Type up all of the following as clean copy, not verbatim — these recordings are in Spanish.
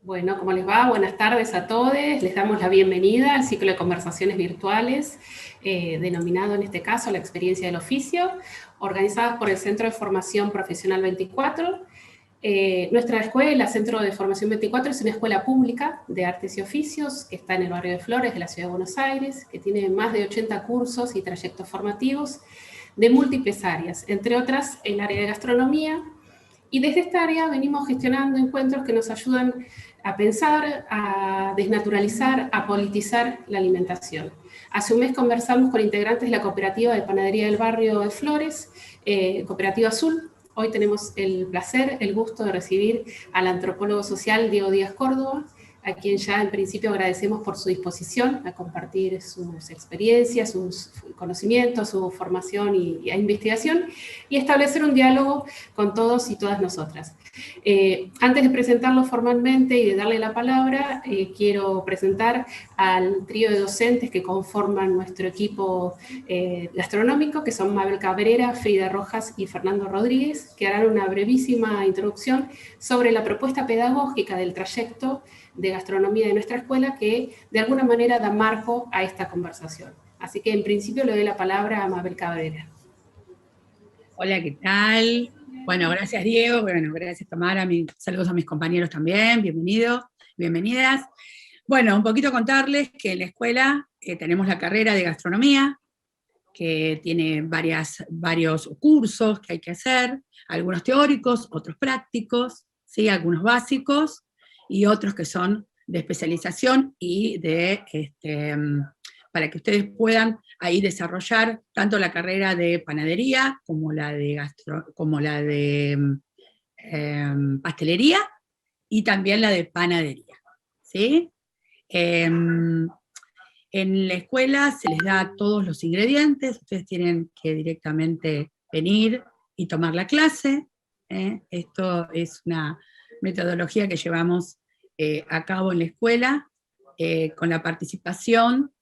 Bueno, ¿cómo les va? Buenas tardes a todos. Les damos la bienvenida al ciclo de conversaciones virtuales, denominado en este caso La experiencia del oficio, organizadas por el Centro de Formación Profesional 24. Nuestra escuela, Centro de Formación 24, es una escuela pública de artes y oficios que está en el barrio de Flores de la Ciudad de Buenos Aires, que tiene más de 80 cursos y trayectos formativos de múltiples áreas, entre otras el área de gastronomía. Y desde esta área venimos gestionando encuentros que nos ayudan a pensar, a desnaturalizar, a politizar la alimentación. Hace un mes conversamos con integrantes de la cooperativa de panadería del barrio de Flores, Cooperativa Azul. Hoy tenemos el placer, el gusto de recibir al antropólogo social Diego Díaz Córdoba, a quien ya en principio agradecemos por su disposición a compartir sus experiencias, sus conocimientos, su formación y investigación, y establecer un diálogo con todos y todas nosotras. Antes de presentarlo formalmente y de darle la palabra, quiero presentar al trío de docentes que conforman nuestro equipo gastronómico, que son Mabel Cabrera, Frida Rojas y Fernando Rodríguez, que harán una brevísima introducción sobre la propuesta pedagógica del trayecto de gastronomía de nuestra escuela, que de alguna manera da marco a esta conversación. Así que en principio le doy la palabra a Mabel Cabrera. Hola, ¿qué tal? Bueno, gracias Diego, bueno, gracias Tamara, saludos a mis compañeros también, bienvenidos, bienvenidas. Bueno, un poquito contarles que en la escuela tenemos la carrera de gastronomía, que tiene varios cursos que hay que hacer, algunos teóricos, otros prácticos, ¿sí? Algunos básicos, y otros que son de especialización y para que ustedes puedan ahí desarrollar tanto la carrera de panadería como la de pastelería y también la de panadería, ¿sí? En la escuela se les da todos los ingredientes, ustedes tienen que directamente venir y tomar la clase. Esto es una metodología que llevamos a cabo en la escuela con la participación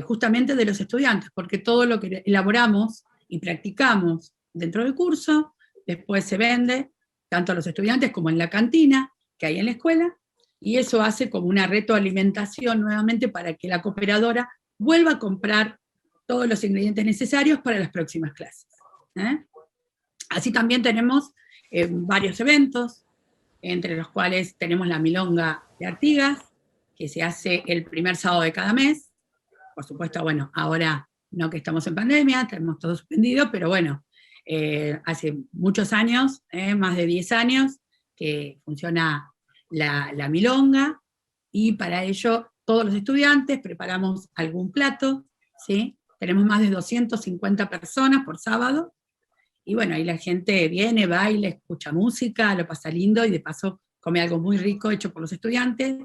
justamente de los estudiantes, porque todo lo que elaboramos y practicamos dentro del curso, después se vende tanto a los estudiantes como en la cantina que hay en la escuela, y eso hace como una retroalimentación nuevamente para que la cooperadora vuelva a comprar todos los ingredientes necesarios para las próximas clases. Así también tenemos varios eventos, entre los cuales tenemos la Milonga de Artigas, que se hace el primer sábado de cada mes. Por supuesto, bueno, ahora no que estamos en pandemia, tenemos todo suspendido, pero bueno, hace muchos años, más de 10 años, que funciona la Milonga, y para ello todos los estudiantes preparamos algún plato, ¿sí? Tenemos más de 250 personas por sábado, y bueno, ahí la gente viene, baila, escucha música, lo pasa lindo, y de paso come algo muy rico hecho por los estudiantes.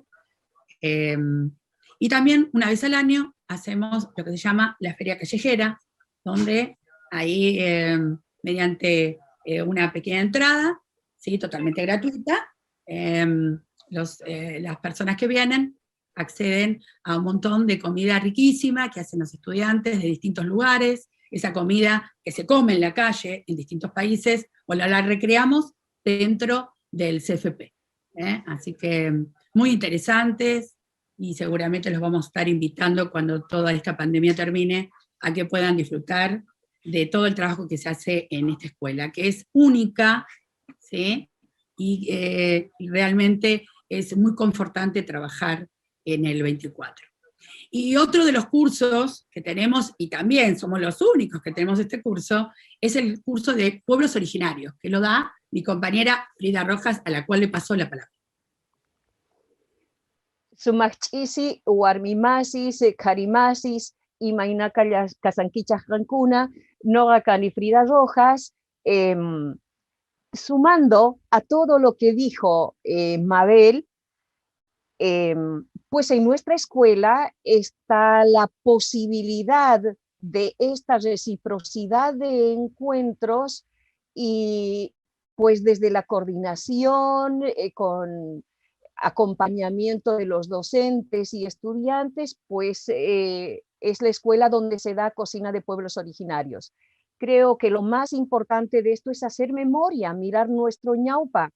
Y también una vez al año hacemos lo que se llama la Feria Callejera, donde ahí mediante una pequeña entrada, ¿sí? Totalmente gratuita, las personas que vienen acceden a un montón de comida riquísima que hacen los estudiantes de distintos lugares, esa comida que se come en la calle en distintos países, o la recreamos dentro del CFP. Así que muy interesantes, y seguramente los vamos a estar invitando cuando toda esta pandemia termine a que puedan disfrutar de todo el trabajo que se hace en esta escuela, que es única, ¿sí? Y realmente es muy confortante trabajar en el 24. Y otro de los cursos que tenemos, y también somos los únicos que tenemos este curso, es el curso de pueblos originarios, que lo da mi compañera Frida Rojas, a la cual le pasó la palabra. Sumachisi, Warmimasis, Karimasis, Imainaka Casanquichas Rancuna, Noga Frida Rojas, sumando a todo lo que dijo Mabel, pues en nuestra escuela está la posibilidad de esta reciprocidad de encuentros, y pues desde la coordinación con acompañamiento de los docentes y estudiantes, pues es la escuela donde se da cocina de pueblos originarios. Creo que lo más importante de esto es hacer memoria, mirar nuestro ñaupa,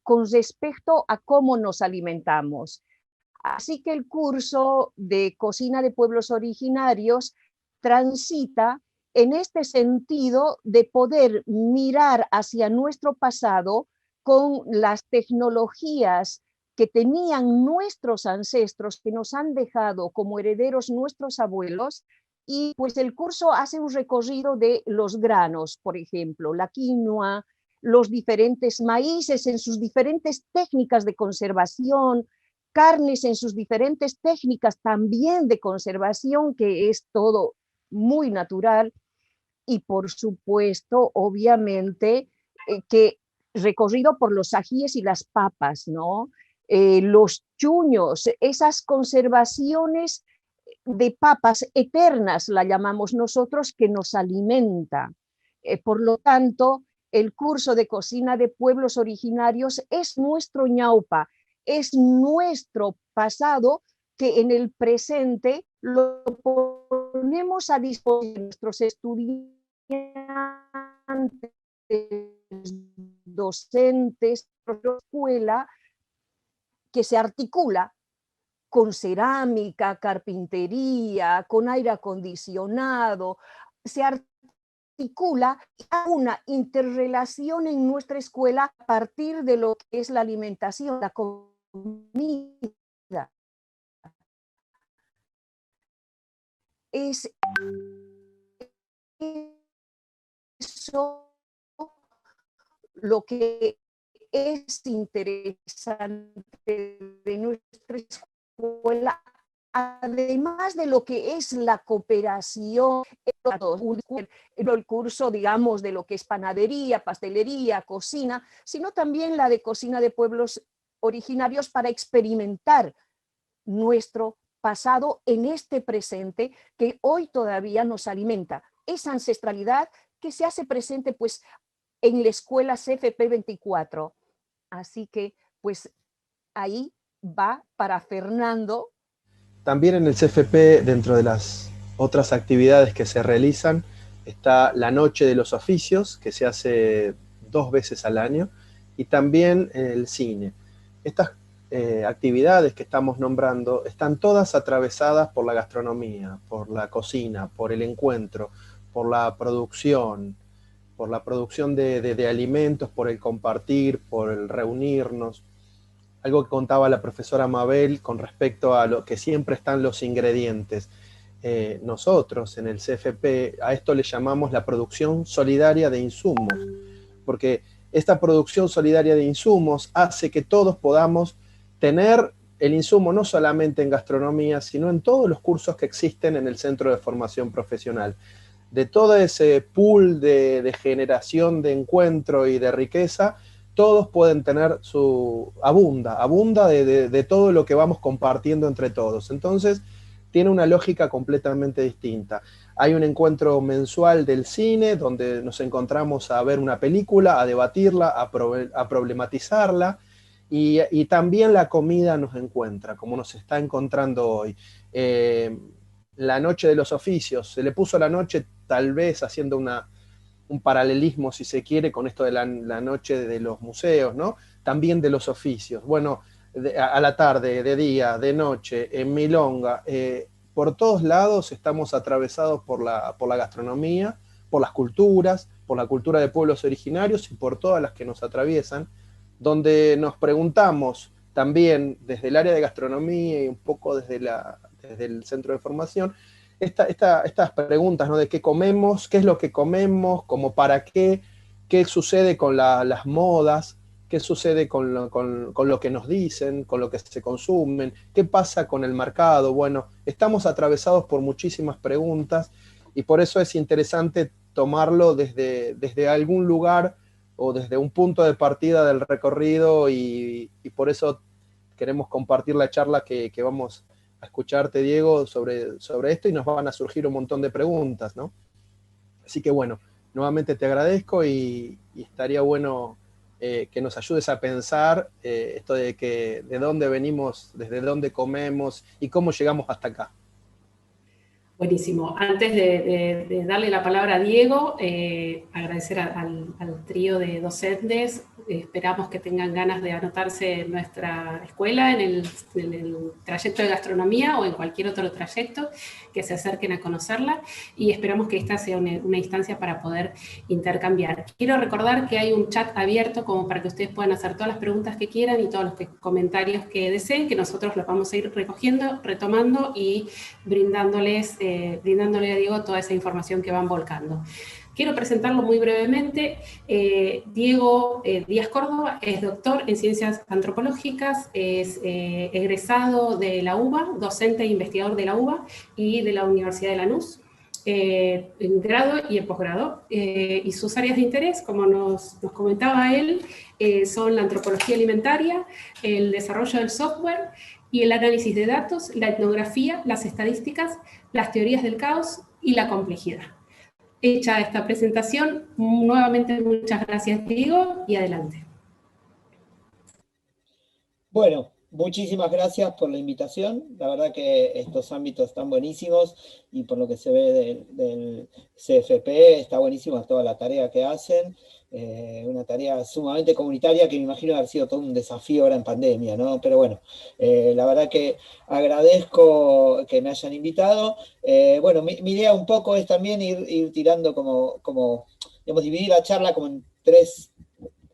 con respecto a cómo nos alimentamos. Así que el curso de Cocina de Pueblos Originarios transita en este sentido de poder mirar hacia nuestro pasado con las tecnologías que tenían nuestros ancestros, que nos han dejado como herederos nuestros abuelos, y pues el curso hace un recorrido de los granos, por ejemplo, la quinoa, los diferentes maíces en sus diferentes técnicas de conservación, carnes en sus diferentes técnicas también de conservación, que es todo muy natural, y por supuesto, obviamente, que recorrido por los ajíes y las papas, ¿no? Los chuños, esas conservaciones de papas eternas, la llamamos nosotros, que nos alimenta. Por lo tanto, el curso de Cocina de Pueblos Originarios es nuestro ñaupa, es nuestro pasado que en el presente lo ponemos a disposición de nuestros estudiantes, docentes, de la escuela, que se articula con cerámica, carpintería, con aire acondicionado, se articula una interrelación en nuestra escuela a partir de lo que es la alimentación, la comida. Es eso lo que es interesante de nuestra escuela, además de lo que es la cooperación, el curso, digamos, de lo que es panadería, pastelería, cocina, sino también la de Cocina de Pueblos Originarios para experimentar nuestro pasado en este presente que hoy todavía nos alimenta. Esa ancestralidad que se hace presente pues en la escuela CFP 24. Así que pues ahí va para Fernando. También en el CFP, dentro de las otras actividades que se realizan, está la Noche de los Oficios, que se hace 2 veces al año, y también el cine. Estas actividades que estamos nombrando están todas atravesadas por la gastronomía, por la cocina, por el encuentro, por la producción de alimentos, por el compartir, por el reunirnos. Algo que contaba la profesora Mabel con respecto a lo que siempre están los ingredientes. Nosotros en el CFP a esto le llamamos la producción solidaria de insumos, porque esta producción solidaria de insumos hace que todos podamos tener el insumo no solamente en gastronomía, sino en todos los cursos que existen en el Centro de Formación Profesional. De todo ese pool de generación de encuentro y de riqueza, todos pueden tener abunda de todo lo que vamos compartiendo entre todos. Entonces, tiene una lógica completamente distinta. Hay un encuentro mensual del cine, donde nos encontramos a ver una película, a debatirla, a problematizarla, y también la comida nos encuentra, como nos está encontrando hoy. La Noche de los Oficios, se le puso la noche tal vez haciendo un paralelismo, si se quiere, con esto de la noche de los museos, ¿no? También de los oficios. Bueno, a la tarde, de día, de noche, en milonga, por todos lados estamos atravesados por la gastronomía, por las culturas, por la cultura de pueblos originarios y por todas las que nos atraviesan, donde nos preguntamos también desde el área de gastronomía y un poco desde el centro de formación, estas preguntas, ¿no? De qué comemos, qué es lo que comemos, como para qué sucede con las modas, qué sucede con lo que nos dicen, con lo que se consumen, qué pasa con el mercado. Bueno, estamos atravesados por muchísimas preguntas y por eso es interesante tomarlo desde algún lugar o desde un punto de partida del recorrido y por eso queremos compartir la charla que vamos a escucharte, Diego, sobre esto y nos van a surgir un montón de preguntas, ¿no? Así que bueno, nuevamente te agradezco y estaría bueno que nos ayudes a pensar esto de dónde venimos, desde dónde comemos y cómo llegamos hasta acá. Buenísimo. Antes de darle la palabra a Diego, agradecer al trío de docentes esperamos que tengan ganas de anotarse en nuestra escuela, en el trayecto de gastronomía o en cualquier otro trayecto, que se acerquen a conocerla, y esperamos que esta sea una instancia para poder intercambiar. Quiero recordar que hay un chat abierto como para que ustedes puedan hacer todas las preguntas que quieran y todos los comentarios que deseen, que nosotros los vamos a ir recogiendo, retomando y brindándole a Diego toda esa información que van volcando. Quiero presentarlo muy brevemente. Diego Díaz Córdoba es doctor en Ciencias Antropológicas, es egresado de la UBA, docente e investigador de la UBA y de la Universidad de Lanús, en grado y en posgrado. Y sus áreas de interés, como nos comentaba él, son la antropología alimentaria, el desarrollo del software y el análisis de datos, la etnografía, las estadísticas, las teorías del caos y la complejidad. Hecha esta presentación, nuevamente muchas gracias, Diego, y adelante. Bueno, muchísimas gracias por la invitación. La verdad que estos ámbitos están buenísimos y por lo que se ve del CFP está buenísima toda la tarea que hacen. Una tarea sumamente comunitaria que me imagino haber sido todo un desafío ahora en pandemia, ¿no? Pero bueno, la verdad que agradezco que me hayan invitado. Bueno, mi idea un poco es también ir tirando como, digamos, dividir la charla como en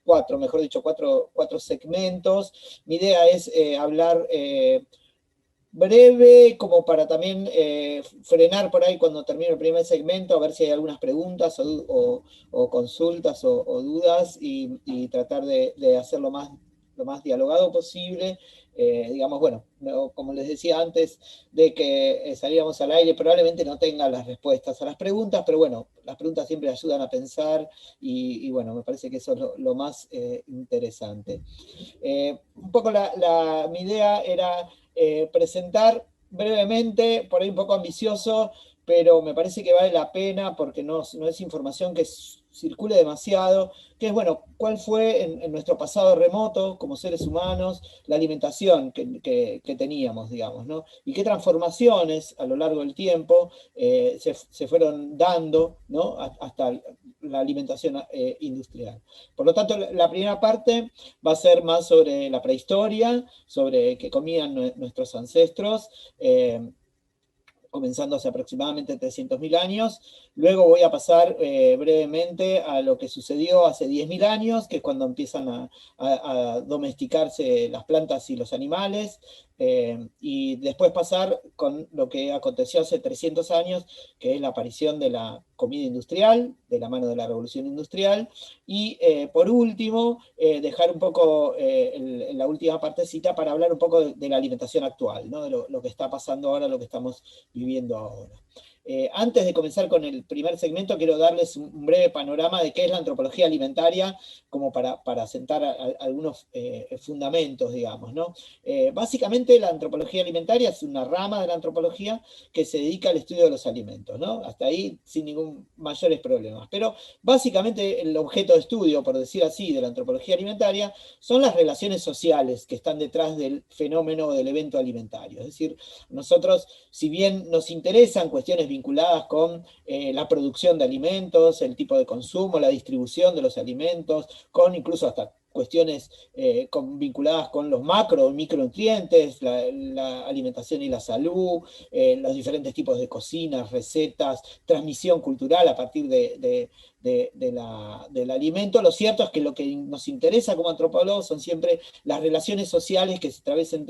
cuatro segmentos. Mi idea es hablar breve, como para también frenar por ahí cuando termine el primer segmento, a ver si hay algunas preguntas o consultas o dudas, y tratar de hacerlo lo más dialogado posible. Digamos, bueno, como les decía antes de que salíamos al aire, probablemente no tengan las respuestas a las preguntas, pero bueno, las preguntas siempre ayudan a pensar y bueno, me parece que eso es lo más interesante. Un poco mi idea era presentar brevemente, por ahí un poco ambicioso, pero me parece que vale la pena porque no es información que circule demasiado, que es, bueno, cuál fue en nuestro pasado remoto, como seres humanos, la alimentación que teníamos, digamos, ¿no? Y qué transformaciones a lo largo del tiempo se fueron dando, ¿no? Hasta la alimentación industrial. Por lo tanto, la primera parte va a ser más sobre la prehistoria, sobre qué comían nuestros ancestros, comenzando hace aproximadamente 300.000 años. Luego voy a pasar brevemente a lo que sucedió hace 10.000 años, que es cuando empiezan a domesticarse las plantas y los animales, y después pasar con lo que aconteció hace 300 años, que es la aparición de la comida industrial, de la mano de la revolución industrial, y por último, dejar un poco en la última partecita para hablar un poco de la alimentación actual, ¿no? De lo que está pasando ahora, lo que estamos viviendo ahora. Antes de comenzar con el primer segmento, quiero darles un breve panorama de qué es la antropología alimentaria, como para sentar algunos fundamentos, digamos, ¿no? Básicamente la antropología alimentaria es una rama de la antropología que se dedica al estudio de los alimentos, ¿no? Hasta ahí sin ningún mayores problemas. Pero básicamente el objeto de estudio, por decir así, de la antropología alimentaria son las relaciones sociales que están detrás del fenómeno del evento alimentario. Es decir, nosotros, si bien nos interesan cuestiones vinculadas con la producción de alimentos, el tipo de consumo, la distribución de los alimentos, con incluso hasta cuestiones vinculadas con los macro o micronutrientes, la alimentación y la salud, los diferentes tipos de cocinas, recetas, transmisión cultural a partir del alimento. Lo cierto es que lo que nos interesa como antropólogos son siempre las relaciones sociales que se atraviesan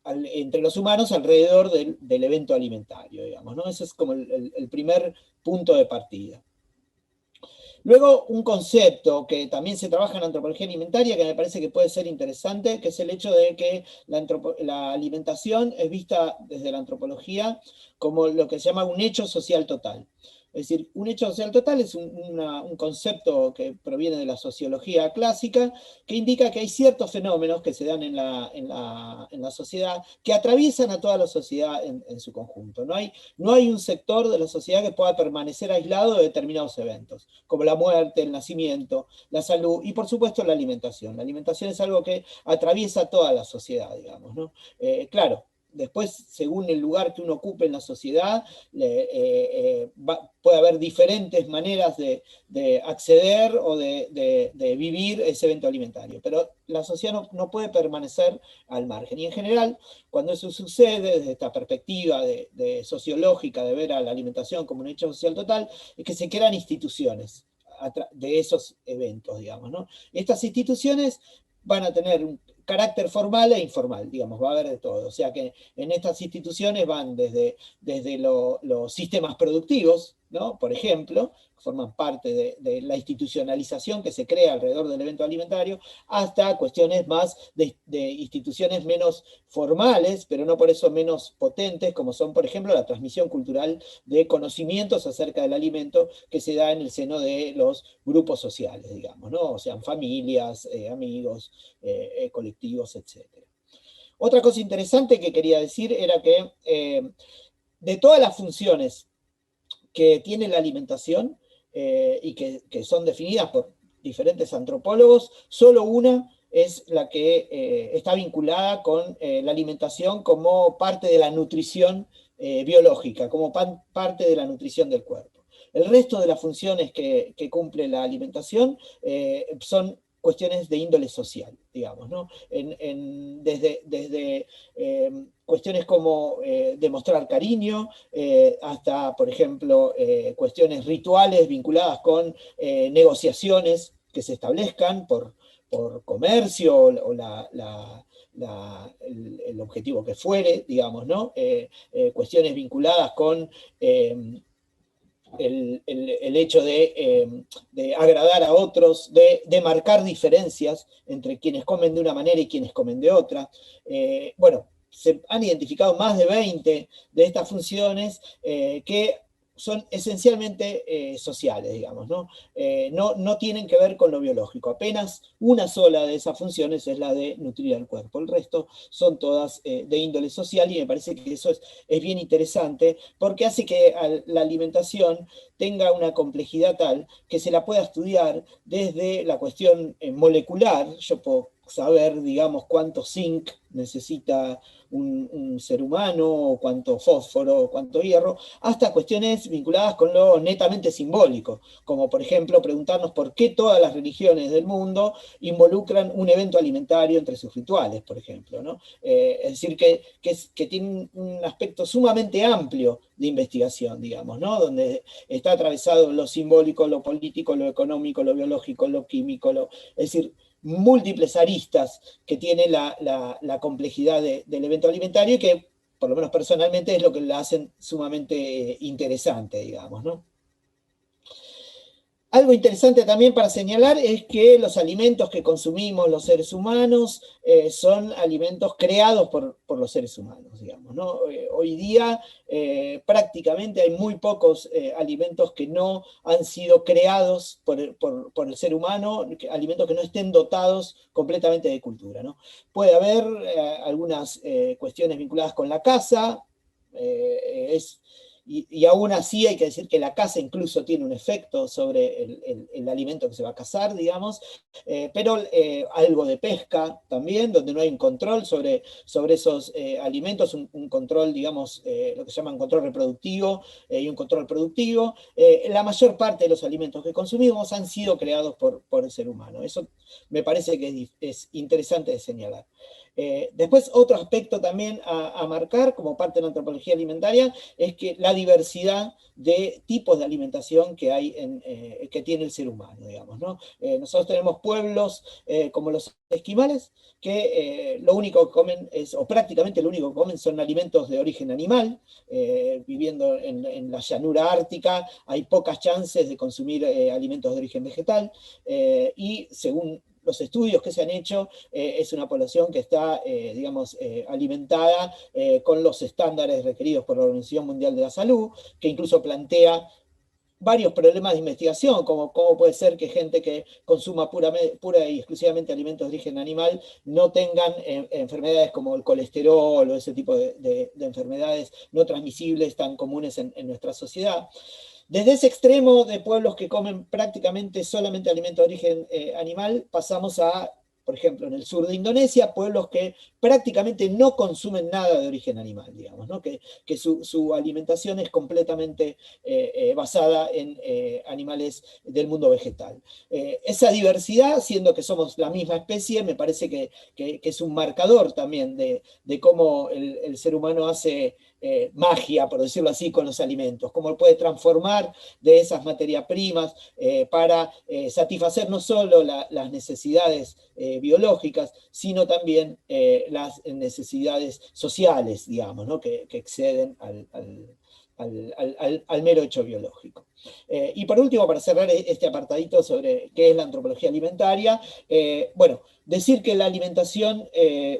entre los humanos alrededor del evento alimentario, digamos, ¿no? Ese es como el primer punto de partida. Luego, un concepto que también se trabaja en antropología alimentaria, que me parece que puede ser interesante, que es el hecho de que la alimentación es vista desde la antropología como lo que se llama un hecho social total. Es decir, un hecho social total es un concepto que proviene de la sociología clásica, que indica que hay ciertos fenómenos que se dan en la sociedad que atraviesan a toda la sociedad en su conjunto. No hay un sector de la sociedad que pueda permanecer aislado de determinados eventos, como la muerte, el nacimiento, la salud y por supuesto la alimentación. La alimentación es algo que atraviesa toda la sociedad, digamos, ¿no? Claro, después, según el lugar que uno ocupe en la sociedad, puede haber diferentes maneras de acceder o de vivir ese evento alimentario. Pero la sociedad no puede permanecer al margen. Y en general, cuando eso sucede, desde esta perspectiva sociológica de ver a la alimentación como un hecho social total, es que se crean instituciones de esos eventos, digamos, ¿no? Estas instituciones van a tener un carácter formal e informal, digamos, va a haber de todo. O sea que en estas instituciones van desde los sistemas productivos, ¿no? Por ejemplo, forman parte de la institucionalización que se crea alrededor del evento alimentario, hasta cuestiones más de instituciones menos formales, pero no por eso menos potentes, como son, por ejemplo, la transmisión cultural de conocimientos acerca del alimento que se da en el seno de los grupos sociales, digamos, ¿no? O sean familias, amigos, colectivos, etc. Otra cosa interesante que quería decir era que de todas las funciones que tiene la alimentación y que son definidas por diferentes antropólogos, solo una es la que está vinculada con la alimentación como parte de la nutrición biológica, como parte de la nutrición del cuerpo. El resto de las funciones que cumple la alimentación son cuestiones de índole social, digamos, ¿no? Desde cuestiones como demostrar cariño, hasta, por ejemplo, cuestiones rituales vinculadas con negociaciones que se establezcan por comercio o el objetivo que fuere, digamos, ¿no? Cuestiones vinculadas con el hecho de agradar a otros, de marcar diferencias entre quienes comen de una manera y quienes comen de otra. Bueno, se han identificado más de 20 de estas funciones que son esencialmente sociales, digamos, ¿no? No tienen que ver con lo biológico. Apenas una sola de esas funciones es la de nutrir al cuerpo. El resto son todas de índole social, y me parece que eso es bien interesante, porque hace que la alimentación tenga una complejidad tal que se la pueda estudiar desde la cuestión molecular. Yo puedo saber, digamos, cuánto zinc necesita un ser humano, o cuánto fósforo, o cuánto hierro, hasta cuestiones vinculadas con lo netamente simbólico, como por ejemplo preguntarnos por qué todas las religiones del mundo involucran un evento alimentario entre sus rituales, por ejemplo, ¿no? Es decir, que tiene un aspecto sumamente amplio de investigación, digamos, ¿no? Donde está atravesado lo simbólico, lo político, lo económico, lo biológico, lo químico, es decir, múltiples aristas que tiene la complejidad del evento alimentario, y que, por lo menos personalmente, es lo que la hacen sumamente interesante, digamos, ¿no? Algo interesante también para señalar es que los alimentos que consumimos los seres humanos son alimentos creados por los seres humanos, digamos, ¿no? Hoy día prácticamente hay muy pocos alimentos que no han sido creados por el ser humano, alimentos que no estén dotados completamente de cultura, ¿no? Puede haber algunas cuestiones vinculadas con la caza, y aún así hay que decir que la caza incluso tiene un efecto sobre el alimento que se va a cazar, digamos, pero algo de pesca también, donde no hay un control sobre esos alimentos, un control, digamos, lo que se llama un control reproductivo y un control productivo. La mayor parte de los alimentos que consumimos han sido creados por el ser humano. Eso me parece que es interesante de señalar. Después, otro aspecto también a marcar como parte de la antropología alimentaria es que la diversidad de tipos de alimentación que hay que tiene el ser humano, digamos, ¿no? Nosotros tenemos pueblos como los esquimales, que lo único que comen o prácticamente lo único que comen son alimentos de origen animal. Viviendo en la llanura ártica hay pocas chances de consumir alimentos de origen vegetal, y según los estudios que se han hecho, es una población que está, digamos, alimentada con los estándares requeridos por la Organización Mundial de la Salud, que incluso plantea varios problemas de investigación, como cómo puede ser que gente que consuma pura y exclusivamente alimentos de origen animal no tengan enfermedades como el colesterol o ese tipo de enfermedades no transmisibles tan comunes en nuestra sociedad. Desde ese extremo de pueblos que comen prácticamente solamente alimentos de origen animal, pasamos a por ejemplo, en el sur de Indonesia, pueblos que prácticamente no consumen nada de origen animal, digamos, ¿no? Que su alimentación es completamente basada en animales del mundo vegetal. Esa diversidad, siendo que somos la misma especie, me parece que es un marcador también de cómo el ser humano hace magia, por decirlo así, con los alimentos, cómo puede transformar de esas materias primas para satisfacer no solo las necesidades biológicas, sino también las necesidades sociales, digamos, ¿no? que exceden al mero hecho biológico. Y por último, para cerrar este apartadito sobre qué es la antropología alimentaria, bueno, decir que la alimentación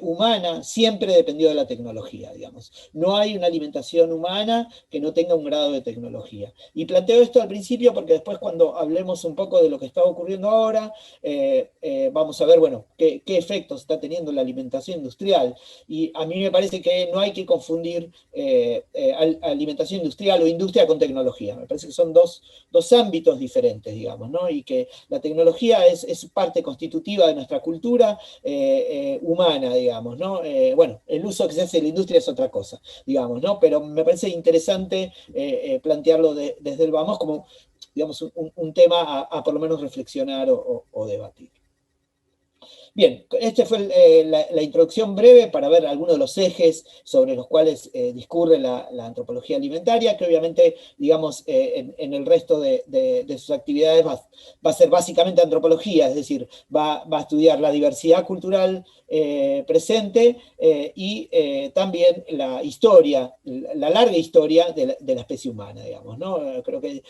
humana siempre dependió de la tecnología, digamos. No hay una alimentación humana que no tenga un grado de tecnología. Y planteo esto al principio porque después cuando hablemos un poco de lo que está ocurriendo ahora, vamos a ver, bueno, qué efectos está teniendo la alimentación industrial. Y a mí me parece que no hay que confundir alimentación industrial o industria con tecnología. Me parece que son dos ámbitos diferentes, digamos, ¿no? Y que la tecnología es parte constitutiva de nuestra cultura humana, digamos, ¿no? Bueno, el uso que se hace de la industria es otra cosa, digamos, ¿no? Pero me parece interesante plantearlo desde el vamos como, digamos, un tema a por lo menos reflexionar o debatir. Bien, esta fue la introducción breve para ver algunos de los ejes sobre los cuales discurre la antropología alimentaria, que obviamente, digamos, en el resto de sus actividades va a ser básicamente antropología, es decir, va a estudiar la diversidad cultural presente y también la historia, la larga historia de la especie humana, digamos, ¿no? Creo que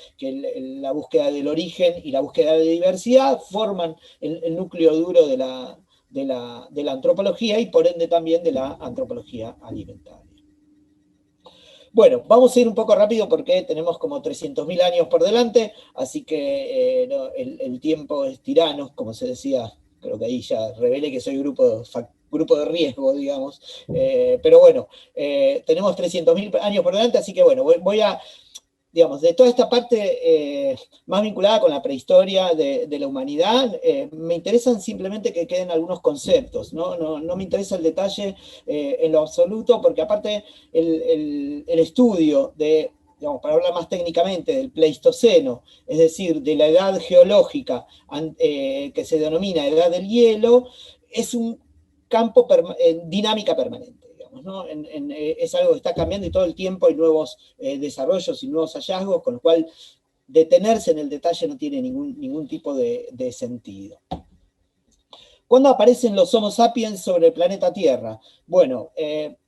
la búsqueda del origen y la búsqueda de la diversidad forman el núcleo duro de la antropología y por ende también de la antropología alimentaria. Bueno, vamos a ir un poco rápido porque tenemos como 300.000 años por delante, así que el tiempo es tirano, como se decía, creo que ahí ya revelé que soy grupo de riesgo, digamos, pero bueno, tenemos 300.000 años por delante, así que bueno, voy a, digamos, de toda esta parte más vinculada con la prehistoria de la humanidad, me interesan simplemente que queden algunos conceptos, no me interesa el detalle en lo absoluto, porque aparte el estudio de, digamos, para hablar más técnicamente, del Pleistoceno, es decir, de la edad geológica que se denomina edad del hielo, es un campo en dinámica permanente. ¿No? Es algo que está cambiando y todo el tiempo hay nuevos desarrollos y nuevos hallazgos, con lo cual detenerse en el detalle no tiene ningún tipo de sentido. ¿Cuándo aparecen los Homo sapiens sobre el planeta Tierra? Bueno,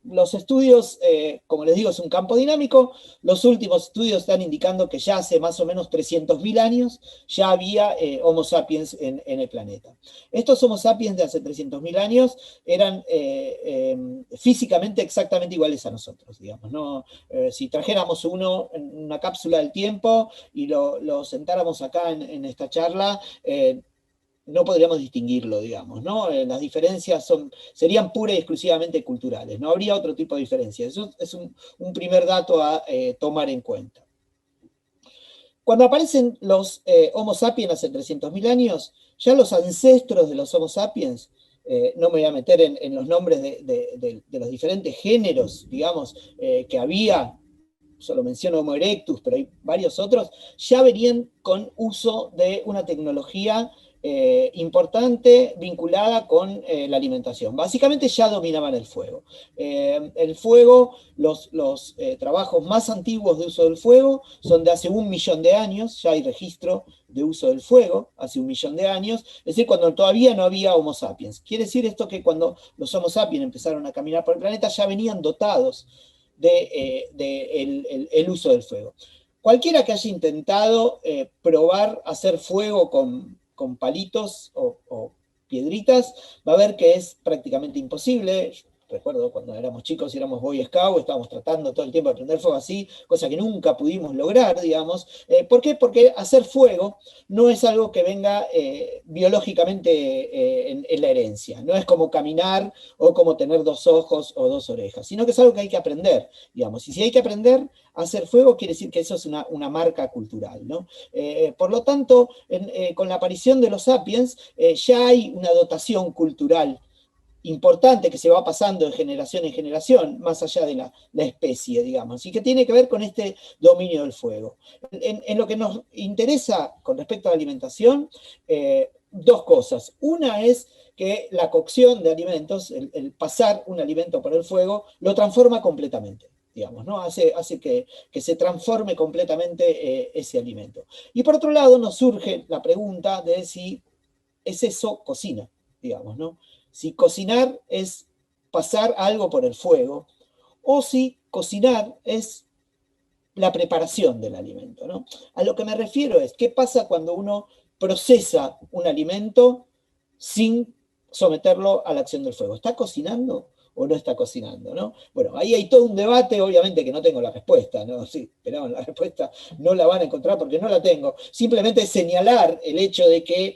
los estudios, como les digo, es un campo dinámico. Los últimos estudios están indicando que ya hace más o menos 300.000 años ya había Homo sapiens en el planeta. Estos Homo sapiens de hace 300.000 años eran físicamente exactamente iguales a nosotros, digamos, ¿no? Si trajéramos uno en una cápsula del tiempo y lo sentáramos acá en esta charla, no podríamos distinguirlo, digamos, ¿no? Las diferencias serían pura y exclusivamente culturales, no habría otro tipo de diferencias. Eso es un primer dato a tomar en cuenta. Cuando aparecen los Homo sapiens hace 300.000 años, ya los ancestros de los Homo sapiens, no me voy a meter en los nombres de los diferentes géneros, digamos, que había, solo menciono Homo erectus, pero hay varios otros, ya venían con uso de una tecnología importante vinculada con la alimentación. Básicamente ya dominaban el fuego. El fuego, los trabajos más antiguos de uso del fuego son de hace 1 millón de años, ya hay registro de uso del fuego, hace 1 millón de años, es decir, cuando todavía no había Homo sapiens. Quiere decir esto que cuando los Homo sapiens empezaron a caminar por el planeta ya venían dotados el uso del fuego. Cualquiera que haya intentado probar hacer fuego con palitos o piedritas, va a ver que es prácticamente imposible. recuerdo cuando éramos chicos y éramos Boy Scout, estábamos tratando todo el tiempo de prender fuego así, cosa que nunca pudimos lograr, digamos. ¿Por qué? Porque hacer fuego no es algo que venga biológicamente en la herencia. No es como caminar o como tener 2 ojos o 2 orejas, sino que es algo que hay que aprender, digamos. Y si hay que aprender a hacer fuego, quiere decir que eso es una marca cultural, ¿no? Por lo tanto, con la aparición de los sapiens, ya hay una dotación cultural importante que se va pasando de generación en generación, más allá de la especie, digamos, y que tiene que ver con este dominio del fuego. En lo que nos interesa con respecto a la alimentación, 2 cosas. Una es que la cocción de alimentos, el pasar un alimento por el fuego, lo transforma completamente, digamos, ¿no? Hace que se transforme completamente ese alimento. Y por otro lado nos surge la pregunta de si es eso cocina, digamos, ¿no? Si cocinar es pasar algo por el fuego, o si cocinar es la preparación del alimento, ¿no? A lo que me refiero es, ¿qué pasa cuando uno procesa un alimento sin someterlo a la acción del fuego? ¿Está cocinando o no está cocinando, ¿no? Bueno, ahí hay todo un debate, obviamente que no tengo la respuesta, ¿no? Sí, pero la respuesta no la van a encontrar porque no la tengo. Simplemente señalar el hecho de que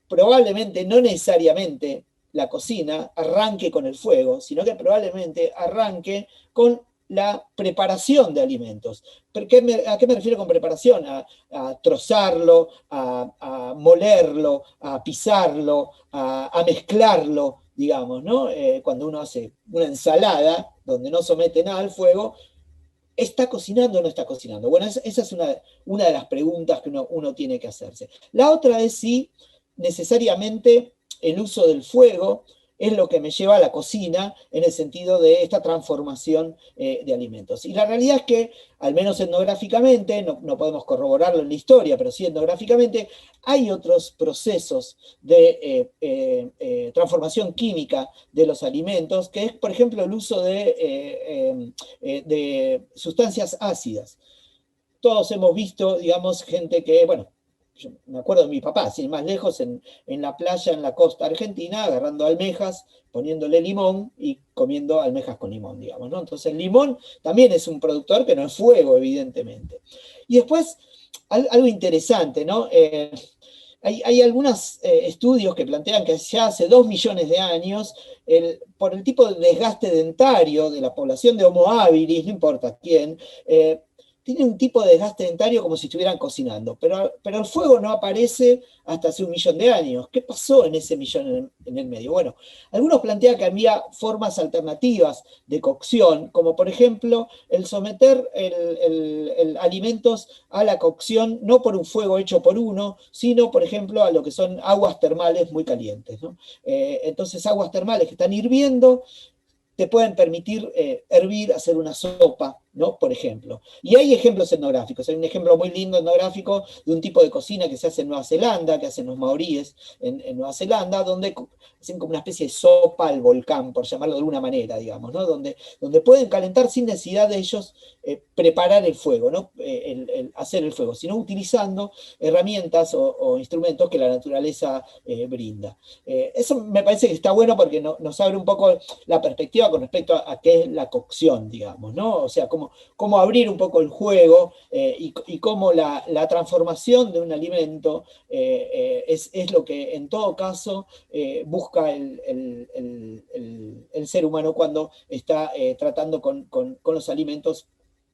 probablemente no necesariamente la cocina arranque con el fuego, sino que probablemente arranque con la preparación de alimentos. ¿A qué me refiero con preparación? A trozarlo, a molerlo, a pisarlo, a mezclarlo, digamos, ¿no? Cuando uno hace una ensalada donde no somete nada al fuego, ¿está cocinando o no está cocinando? Bueno, esa es una de las preguntas que uno tiene que hacerse. La otra es si necesariamente el uso del fuego es lo que me lleva a la cocina en el sentido de esta transformación de alimentos. Y la realidad es que, al menos etnográficamente, no podemos corroborarlo en la historia, pero sí etnográficamente, hay otros procesos de transformación química de los alimentos, que es, por ejemplo, el uso de sustancias ácidas. Todos hemos visto, digamos, gente que, bueno, yo me acuerdo de mi papá, sin más lejos, en la playa, en la costa argentina, agarrando almejas, poniéndole limón y comiendo almejas con limón, digamos, ¿no? Entonces el limón también es un productor que no es fuego, evidentemente. Y después, algo interesante, ¿no? Hay algunos estudios que plantean que ya hace 2 millones de años, por el tipo de desgaste dentario de la población de Homo habilis, no importa quién, tiene un tipo de desgaste dentario como si estuvieran cocinando, pero el fuego no aparece hasta hace 1 millón de años. ¿Qué pasó en ese millón en el medio? Bueno, algunos plantean que había formas alternativas de cocción, como por ejemplo el someter alimentos a la cocción no por un fuego hecho por uno, sino por ejemplo a lo que son aguas termales muy calientes, ¿no? Entonces aguas termales que están hirviendo te pueden permitir hervir, hacer una sopa, ¿no? Por ejemplo. Y hay ejemplos etnográficos. Hay un ejemplo muy lindo etnográfico de un tipo de cocina que se hace en Nueva Zelanda, que hacen los maoríes en Nueva Zelanda, donde hacen como una especie de sopa al volcán, por llamarlo de alguna manera, digamos, ¿no? Donde pueden calentar sin necesidad de ellos preparar el fuego, ¿no? Hacer el fuego, sino utilizando herramientas o instrumentos que la naturaleza brinda. Eso me parece que está bueno porque nos abre un poco la perspectiva con respecto a qué es la cocción, digamos, ¿no? O sea, cómo abrir un poco el juego y cómo la transformación de un alimento es lo que en todo caso busca el ser humano cuando está tratando con los alimentos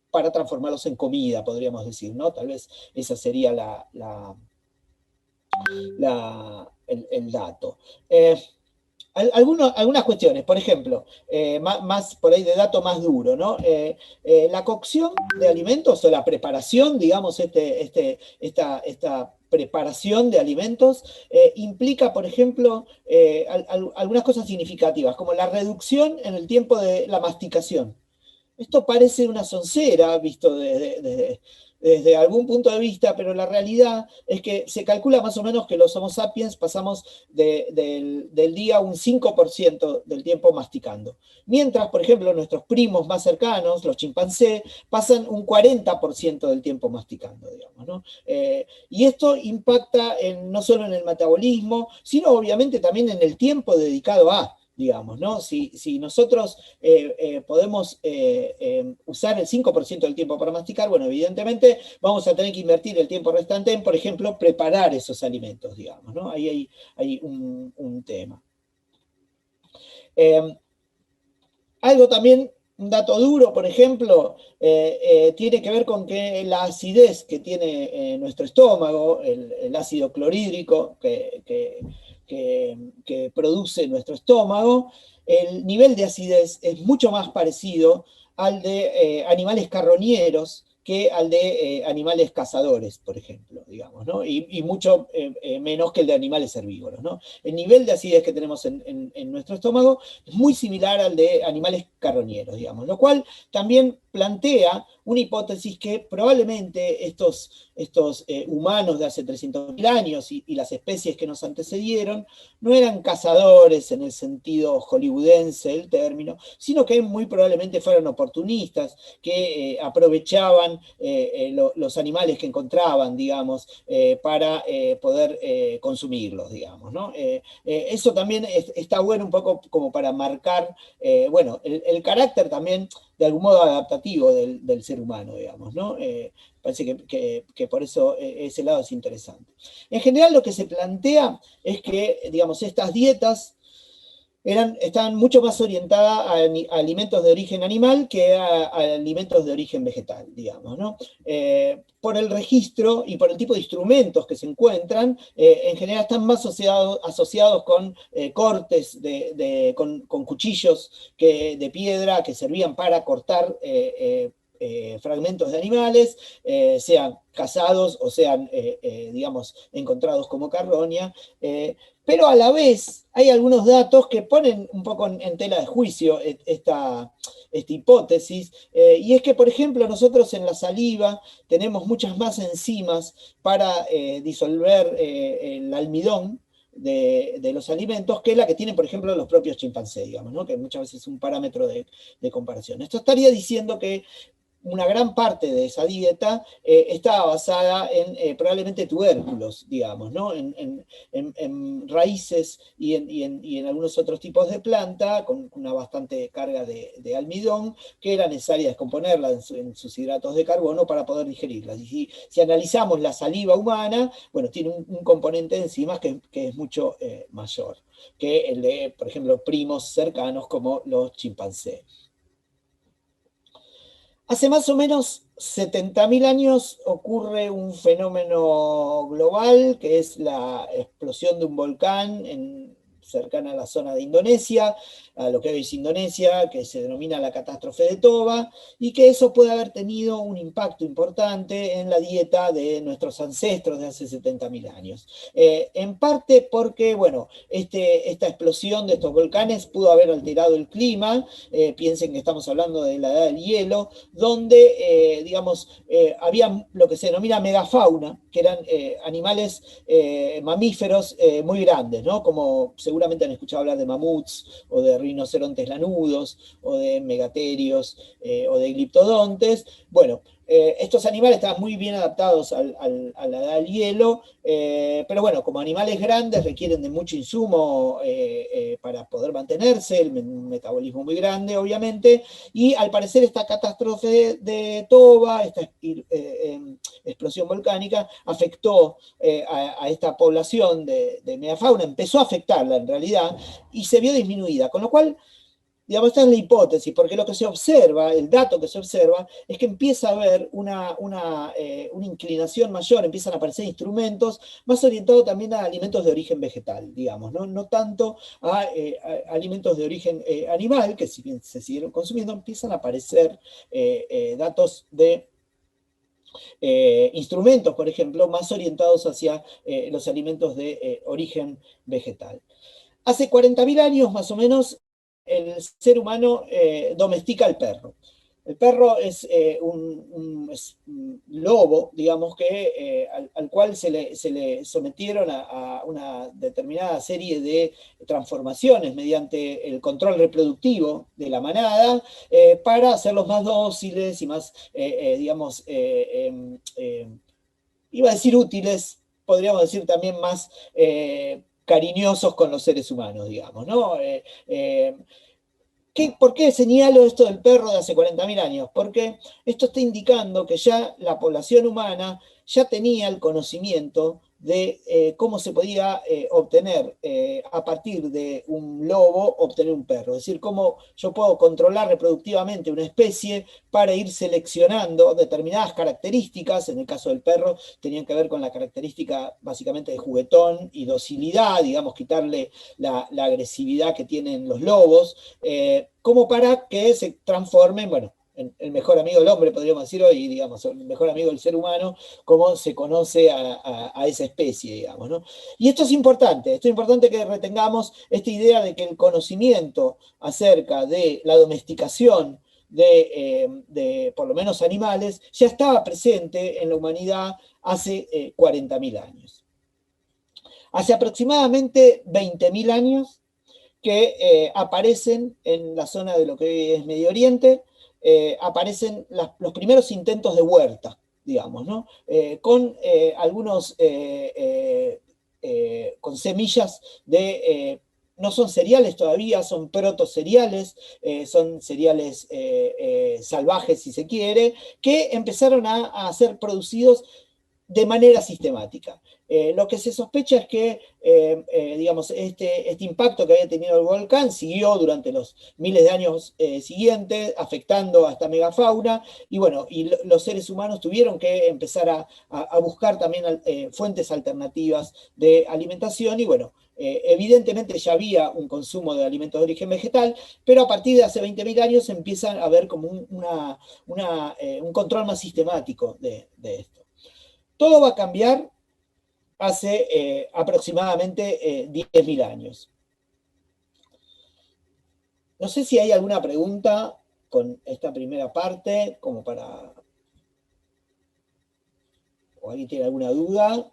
para transformarlos en comida, podríamos decir, ¿no? Tal vez esa sería el dato. Algunas cuestiones, por ejemplo, más por ahí de dato más duro, ¿no? La cocción de alimentos o la preparación, digamos, esta preparación de alimentos implica, por ejemplo, algunas cosas significativas, como la reducción en el tiempo de la masticación. Esto parece una soncera, visto desde algún punto de vista, pero la realidad es que se calcula más o menos que los Homo sapiens pasamos del día un 5% del tiempo masticando. Mientras, por ejemplo, nuestros primos más cercanos, los chimpancés, pasan un 40% del tiempo masticando, digamos, ¿no? Y esto impacta no solo en el metabolismo, sino obviamente también en el tiempo dedicado a, digamos, ¿no? Si nosotros podemos usar el 5% del tiempo para masticar, bueno, evidentemente vamos a tener que invertir el tiempo restante en, por ejemplo, preparar esos alimentos, digamos, ¿no? Ahí hay un tema. Algo también, un dato duro, por ejemplo, tiene que ver con que la acidez que tiene nuestro estómago, el ácido clorhídrico que produce nuestro estómago, el nivel de acidez es mucho más parecido al de animales carroñeros que al de animales cazadores, por ejemplo, digamos, ¿no? Y mucho menos que el de animales herbívoros, ¿no? El nivel de acidez que tenemos en nuestro estómago es muy similar al de animales carroñeros, digamos, lo cual también plantea una hipótesis que probablemente estos humanos de hace 300.000 años y las especies que nos antecedieron no eran cazadores en el sentido hollywoodense del término, sino que muy probablemente fueron oportunistas, que aprovechaban los animales que encontraban, digamos, para poder consumirlos, digamos, ¿no? Eso también está bueno un poco como para marcar, bueno, el carácter también de algún modo adaptativo del ser humano, digamos, ¿no? Parece que por eso ese lado es interesante. En general lo que se plantea es que, digamos, estas dietas estaban mucho más orientadas a alimentos de origen animal que a alimentos de origen vegetal, digamos, ¿no? Por el registro y por el tipo de instrumentos que se encuentran, en general están más asociados con cortes, con cuchillos de piedra que servían para cortar fragmentos de animales, sean cazados o sean, digamos, encontrados como carroña, pero a la vez hay algunos datos que ponen un poco en tela de juicio esta hipótesis, y es que, por ejemplo, nosotros en la saliva tenemos muchas más enzimas para disolver el almidón de los alimentos que la que tienen, por ejemplo, los propios chimpancés, digamos, ¿no? Que muchas veces es un parámetro de comparación. Esto estaría diciendo que una gran parte de esa dieta estaba basada en probablemente tubérculos, digamos, ¿no? En raíces y en algunos otros tipos de planta, con una bastante carga de almidón, que era necesaria descomponerla en sus hidratos de carbono para poder digerirlas. Y si analizamos la saliva humana, bueno, tiene un componente de enzimas que es mucho mayor que el de, por ejemplo, primos cercanos como los chimpancés. Hace más o menos 70.000 años ocurre un fenómeno global que es la explosión de un volcán cercana a la zona de Indonesia, a lo que hoy es Indonesia, que se denomina la catástrofe de Toba, y que eso puede haber tenido un impacto importante en la dieta de nuestros ancestros de hace 70.000 años. En parte porque, bueno, esta explosión de estos volcanes pudo haber alterado el clima, piensen que estamos hablando de la edad del hielo, donde, digamos, había lo que se denomina megafauna, que eran animales mamíferos muy grandes, ¿no? Como seguramente han escuchado hablar de mamuts, o de rinocerontes lanudos, o de megaterios, o de gliptodontes. Bueno, estos animales estaban muy bien adaptados a la edad del hielo, pero bueno, como animales grandes requieren de mucho insumo para poder mantenerse, el metabolismo muy grande, obviamente, y al parecer esta catástrofe de Toba, esta explosión volcánica, afectó a esta población de megafauna, empezó a afectarla en realidad, y se vio disminuida, con lo cual, digamos, esta es la hipótesis, porque lo que se observa, el dato que se observa, es que empieza a haber una inclinación mayor, empiezan a aparecer instrumentos más orientados también a alimentos de origen vegetal, digamos, no tanto a alimentos de origen animal, que si bien se siguieron consumiendo, empiezan a aparecer datos de instrumentos, por ejemplo, más orientados hacia los alimentos de origen vegetal. Hace 40.000 años, más o menos, el ser humano domestica al perro. El perro es un lobo, digamos, al cual se le sometieron a una determinada serie de transformaciones mediante el control reproductivo de la manada para hacerlos más dóciles y más, digamos, iba a decir útiles, podríamos decir también más cariñosos con los seres humanos, digamos, ¿no? ¿Por qué señalo esto del perro de hace 40.000 años? Porque esto está indicando que ya la población humana ya tenía el conocimiento de cómo se podía obtener, a partir de un lobo, obtener un perro. Es decir, cómo yo puedo controlar reproductivamente una especie para ir seleccionando determinadas características. En el caso del perro tenían que ver con la característica básicamente de juguetón y docilidad, digamos, quitarle la agresividad que tienen los lobos, como para que se transformen, bueno, el mejor amigo del hombre, podríamos decir hoy, digamos, el mejor amigo del ser humano, como se conoce a esa especie, digamos, ¿no? Y esto es importante que retengamos esta idea de que el conocimiento acerca de la domesticación de por lo menos animales ya estaba presente en la humanidad hace 40.000 años. Hace aproximadamente 20.000 años que aparecen en la zona de lo que hoy es Medio Oriente, aparecen los primeros intentos de huerta, digamos, ¿no? Con algunos, con semillas de, no son cereales todavía, son protocereales, son cereales salvajes si se quiere, que empezaron a ser producidos de manera sistemática. Lo que se sospecha es que, digamos, este impacto que había tenido el volcán siguió durante los miles de años siguientes, afectando a esta megafauna, y bueno, y los seres humanos tuvieron que empezar a buscar también fuentes alternativas de alimentación, y bueno, evidentemente ya había un consumo de alimentos de origen vegetal, pero a partir de hace 20.000 años empiezan a haber como un control más sistemático de esto. Todo va a cambiar hace aproximadamente 10.000 años. No sé si hay alguna pregunta con esta primera parte, como para... ¿O alguien tiene alguna duda?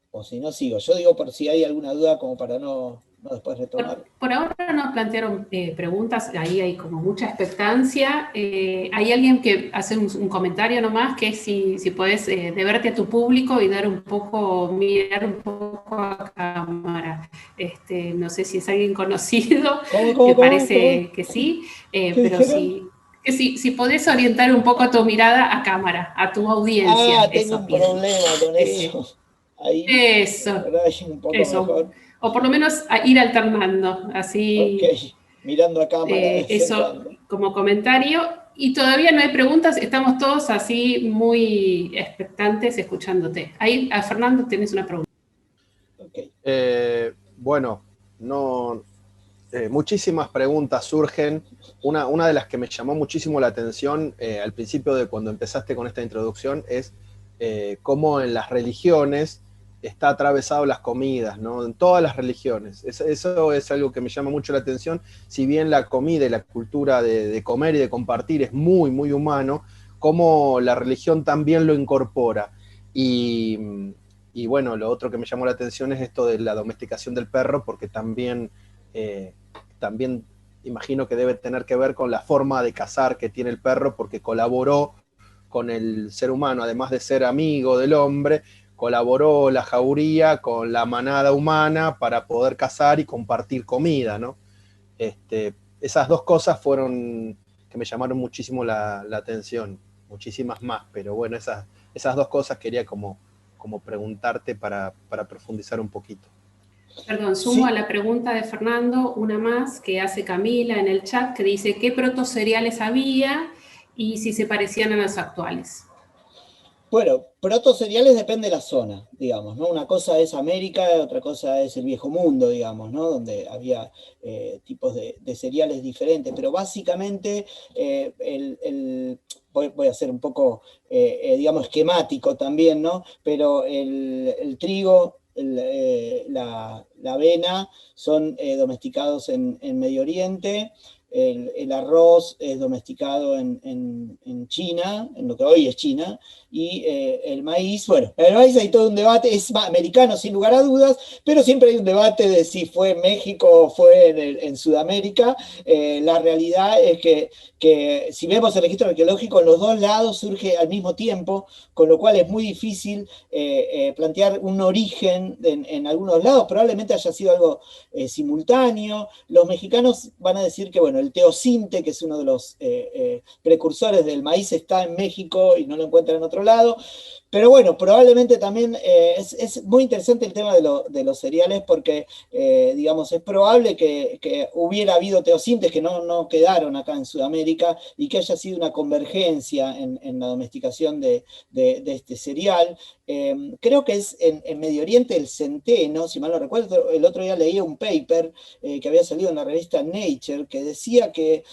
O si no, sigo. Yo digo por si hay alguna duda, como para no después retomar. Por ahora nos plantearon preguntas, ahí hay como mucha expectancia. Hay alguien que hace un comentario nomás, que es si podés deberte a tu público y mirar un poco a cámara. No sé si es alguien conocido, me parece que sí, pero si podés orientar un poco tu mirada a cámara, a tu audiencia. Tengo un problema con eso. Ahí, eso, un poco mejor. O por lo menos a ir alternando, así. Ok, mirando a cámara. Eso como comentario. Y todavía no hay preguntas, estamos todos así muy expectantes escuchándote. Ahí, a Fernando, tenés una pregunta. Okay. Bueno, muchísimas preguntas surgen. Una de las que me llamó muchísimo la atención al principio de cuando empezaste con esta introducción es cómo en las religiones está atravesado las comidas, ¿no? En todas las religiones. Eso es algo que me llama mucho la atención. Si bien la comida y la cultura de comer y de compartir es muy, muy humano, cómo la religión también lo incorpora. Y bueno, lo otro que me llamó la atención es esto de la domesticación del perro, porque también imagino que debe tener que ver con la forma de cazar que tiene el perro, porque colaboró con el ser humano, además de ser amigo del hombre, colaboró la jauría con la manada humana para poder cazar y compartir comida, ¿no? Esas dos cosas fueron que me llamaron muchísimo la atención, muchísimas más, pero bueno, esas dos cosas quería como preguntarte para profundizar un poquito. Perdón, sumo a la pregunta de Fernando, una más que hace Camila en el chat, que dice ¿qué protocereales había y si se parecían a los actuales? Bueno, protocereales depende de la zona, digamos, ¿no? Una cosa es América, otra cosa es el Viejo Mundo, digamos, ¿no? Donde había tipos de cereales diferentes, pero básicamente voy a ser un poco, digamos, esquemático también, ¿no? Pero el trigo, la avena son domesticados en Medio Oriente, el arroz es domesticado en China, en lo que hoy es China, y el maíz, bueno, el maíz hay todo un debate, es americano sin lugar a dudas, pero siempre hay un debate de si fue en México o fue en Sudamérica. La realidad es que si vemos el registro arqueológico, en los dos lados surge al mismo tiempo, con lo cual es muy difícil plantear un origen en algunos lados, probablemente haya sido algo simultáneo. Los mexicanos van a decir que, bueno, el teocinte, que es uno de los precursores del maíz, está en México y no lo encuentran en otro lado. Pero bueno, probablemente también es muy interesante el tema de los cereales porque, digamos, es probable que hubiera habido teocintes que no quedaron acá en Sudamérica y que haya sido una convergencia en la domesticación de este cereal. Creo que es en Medio Oriente el centeno, si mal no recuerdo. El otro día leía un paper que había salido en la revista Nature que decía que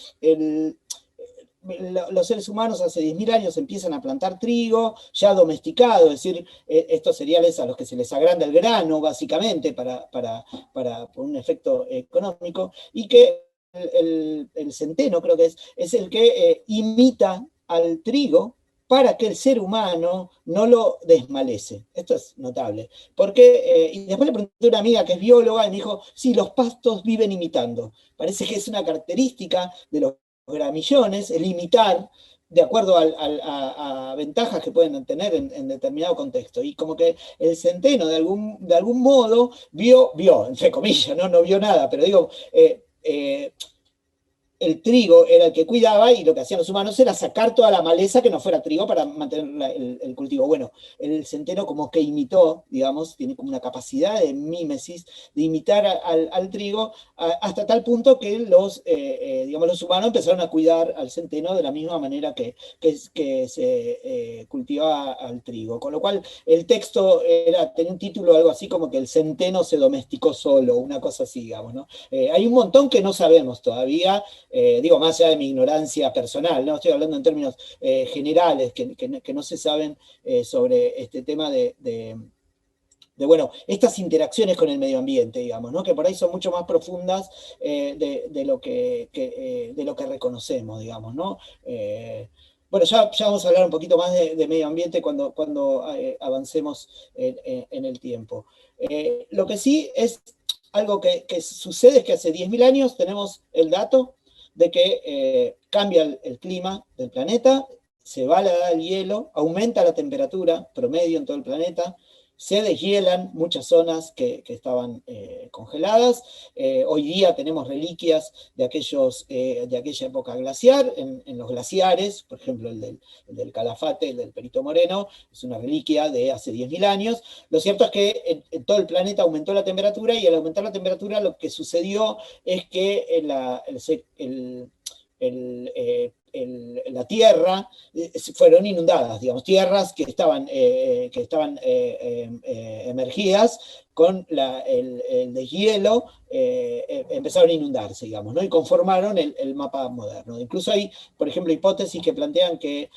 los seres humanos hace 10.000 años empiezan a plantar trigo, ya domesticado, es decir, estos cereales a los que se les agranda el grano, básicamente, por un efecto económico, y que el centeno, creo que es el que imita al trigo para que el ser humano no lo desmalece. Esto es notable. Porque, y después le pregunté a una amiga que es bióloga y me dijo, sí, los pastos viven imitando. Parece que es una característica de los gramillones, el imitar, de acuerdo a ventajas que pueden tener en determinado contexto. Y como que el centeno, de algún modo, vio, entre comillas, no vio nada, pero digo, el trigo era el que cuidaba y lo que hacían los humanos era sacar toda la maleza que no fuera trigo para mantener el cultivo. Bueno, el centeno como que imitó, digamos, tiene como una capacidad de mímesis, de imitar al trigo, hasta tal punto que digamos, los humanos empezaron a cuidar al centeno de la misma manera que se cultivaba al trigo. Con lo cual el texto tenía un título algo así como que el centeno se domesticó solo, una cosa así, digamos, ¿no? Hay un montón que no sabemos todavía. Digo, más allá de mi ignorancia personal, ¿no? Estoy hablando en términos generales que no se saben sobre este tema bueno, estas interacciones con el medio ambiente, digamos, ¿no? Que por ahí son mucho más profundas de lo que reconocemos, digamos, ¿no? Bueno, ya vamos a hablar un poquito más de medio ambiente cuando avancemos en el tiempo. Lo que sí es algo que sucede es que hace 10.000 años tenemos el dato de que cambia el clima del planeta, se va la edad del hielo, aumenta la temperatura promedio en todo el planeta, se deshielan muchas zonas que estaban congeladas. Hoy día tenemos reliquias de aquella época glaciar en los glaciares, por ejemplo el del Calafate, el del Perito Moreno, es una reliquia de hace 10.000 años. Lo cierto es que en todo el planeta aumentó la temperatura y al aumentar la temperatura lo que sucedió es que la tierra fueron inundadas, digamos, tierras que estaban emergidas con el deshielo, empezaron a inundarse, digamos, ¿no? Y conformaron el mapa moderno. Incluso hay, por ejemplo, hipótesis que plantean que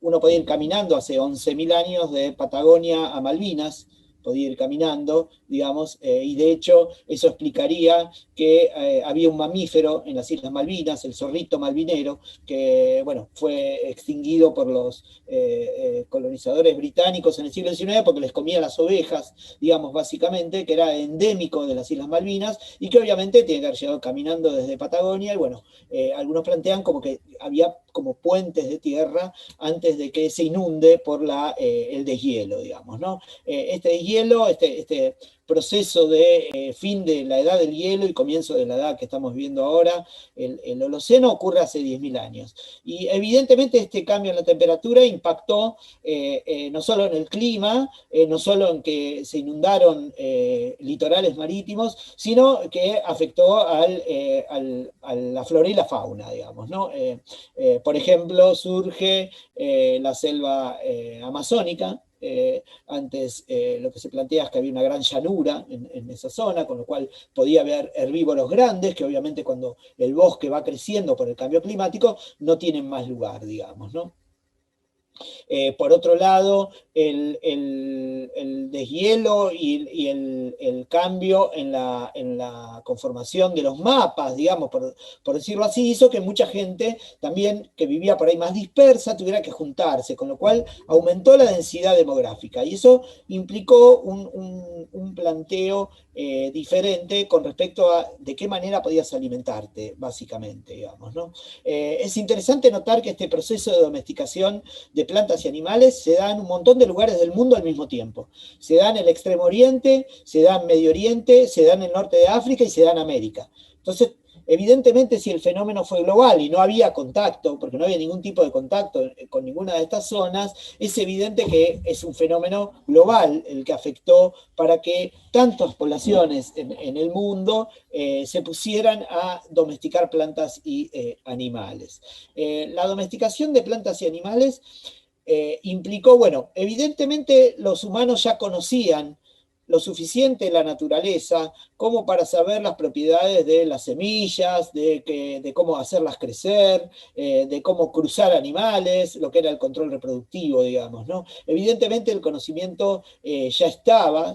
uno podía ir caminando hace 11.000 años de Patagonia a Malvinas, podía ir caminando, digamos, y de hecho eso explicaría que había un mamífero en las Islas Malvinas, el zorrito malvinero, que, bueno, fue extinguido por los colonizadores británicos en el siglo XIX porque les comía las ovejas, digamos, básicamente, que era endémico de las Islas Malvinas y que obviamente tiene que haber llegado caminando desde Patagonia y, bueno, algunos plantean como que había como puentes de tierra antes de que se inunde por el deshielo, digamos, ¿no? Este deshielo, este proceso de fin de la edad del hielo y comienzo de la edad que estamos viviendo ahora, el Holoceno, ocurre hace 10.000 años. Y evidentemente este cambio en la temperatura impactó no solo en el clima, no solo en que se inundaron litorales marítimos, sino que afectó a la flora y la fauna, digamos, ¿no? Por ejemplo, surge la selva amazónica. Antes lo que se plantea es que había una gran llanura en esa zona, con lo cual podía haber herbívoros grandes, que obviamente cuando el bosque va creciendo por el cambio climático, no tienen más lugar, digamos, ¿no? Por otro lado, el deshielo y el cambio en la conformación de los mapas, digamos, por decirlo así, hizo que mucha gente también que vivía por ahí más dispersa tuviera que juntarse, con lo cual aumentó la densidad demográfica. Y eso implicó un planteo diferente con respecto a de qué manera podías alimentarte, básicamente, digamos, ¿no? Es interesante notar que este proceso de domesticación de plantas y animales se da en un montón de lugares del mundo al mismo tiempo. Se da en el Extremo Oriente, se da en Medio Oriente, se da en el norte de África y se da en América. Entonces, evidentemente, si el fenómeno fue global y no había contacto, porque no había ningún tipo de contacto con ninguna de estas zonas, es evidente que es un fenómeno global el que afectó para que tantas poblaciones en el mundo se pusieran a domesticar plantas y animales. La domesticación de plantas y animales implicó, bueno, evidentemente los humanos ya conocían lo suficiente la naturaleza como para saber las propiedades de las semillas, de cómo hacerlas crecer, de cómo cruzar animales, lo que era el control reproductivo, digamos, ¿no? Evidentemente el conocimiento ya estaba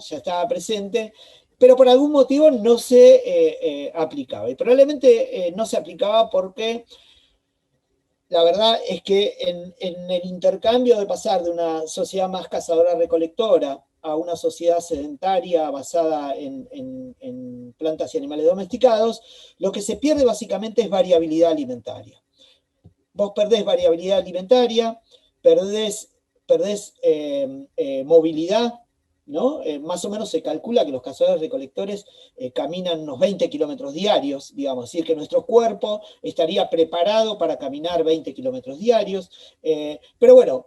presente, pero por algún motivo no se aplicaba. Y probablemente no se aplicaba porque la verdad es que en el intercambio de pasar de una sociedad más cazadora-recolectora a una sociedad sedentaria basada en plantas y animales domesticados, lo que se pierde básicamente es variabilidad alimentaria. Vos perdés variabilidad alimentaria, perdés movilidad, ¿no? Más o menos se calcula que los cazadores-recolectores caminan unos 20 kilómetros diarios, digamos, es decir, que nuestro cuerpo estaría preparado para caminar 20 kilómetros diarios, pero bueno,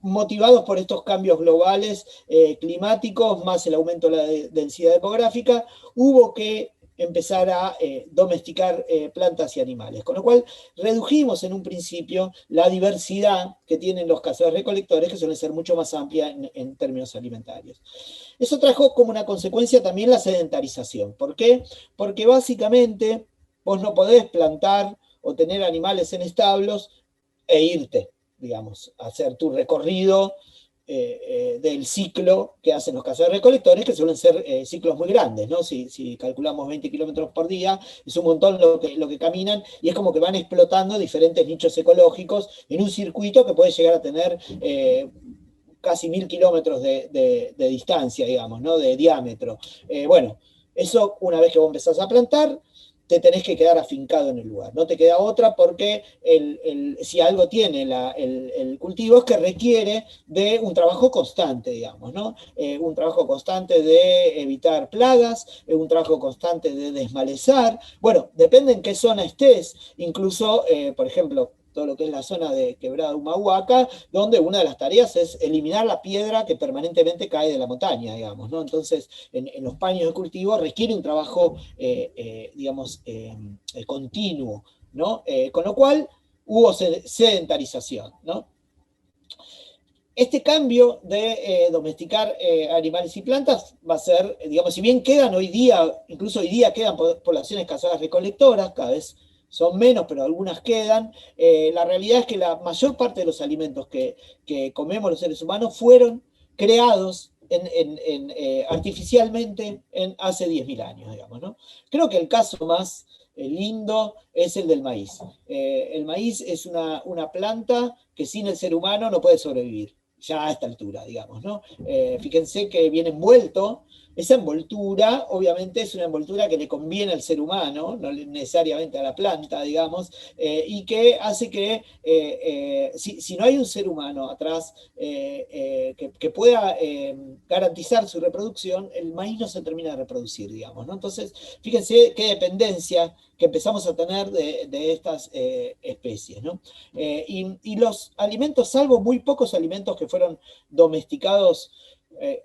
motivados por estos cambios globales climáticos, más el aumento de la densidad demográfica, hubo que empezar a domesticar plantas y animales, con lo cual redujimos en un principio la diversidad que tienen los cazadores-recolectores, que suele ser mucho más amplia en términos alimentarios. Eso trajo como una consecuencia también la sedentarización. ¿Por qué? Porque básicamente vos no podés plantar o tener animales en establos e irte, digamos, a hacer tu recorrido del ciclo que hacen los cazadores-recolectores, que suelen ser ciclos muy grandes, ¿no? Si calculamos 20 kilómetros por día, es un montón lo que caminan, y es como que van explotando diferentes nichos ecológicos en un circuito que puede llegar a tener casi 1000 kilómetros de distancia, digamos, ¿no? De diámetro. Bueno, eso una vez que vos empezás a plantar, te tenés que quedar afincado en el lugar. No te queda otra porque si algo tiene el cultivo es que requiere de un trabajo constante, digamos, ¿no? Un trabajo constante de evitar plagas, un trabajo constante de desmalezar. Bueno, depende en qué zona estés. Incluso, por ejemplo, todo lo que es la zona de Quebrada Humahuaca, donde una de las tareas es eliminar la piedra que permanentemente cae de la montaña, digamos, ¿no? Entonces, en los paños de cultivo requiere un trabajo, digamos, continuo, ¿no? Con lo cual hubo sedentarización, ¿no? Este cambio de domesticar animales y plantas va a ser, digamos, si bien quedan hoy día, incluso hoy día quedan poblaciones cazadoras recolectoras, cada vez son menos, pero algunas quedan. La realidad es que la mayor parte de los alimentos que comemos los seres humanos fueron creados artificialmente hace 10.000 años, digamos, ¿no? Creo que el caso más lindo es el del maíz. El maíz es una planta que sin el ser humano no puede sobrevivir, ya a esta altura, digamos, ¿no? Fíjense que viene envuelto. Esa envoltura, obviamente, es una envoltura que le conviene al ser humano, no necesariamente a la planta, digamos, y que hace que si no hay un ser humano atrás que pueda garantizar su reproducción, el maíz no se termina de reproducir, digamos, ¿no? Entonces, fíjense qué dependencia que empezamos a tener de estas especies, ¿no? Y los alimentos, salvo muy pocos alimentos que fueron domesticados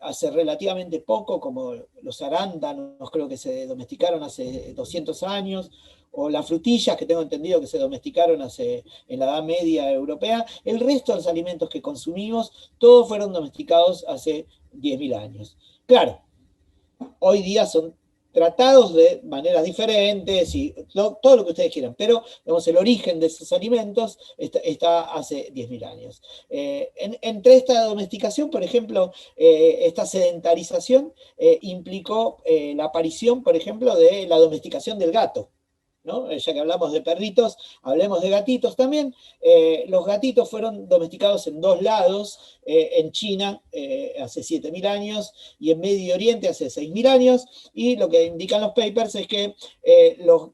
hace relativamente poco, como los arándanos, creo que se domesticaron hace 200 años, o las frutillas, que tengo entendido que se domesticaron en la Edad Media europea, el resto de los alimentos que consumimos, todos fueron domesticados hace 10.000 años. Claro, hoy día son tratados de maneras diferentes y todo lo que ustedes quieran, pero digamos, el origen de esos alimentos está hace 10.000 años. Entre esta domesticación, por ejemplo, esta sedentarización implicó la aparición, por ejemplo, de la domesticación del gato, ¿no? Ya que hablamos de perritos, hablemos de gatitos también. Los gatitos fueron domesticados en 2 lados, en China hace 7.000 años y en Medio Oriente hace 6.000 años, y lo que indican los papers es que los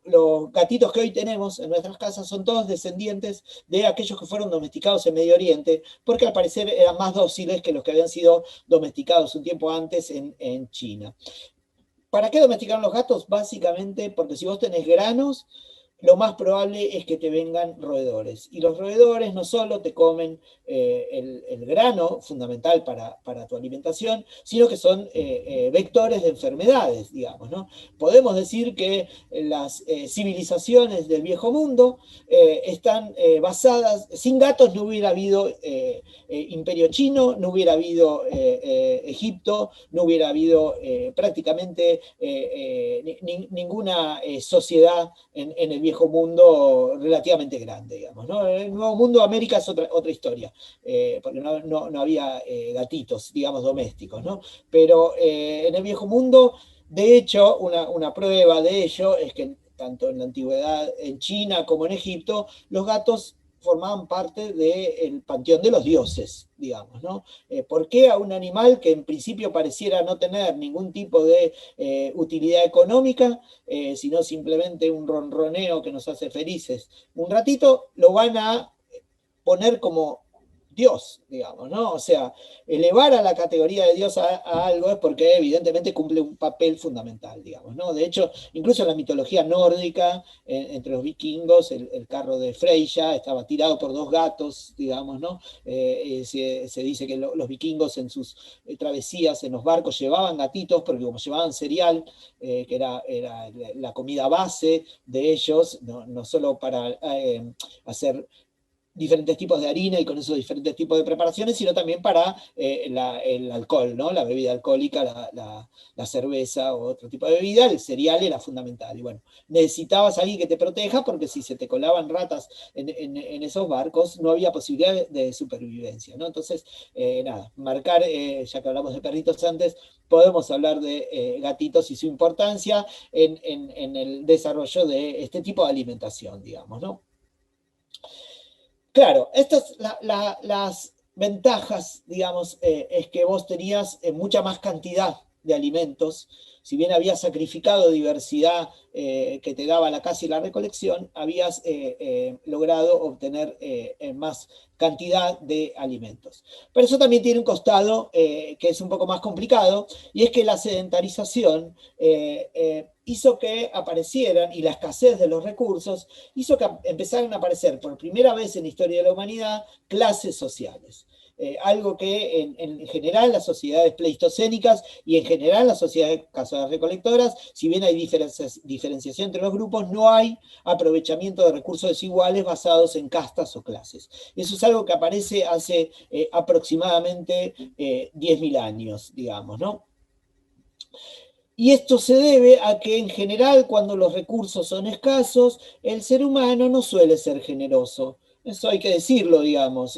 gatitos que hoy tenemos en nuestras casas son todos descendientes de aquellos que fueron domesticados en Medio Oriente, porque al parecer eran más dóciles que los que habían sido domesticados un tiempo antes en China. ¿Para qué domesticaron los gatos? Básicamente porque si vos tenés granos, lo más probable es que te vengan roedores. Y los roedores no solo te comen el grano, fundamental para tu alimentación, sino que son vectores de enfermedades, digamos, ¿no? Podemos decir que las civilizaciones del viejo mundo están basadas, sin gatos no hubiera habido imperio chino, no hubiera habido Egipto, no hubiera habido prácticamente ninguna sociedad en el viejo mundo relativamente grande, digamos, ¿no? En el nuevo mundo, América es otra historia, porque no había gatitos, digamos, domésticos, ¿no? Pero en el viejo mundo, de hecho, una prueba de ello es que tanto en la antigüedad, en China como en Egipto, los gatos formaban parte del panteón de los dioses, digamos, ¿no? ¿Por qué a un animal que en principio pareciera no tener ningún tipo de utilidad económica, sino simplemente un ronroneo que nos hace felices un ratito, lo van a poner como Dios, digamos, ¿no? O sea, elevar a la categoría de Dios a algo es porque evidentemente cumple un papel fundamental, digamos, ¿no? De hecho, incluso en la mitología nórdica, entre los vikingos, el carro de Freyja estaba tirado por 2 gatos, digamos, ¿no? Se dice que los vikingos en sus travesías en los barcos llevaban gatitos, porque como llevaban cereal, que era la comida base de ellos, no solo para hacer diferentes tipos de harina y con esos diferentes tipos de preparaciones, sino también para el alcohol, ¿no? La bebida alcohólica, la cerveza o otro tipo de bebida, el cereal era fundamental. Y bueno, necesitabas a alguien que te proteja, porque si se te colaban ratas en esos barcos, no había posibilidad de supervivencia, ¿no? Entonces, nada, marcar, ya que hablamos de perritos antes, podemos hablar de gatitos y su importancia en el desarrollo de este tipo de alimentación, digamos, ¿no? Claro, estas las ventajas, digamos, es que vos tenías mucha más cantidad de alimentos. Si bien habías sacrificado diversidad que te daba la caza y la recolección, habías logrado obtener más cantidad de alimentos. Pero eso también tiene un costado que es un poco más complicado, y es que la sedentarización hizo que aparecieran, y la escasez de los recursos, hizo que empezaran a aparecer por primera vez en la historia de la humanidad clases sociales. Algo que en general las sociedades pleistocénicas y en general las sociedades cazadoras recolectoras, si bien hay diferenciación entre los grupos, no hay aprovechamiento de recursos desiguales basados en castas o clases. Eso es algo que aparece hace aproximadamente 10.000 años, digamos, ¿no? Y esto se debe a que en general, cuando los recursos son escasos, el ser humano no suele ser generoso. Eso hay que decirlo, digamos.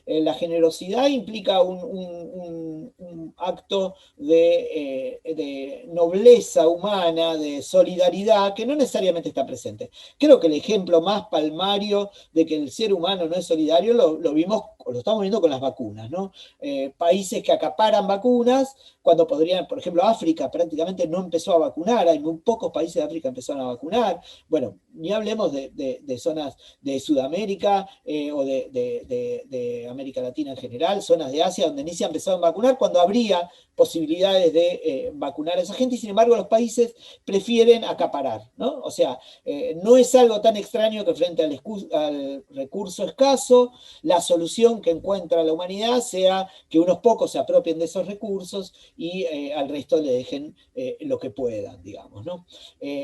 La generosidad implica un acto de nobleza humana, de solidaridad, que no necesariamente está presente. Creo que el ejemplo más palmario de que el ser humano no es solidario lo vimos, lo estamos viendo con las vacunas, ¿no? Países que acaparan vacunas, cuando podrían, por ejemplo, África prácticamente no empezó a vacunar, hay muy pocos países de África que empezaron a vacunar. Bueno, ni hablemos de zonas de Sudamérica o de América Latina en general, zonas de Asia donde ni se empezaron a vacunar, cuando habría posibilidades de vacunar a esa gente, y sin embargo los países prefieren acaparar, ¿no? O sea, no es algo tan extraño que frente al recurso escaso, la solución que encuentra la humanidad sea que unos pocos se apropien de esos recursos y al resto le dejen lo que puedan, digamos, ¿no?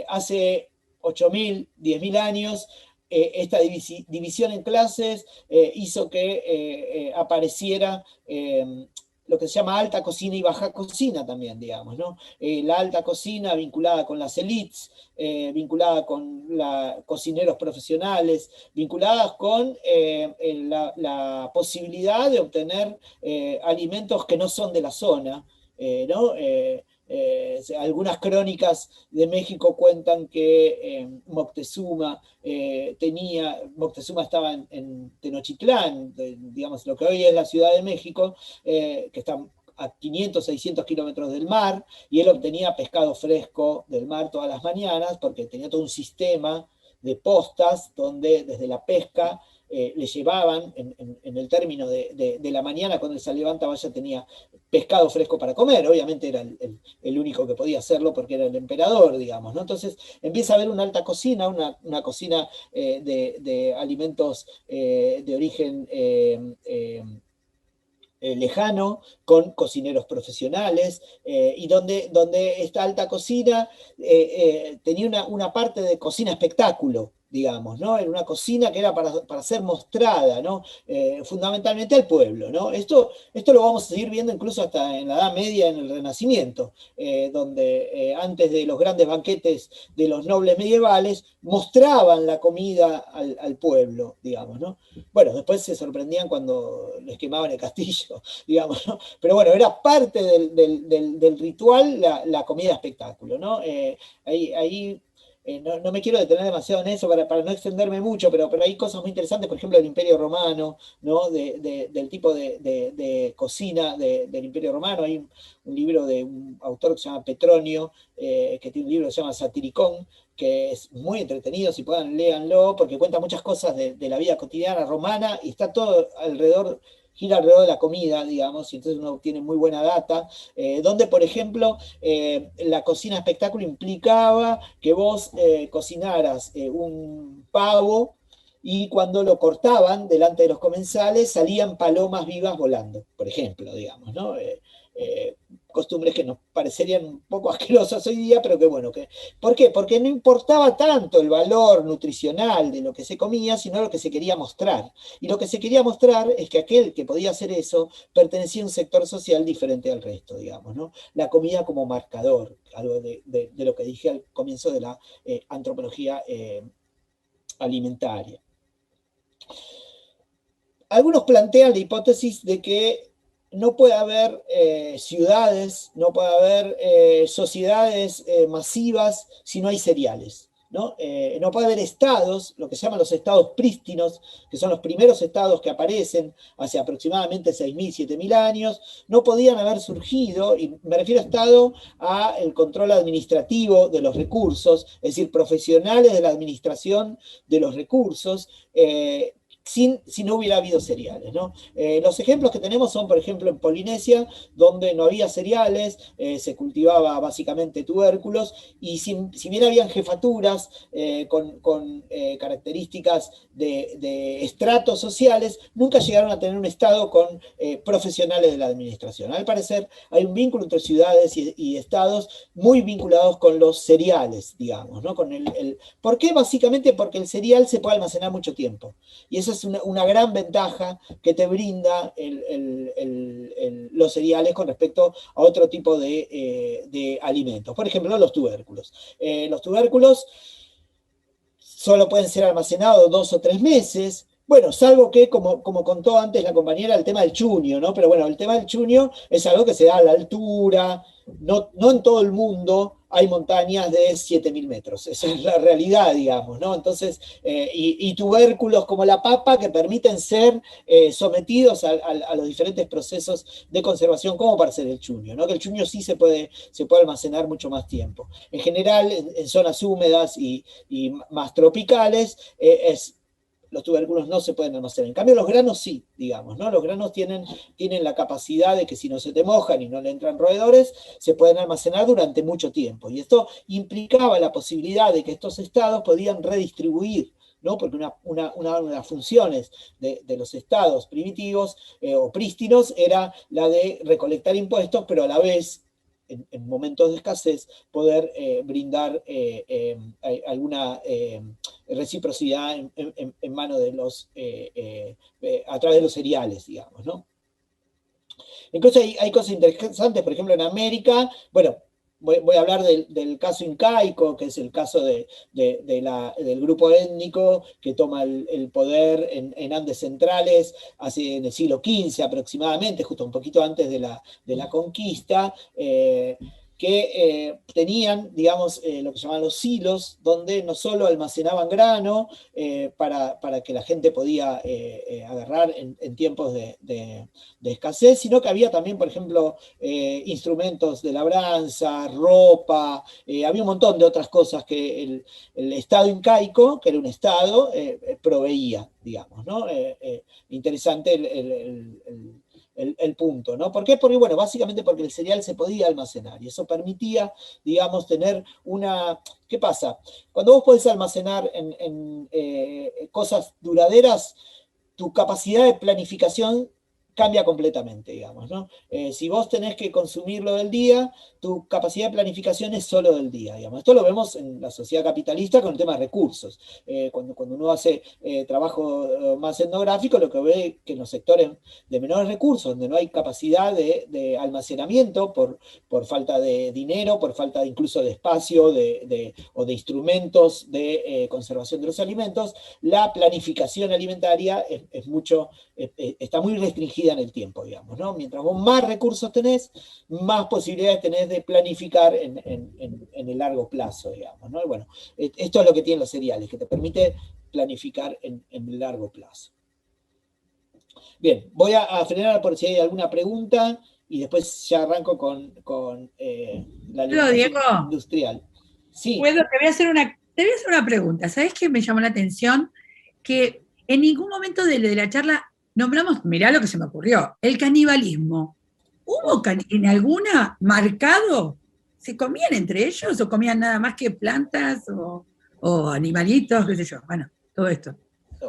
Hace 8.000, 10.000 años, esta división en clases hizo que apareciera lo que se llama alta cocina y baja cocina también, digamos, ¿no? La alta cocina vinculada con las élites, vinculada con cocineros profesionales, vinculadas con la posibilidad de obtener alimentos que no son de la zona, ¿no? Algunas crónicas de México cuentan que Moctezuma estaba en Tenochtitlán, digamos, lo que hoy es la Ciudad de México, que está a 500, 600 kilómetros del mar, y él obtenía pescado fresco del mar todas las mañanas, porque tenía todo un sistema de postas donde desde la pesca le llevaban, en el término de la mañana, cuando él se levantaba, ya tenía pescado fresco para comer. Obviamente era el único que podía hacerlo porque era el emperador, digamos, ¿no? Entonces empieza a haber una alta cocina, una cocina de alimentos de origen lejano, con cocineros profesionales, y donde esta alta cocina tenía una parte de cocina espectáculo, digamos, ¿no? Era una cocina que era para ser mostrada, ¿no? Fundamentalmente al pueblo, ¿no? Esto lo vamos a seguir viendo incluso hasta en la Edad Media, en el Renacimiento, donde antes de los grandes banquetes de los nobles medievales, mostraban la comida al pueblo, digamos, ¿no? Bueno, después se sorprendían cuando les quemaban el castillo, digamos, ¿no? Pero bueno, era parte del ritual la comida espectáculo, ¿no? No me quiero detener demasiado en eso para no extenderme mucho, pero hay cosas muy interesantes, por ejemplo, del Imperio Romano, ¿no? Del tipo de cocina del Imperio Romano. Hay un libro de un autor que se llama Petronio, que tiene un libro que se llama Satiricón, que es muy entretenido, si puedan, léanlo, porque cuenta muchas cosas de la vida cotidiana romana, y está todo gira alrededor de la comida, digamos, y entonces uno tiene muy buena data, donde, por ejemplo, la cocina espectáculo implicaba que vos cocinaras un pavo, y cuando lo cortaban delante de los comensales salían palomas vivas volando, por ejemplo, digamos, ¿no? Costumbres que nos parecerían un poco asquerosas hoy día, pero que bueno, ¿por qué? Porque no importaba tanto el valor nutricional de lo que se comía, sino lo que se quería mostrar. Y lo que se quería mostrar es que aquel que podía hacer eso pertenecía a un sector social diferente al resto, digamos, ¿no? La comida como marcador, algo de lo que dije al comienzo de la antropología alimentaria. Algunos plantean la hipótesis de que no puede haber ciudades, no puede haber sociedades masivas si no hay cereales, ¿no? No puede haber estados, lo que se llaman los estados prístinos, que son los primeros estados que aparecen hace aproximadamente 6.000, 7.000 años, no podían haber surgido, y me refiero a estado al control administrativo de los recursos, es decir, profesionales de la administración de los recursos, si no hubiera habido cereales, ¿no? Los ejemplos que tenemos son, por ejemplo, en Polinesia, donde no había cereales, se cultivaba básicamente tubérculos, y si bien habían jefaturas con características de estratos sociales, nunca llegaron a tener un estado con profesionales de la administración. Al parecer hay un vínculo entre ciudades y estados muy vinculados con los cereales, digamos, ¿no? ¿Por qué? Básicamente porque el cereal se puede almacenar mucho tiempo, y esa es una gran ventaja que te brinda los cereales con respecto a otro tipo de alimentos. Por ejemplo, los tubérculos. Los tubérculos solo pueden ser almacenados 2 o 3 meses. Bueno, salvo que, como contó antes la compañera, el tema del chuño, ¿no? Pero bueno, el tema del chuño es algo que se da a la altura. No en todo el mundo hay montañas de 7.000 metros, esa es la realidad, digamos, ¿no? Entonces, y tubérculos como la papa que permiten ser sometidos a los diferentes procesos de conservación, como para hacer el chuño, ¿no? Que el chuño sí se puede almacenar mucho más tiempo. En general, en zonas húmedas y más tropicales, los tubérculos no se pueden almacenar. En cambio, los granos sí, digamos, ¿no? Los granos tienen la capacidad de que si no se te mojan y no le entran roedores, se pueden almacenar durante mucho tiempo. Y esto implicaba la posibilidad de que estos estados podían redistribuir, ¿no? Porque una de las funciones de los estados primitivos o prístinos era la de recolectar impuestos, pero a la vez, en momentos de escasez, poder brindar alguna reciprocidad en mano de a través de los cereales, digamos, ¿no? Incluso hay cosas interesantes, por ejemplo, en América, bueno, voy a hablar del caso incaico, que es el caso del grupo étnico que toma el poder en Andes centrales en el siglo XV aproximadamente, justo un poquito antes de la conquista, que tenían, digamos, lo que se llaman los silos, donde no solo almacenaban grano para que la gente podía agarrar en tiempos de escasez, sino que había también, por ejemplo, instrumentos de labranza, ropa, había un montón de otras cosas que el Estado incaico, que era un Estado, proveía, digamos, ¿no? Interesante el punto, ¿no? ¿Por qué? Porque, bueno, básicamente porque el cereal se podía almacenar y eso permitía, digamos, tener una... ¿Qué pasa? Cuando vos podés almacenar en cosas duraderas, tu capacidad de planificación cambia completamente, digamos, ¿no? Si vos tenés que consumirlo del día, tu capacidad de planificación es solo del día, digamos. Esto lo vemos en la sociedad capitalista con el tema de recursos. Cuando uno hace trabajo más etnográfico, lo que ve es que en los sectores de menores recursos, donde no hay capacidad de almacenamiento por falta de dinero, por falta incluso de espacio o de instrumentos de conservación de los alimentos, la planificación alimentaria está muy restringida en el tiempo, digamos, ¿no? Mientras vos más recursos tenés, más posibilidades tenés de planificar en el largo plazo, digamos, ¿no? Y bueno, esto es lo que tienen los cereales, que te permite planificar en el largo plazo. Bien, voy a frenar por si hay alguna pregunta y después ya arranco con la alimentación industrial. Sí. Bueno, te voy a hacer una pregunta. ¿Sabés qué me llamó la atención? Que en ningún momento de la charla nombramos, mirá lo que se me ocurrió, el canibalismo. ¿Hubo en alguna marcado? ¿Se comían entre ellos o comían nada más que plantas o animalitos, qué sé yo? Bueno, todo esto.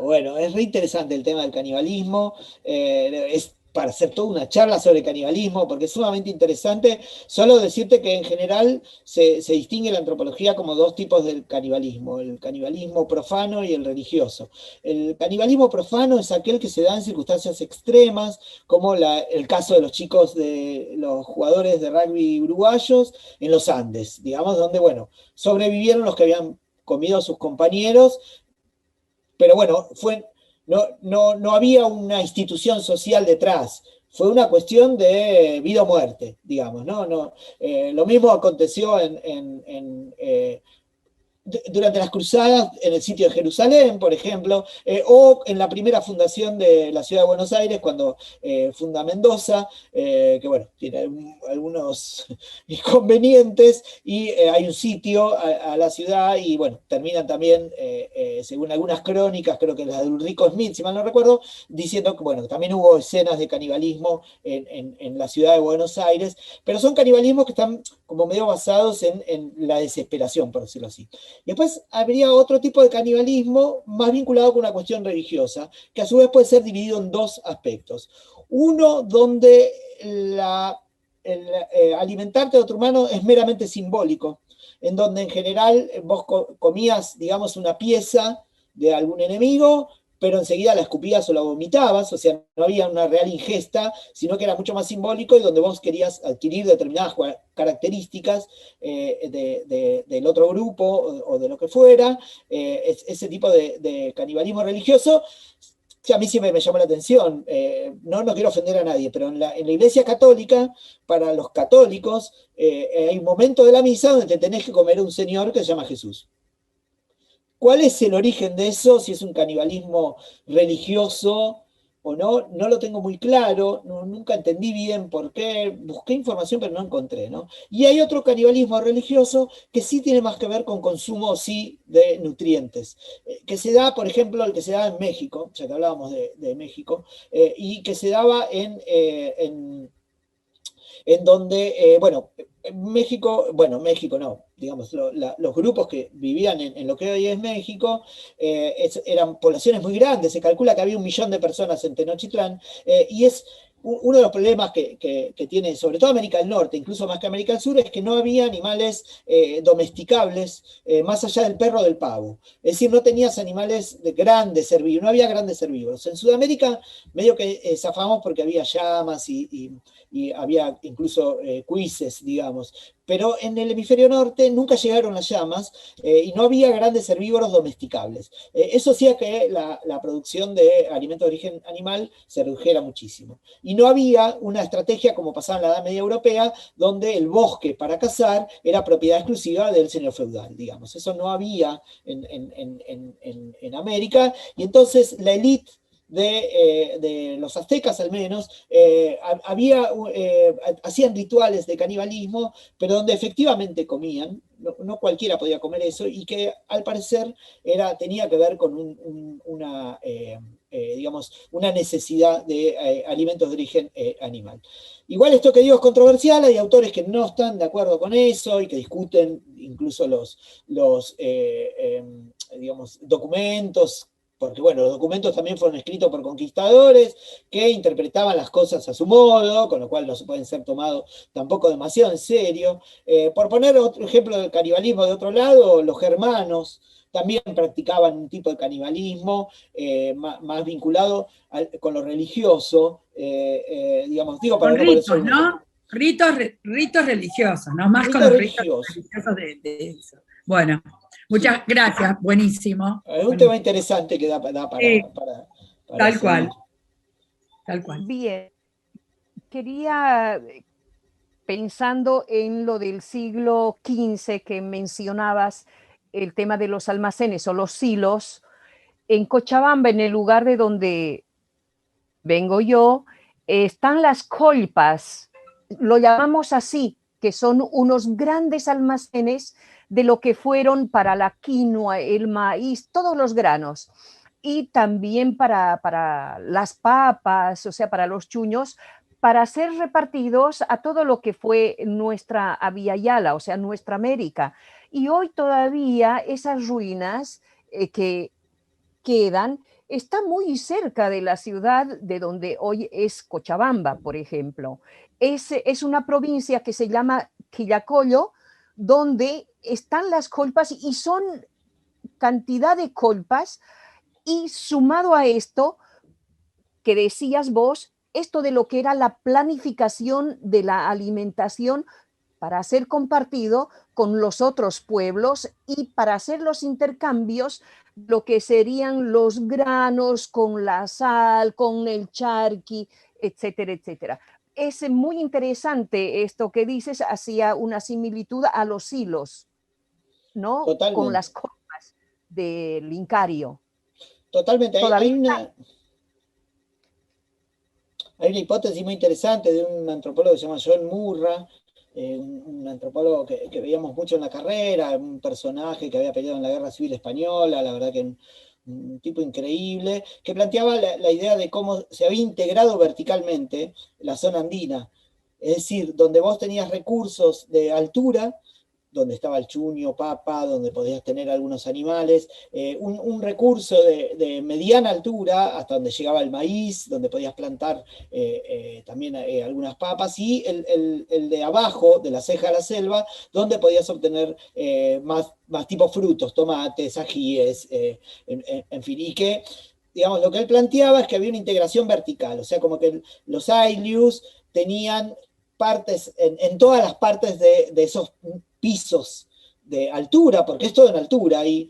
Bueno, es re interesante el tema del canibalismo, es para hacer toda una charla sobre canibalismo, porque es sumamente interesante. Solo decirte que en general se distingue la antropología como dos tipos del canibalismo, el canibalismo profano y el religioso. El canibalismo profano es aquel que se da en circunstancias extremas, como el caso de los chicos, de los jugadores de rugby uruguayos en los Andes, digamos, donde, bueno, sobrevivieron los que habían comido a sus compañeros, pero bueno, no había una institución social detrás, fue una cuestión de vida o muerte, digamos, ¿no? Lo mismo aconteció durante las cruzadas en el sitio de Jerusalén, por ejemplo, o en la primera fundación de la ciudad de Buenos Aires, cuando funda Mendoza, que bueno, tiene algunos inconvenientes, y hay un sitio a la ciudad, y bueno, terminan también, según algunas crónicas, creo que la de Ulrico Smith, si mal no recuerdo, diciendo que bueno, también hubo escenas de canibalismo en la ciudad de Buenos Aires, pero son canibalismos que están como medio basados en la desesperación, por decirlo así. Después habría otro tipo de canibalismo más vinculado con una cuestión religiosa, que a su vez puede ser dividido en dos aspectos. Uno donde alimentarte de otro humano es meramente simbólico, en donde en general vos comías, digamos, una pieza de algún enemigo, pero enseguida la escupías o la vomitabas, o sea, no había una real ingesta, sino que era mucho más simbólico y donde vos querías adquirir determinadas características del otro grupo o de lo que fuera, ese tipo de canibalismo religioso, que a mí siempre me llamó la atención. No quiero ofender a nadie, pero en la Iglesia Católica, para los católicos, hay un momento de la misa donde te tenés que comer un señor que se llama Jesús. ¿Cuál es el origen de eso? Si es un canibalismo religioso o no, no lo tengo muy claro, nunca entendí bien por qué, busqué información pero no encontré, ¿no? Y hay otro canibalismo religioso que sí tiene más que ver con consumo, sí, de nutrientes, que se da, por ejemplo, el que se da en México, ya que hablábamos de México, y que se daba en donde, bueno, México no, digamos, los grupos que vivían en lo que hoy es México eran poblaciones muy grandes, se calcula que había 1 millón de personas en Tenochtitlán, y es uno de los problemas que tiene sobre todo América del Norte, incluso más que América del Sur, es que no había animales domesticables más allá del perro o del pavo. Es decir, no tenías animales de grandes herbívoros, no había grandes herbívoros. En Sudamérica medio que zafamos porque había llamas y había incluso cuises, digamos. Pero en el hemisferio norte nunca llegaron las llamas y no había grandes herbívoros domesticables. Eso hacía que la producción de alimentos de origen animal se redujera muchísimo. Y no había una estrategia como pasaba en la Edad Media Europea, donde el bosque para cazar era propiedad exclusiva del señor feudal, digamos. Eso no había en América, y entonces la élite de los aztecas al menos, hacían rituales de canibalismo, pero donde efectivamente comían, no cualquiera podía comer eso, y que al parecer tenía que ver con digamos, una necesidad de alimentos de origen animal. Igual esto que digo es controversial, hay autores que no están de acuerdo con eso y que discuten incluso digamos, documentos, porque bueno, los documentos también fueron escritos por conquistadores que interpretaban las cosas a su modo, con lo cual no se pueden ser tomados tampoco demasiado en serio. Por poner otro ejemplo del canibalismo de otro lado, los germanos también practicaban un tipo de canibalismo más vinculado con lo religioso, digamos, digo para Con no poner ritos, ¿no? Ritos religiosos, ¿no? Más con los ritos religiosos de eso. Bueno, muchas gracias, buenísimo. Es un tema interesante que da para tal seguir. cual. Tal cual. Bien, quería, pensando en lo del siglo XV que mencionabas, el tema de los almacenes o los silos, en Cochabamba, en el lugar de donde vengo yo, están las colpas, lo llamamos así, que son unos grandes almacenes de lo que fueron para la quinoa, el maíz, todos los granos. Y también para las papas, o sea, para los chuños, para ser repartidos a todo lo que fue nuestra Abya Yala, o sea, nuestra América. Y hoy todavía esas ruinas que quedan están muy cerca de la ciudad de donde hoy es Cochabamba, por ejemplo. Es una provincia que se llama Quillacollo, donde están las colpas y son cantidad de colpas, y sumado a esto que decías vos, esto de lo que era la planificación de la alimentación para ser compartido con los otros pueblos y para hacer los intercambios, lo que serían los granos con la sal, con el charqui, etcétera, etcétera. Es muy interesante esto que dices, hacía una similitud a los hilos, ¿no? Totalmente. Con las colpas del Incario. Totalmente. Todavía Hay una hipótesis muy interesante de un antropólogo que se llama John Murra, un antropólogo que veíamos mucho en la carrera, un personaje que había peleado en la Guerra Civil Española, la verdad que un tipo increíble, que planteaba la idea de cómo se había integrado verticalmente la zona andina. Es decir, donde vos tenías recursos de altura, donde estaba el chuño, papa, donde podías tener algunos animales, un recurso de mediana altura, hasta donde llegaba el maíz, donde podías plantar también algunas papas, y el de abajo, de la ceja de la selva, donde podías obtener más tipo frutos, tomates, ajíes, en fin, y que, digamos, lo que él planteaba es que había una integración vertical, o sea, como que los Ailius tenían partes, en todas las partes de esos pisos de altura, porque es todo en altura, y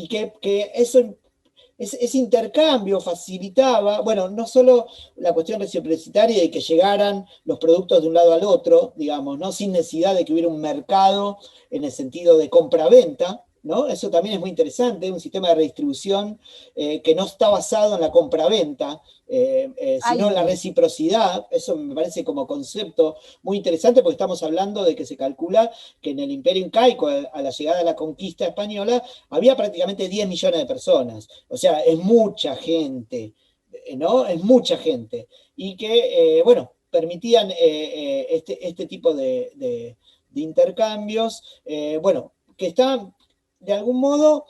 que ese intercambio facilitaba, bueno, no solo la cuestión reciprocitaria de que llegaran los productos de un lado al otro, digamos, ¿no? Sin necesidad de que hubiera un mercado en el sentido de compra-venta, ¿no? Eso también es muy interesante, un sistema de redistribución que no está basado en la compra-venta, sino en la reciprocidad. Eso me parece como concepto muy interesante, porque estamos hablando de que se calcula que en el Imperio Incaico, a la llegada de la conquista española, había prácticamente 10 millones de personas. O sea, es mucha gente, ¿no? Es mucha gente. Y que, bueno, permitían este tipo de intercambios, bueno, que están de algún modo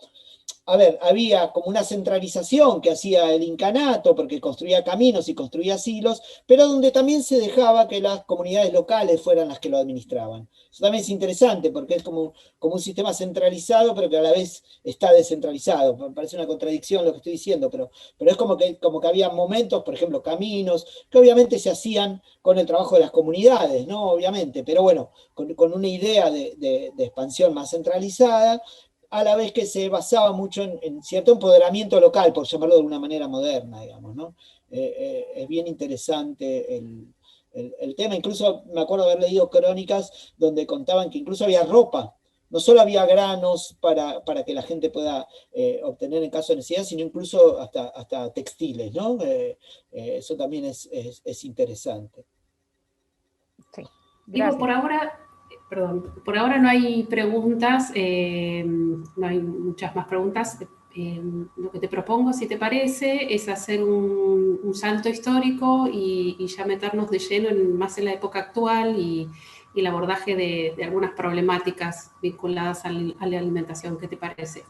a ver, había como una centralización que hacía el incanato, porque construía caminos y construía silos, pero donde también se dejaba que las comunidades locales fueran las que lo administraban. Eso también es interesante, porque es como un sistema centralizado, pero que a la vez está descentralizado. Me parece una contradicción lo que estoy diciendo, pero es como que había momentos, por ejemplo, caminos, que obviamente se hacían con el trabajo de las comunidades, ¿no? Obviamente, pero bueno, con una idea de expansión más centralizada, a la vez que se basaba mucho en cierto empoderamiento local, por llamarlo de una manera moderna, digamos, ¿no? Es bien interesante el tema. Incluso me acuerdo haber leído crónicas donde contaban que incluso había ropa. No solo había granos para que la gente pueda obtener en caso de necesidad, sino incluso hasta textiles, ¿no? Eso también es interesante. Sí, Digo, gracias. por ahora, perdón, por ahora no hay preguntas, no hay muchas más preguntas. Lo que te propongo, si te parece, es hacer un salto histórico y ya meternos de lleno más en la época actual y el abordaje de algunas problemáticas vinculadas a la alimentación. ¿Qué te parece?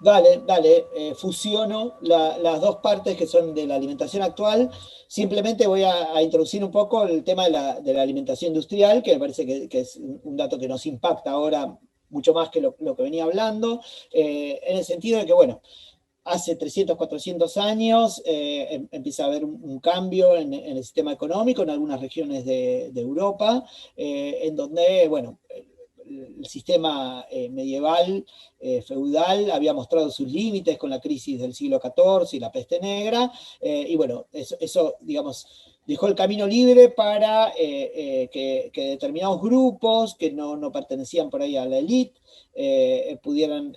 Dale, fusiono las dos partes que son de la alimentación actual. Simplemente voy a introducir un poco el tema de la alimentación industrial, que me parece que es un dato que nos impacta ahora mucho más que lo que venía hablando, en el sentido de que, bueno, hace 300, 400 años empieza a haber un cambio en el sistema económico en algunas regiones de Europa, en donde, bueno, el sistema medieval, feudal, había mostrado sus límites con la crisis del siglo XIV y la peste negra, y bueno, eso, digamos, dejó el camino libre para que determinados grupos que no pertenecían por ahí a la élite pudieran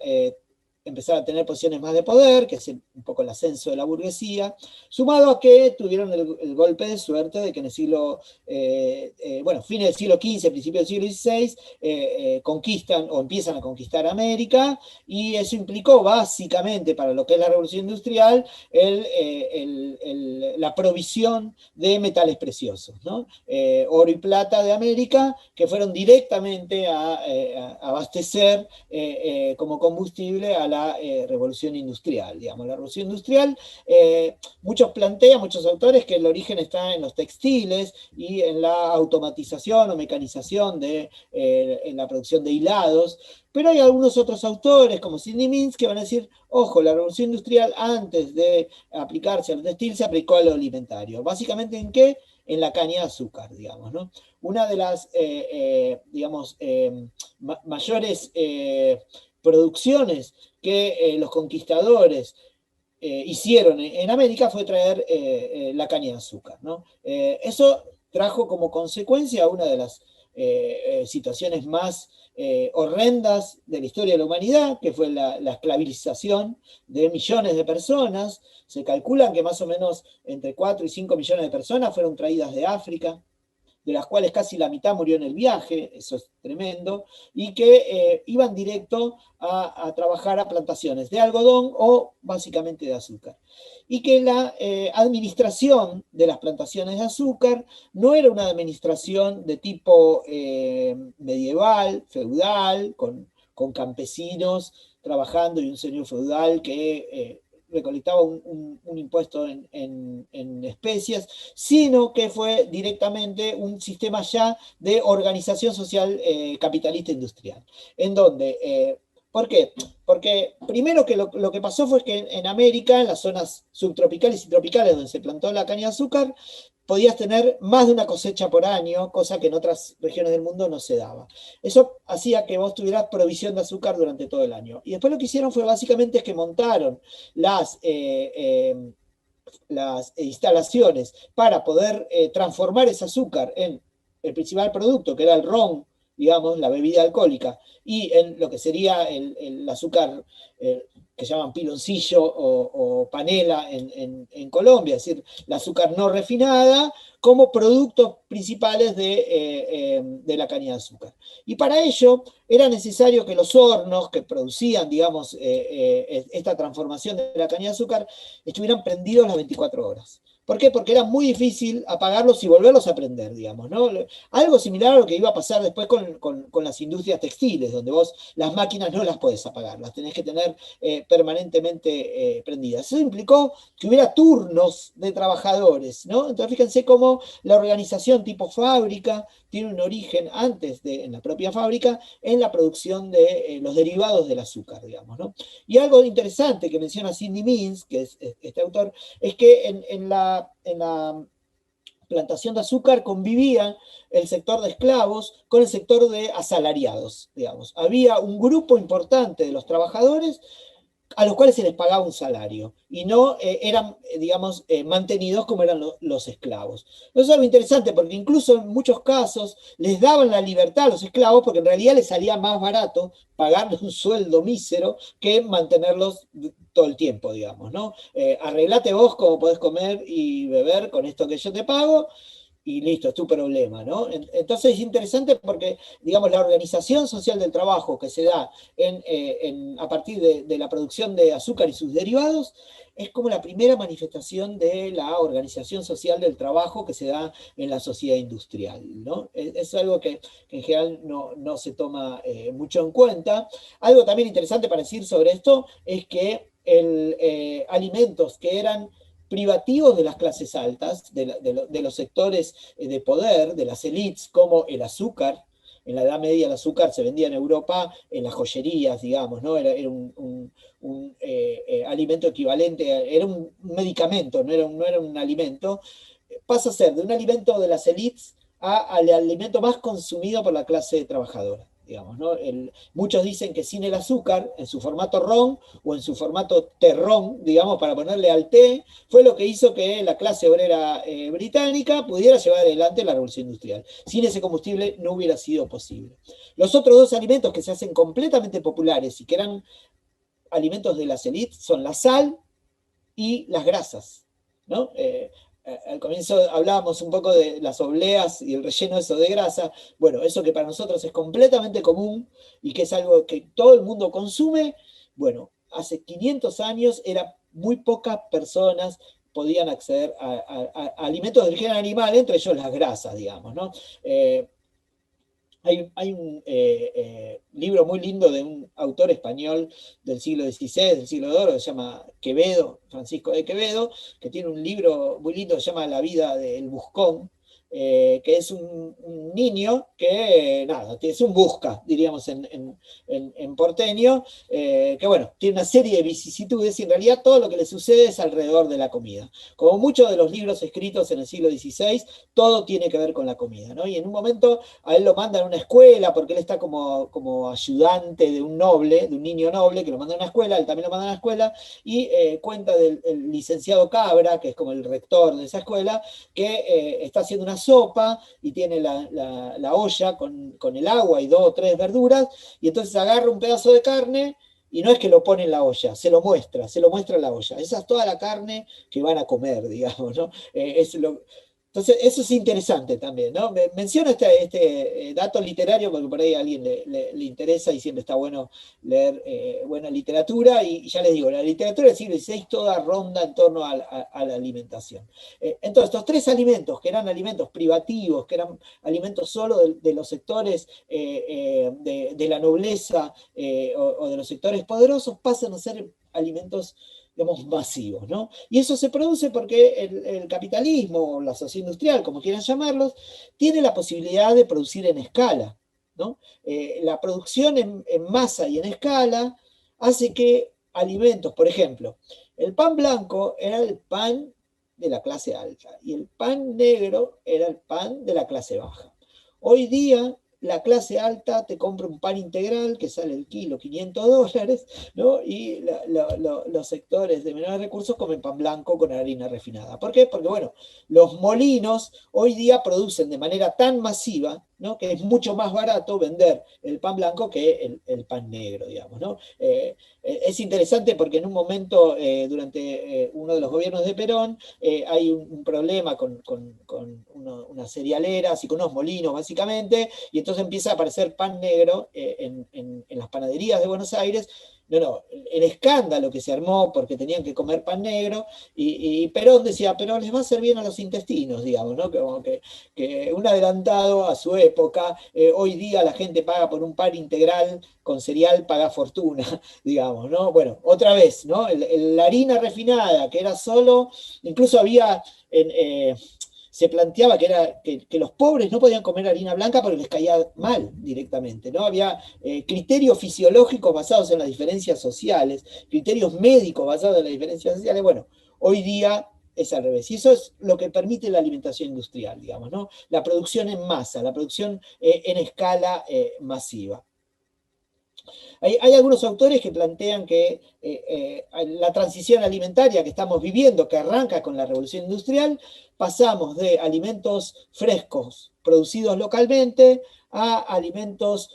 empezar a tener posiciones más de poder, que es un poco el ascenso de la burguesía, sumado a que tuvieron el golpe de suerte de que en el siglo, fines del siglo XV, principio del siglo XVI, conquistan o empiezan a conquistar América, y eso implicó básicamente para lo que es la revolución industrial la provisión de metales preciosos, ¿no? Oro y plata de América, que fueron directamente a abastecer como combustible a la revolución industrial. Digamos, la revolución industrial, muchos autores, que el origen está en los textiles y en la automatización o mecanización en la producción de hilados, pero hay algunos otros autores, como Sidney Mintz, que van a decir, ojo, la revolución industrial antes de aplicarse al textil se aplicó a lo alimentario. ¿Básicamente en qué? En la caña de azúcar, digamos, ¿no? Una de las, mayores producciones que los conquistadores hicieron en América fue traer la caña de azúcar, ¿no? Eso trajo como consecuencia una de las situaciones más horrendas de la historia de la humanidad, que fue la esclavización de millones de personas. Se calculan que más o menos entre 4 y 5 millones de personas fueron traídas de África, de las cuales casi la mitad murió en el viaje, eso es tremendo, y que iban directo a trabajar a plantaciones de algodón o básicamente de azúcar. Y que la administración de las plantaciones de azúcar no era una administración de tipo medieval, feudal, con campesinos trabajando y un señor feudal que recolectaba un impuesto en especias, sino que fue directamente un sistema ya de organización social capitalista industrial, en donde, ¿por qué? Porque primero que lo que pasó fue que en América, en las zonas subtropicales y tropicales donde se plantó la caña de azúcar, podías tener más de una cosecha por año, cosa que en otras regiones del mundo no se daba. Eso hacía que vos tuvieras provisión de azúcar durante todo el año. Y después lo que hicieron fue básicamente que montaron las instalaciones para poder transformar ese azúcar en el principal producto, que era el ron, digamos, la bebida alcohólica, y en lo que sería el azúcar que llaman piloncillo o panela en Colombia, es decir, el azúcar no refinada, como productos principales de la caña de azúcar. Y para ello era necesario que los hornos que producían, digamos, esta transformación de la caña de azúcar estuvieran prendidos las 24 horas. ¿Por qué? Porque era muy difícil apagarlos y volverlos a prender, digamos, ¿no? Algo similar a lo que iba a pasar después con las industrias textiles, donde vos las máquinas no las podés apagar, las tenés que tener permanentemente prendidas. Eso implicó que hubiera turnos de trabajadores, ¿no? Entonces fíjense cómo la organización tipo fábrica tiene un origen antes en la propia fábrica, en la producción de los derivados del azúcar, digamos, ¿no? Y algo interesante que menciona Cindy Means, que es este autor, es que en la plantación de azúcar convivía el sector de esclavos con el sector de asalariados, digamos. Había un grupo importante de los trabajadores a los cuales se les pagaba un salario y no eran, digamos, mantenidos como eran los esclavos. Eso es algo interesante porque incluso en muchos casos les daban la libertad a los esclavos porque en realidad les salía más barato pagarles un sueldo mísero que mantenerlos todo el tiempo, digamos, ¿no? Arreglate vos cómo podés comer y beber con esto que yo te pago, y listo, es tu problema, ¿no? Entonces es interesante porque, digamos, la organización social del trabajo que se da a partir de la producción de azúcar y sus derivados es como la primera manifestación de la organización social del trabajo que se da en la sociedad industrial, ¿no? Es algo que en general no se toma mucho en cuenta. Algo también interesante para decir sobre esto es que alimentos que eran privativos de las clases altas, de los sectores de poder, de las élites, como el azúcar. En la Edad Media el azúcar se vendía en Europa en las joyerías, digamos, ¿no? Era un alimento equivalente, era un medicamento, no era un alimento. Pasa a ser de un alimento de las élites al alimento más consumido por la clase trabajadora. Digamos, ¿no? Muchos dicen que sin el azúcar, en su formato ron o en su formato terrón, digamos, para ponerle al té, fue lo que hizo que la clase obrera británica pudiera llevar adelante la revolución industrial. Sin ese combustible no hubiera sido posible. Los otros dos alimentos que se hacen completamente populares y que eran alimentos de las élites son la sal y las grasas, ¿no? Al comienzo hablábamos un poco de las obleas y el relleno eso de grasa. Bueno, eso que para nosotros es completamente común y que es algo que todo el mundo consume, bueno, hace 500 años era muy pocas personas podían acceder a alimentos de origen animal, entre ellos las grasas, digamos, ¿no? Hay un libro muy lindo de un autor español del siglo XVI, del siglo de oro, que se llama Quevedo, Francisco de Quevedo, que tiene un libro muy lindo que se llama La vida del buscón, que es un niño que, nada, es un busca, diríamos en porteño, que bueno, tiene una serie de vicisitudes y en realidad todo lo que le sucede es alrededor de la comida. Como muchos de los libros escritos en el siglo XVI, todo tiene que ver con la comida, ¿no? Y en un momento a él lo mandan a una escuela porque él está como ayudante de un noble, de un niño noble que lo manda a una escuela, él también lo manda a una escuela, y cuenta del licenciado Cabra, que es como el rector de esa escuela, que está haciendo una sopa y tiene la olla con el agua y 2 o 3 verduras, y entonces agarra un pedazo de carne y no es que lo pone en la olla, se lo muestra en la olla. Esa es toda la carne que van a comer, digamos, ¿no? Entonces, eso es interesante también, ¿no? Menciono este dato literario porque por ahí a alguien le interesa y siempre está bueno leer buena literatura, y ya les digo, la literatura del siglo XVI toda ronda en torno a la alimentación. Entonces, estos 3 alimentos, que eran alimentos privativos, que eran alimentos solo de los sectores de la nobleza o de los sectores poderosos, pasan a ser alimentos, digamos, masivos, ¿no? Y eso se produce porque el capitalismo, o la sociedad industrial, como quieran llamarlos, tiene la posibilidad de producir en escala, ¿no? La producción en masa y en escala hace que alimentos, por ejemplo, el pan blanco era el pan de la clase alta y el pan negro era el pan de la clase baja. Hoy día la clase alta te compra un pan integral que sale el kilo $500, ¿no? Y los sectores de menores recursos comen pan blanco con harina refinada. ¿Por qué? Porque, bueno, los molinos hoy día producen de manera tan masiva, ¿no? Que es mucho más barato vender el pan blanco que el pan negro, digamos, ¿no? Es interesante porque en un momento, durante uno de los gobiernos de Perón, hay un problema con unas cerealeras y con unos molinos, básicamente, y entonces empieza a aparecer pan negro en las panaderías de Buenos Aires, No, el escándalo que se armó porque tenían que comer pan negro, y Perón decía, pero les va a hacer bien a los intestinos, digamos, ¿no? Como que un adelantado a su época. Hoy día la gente paga por un pan integral con cereal, paga fortuna, digamos, ¿no? Bueno, otra vez, ¿no? La harina refinada, que era solo, incluso había... se planteaba que los pobres no podían comer harina blanca porque les caía mal directamente, ¿no? Había criterios fisiológicos basados en las diferencias sociales, criterios médicos basados en las diferencias sociales. Bueno, hoy día es al revés. Y eso es lo que permite la alimentación industrial, digamos, ¿no? La producción en masa, la producción en escala masiva. Hay algunos autores que plantean que la transición alimentaria que estamos viviendo, que arranca con la revolución industrial, pasamos de alimentos frescos producidos localmente a alimentos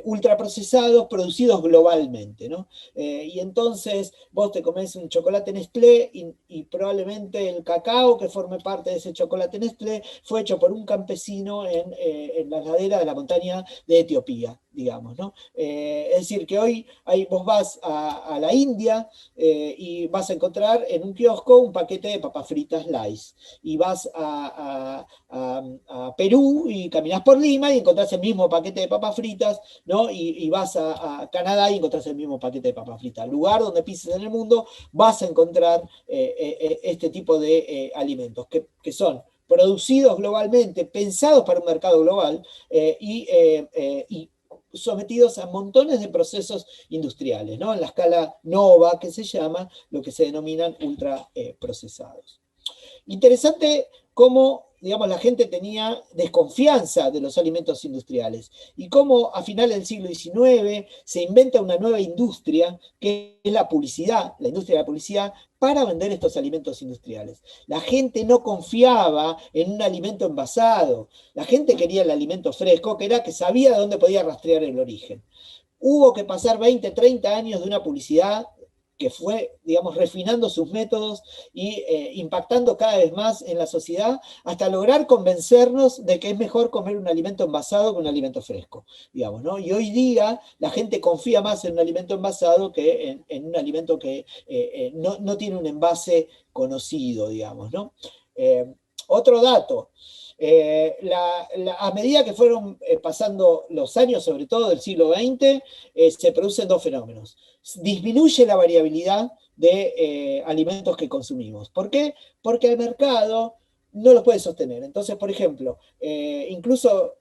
ultraprocesados producidos globalmente, ¿no? Y entonces vos te comés un chocolate Nestlé y probablemente el cacao que forme parte de ese chocolate Nestlé fue hecho por un campesino en la ladera de la montaña de Etiopía, digamos, ¿no? Es decir, que hoy vos vas a la India y vas a encontrar en un kiosco un paquete de papas fritas Lays, y vas a Perú y caminás por Lima y encontrás el mismo paquete de papas fritas, ¿no? Y vas a Canadá y encontrás el mismo paquete de papas fritas. Lugar donde pises en el mundo vas a encontrar este tipo de alimentos que son producidos globalmente, pensados para un mercado global y sometidos a montones de procesos industriales, ¿no? En la escala NOVA, que se llama, lo que se denominan ultraprocesados. Interesante cómo, digamos, la gente tenía desconfianza de los alimentos industriales y cómo a finales del siglo XIX se inventa una nueva industria que es la publicidad, la industria de la publicidad, para vender estos alimentos industriales. La gente no confiaba en un alimento envasado, la gente quería el alimento fresco, que era que sabía de dónde podía rastrear el origen. Hubo que pasar 20, 30 años de una publicidad que fue, digamos, refinando sus métodos y impactando cada vez más en la sociedad hasta lograr convencernos de que es mejor comer un alimento envasado que un alimento fresco, digamos, ¿no? Y hoy día la gente confía más en un alimento envasado que en un alimento que no tiene un envase conocido, digamos, ¿no? Otro dato. A medida que fueron pasando los años, sobre todo del siglo XX, se producen dos fenómenos. Disminuye la variabilidad de alimentos que consumimos. ¿Por qué? Porque el mercado no los puede sostener. Entonces, por ejemplo, incluso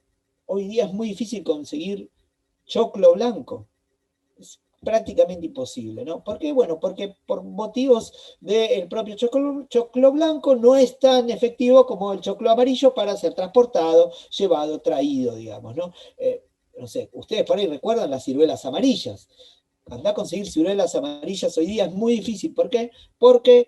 hoy día es muy difícil conseguir choclo blanco. Es prácticamente imposible, ¿no? ¿Por qué? Bueno, porque por motivos del propio choclo blanco no es tan efectivo como el choclo amarillo para ser transportado, llevado, traído, digamos, ¿no? No sé, ustedes por ahí recuerdan las ciruelas amarillas. Andar a conseguir ciruelas amarillas hoy día es muy difícil. ¿Por qué? Porque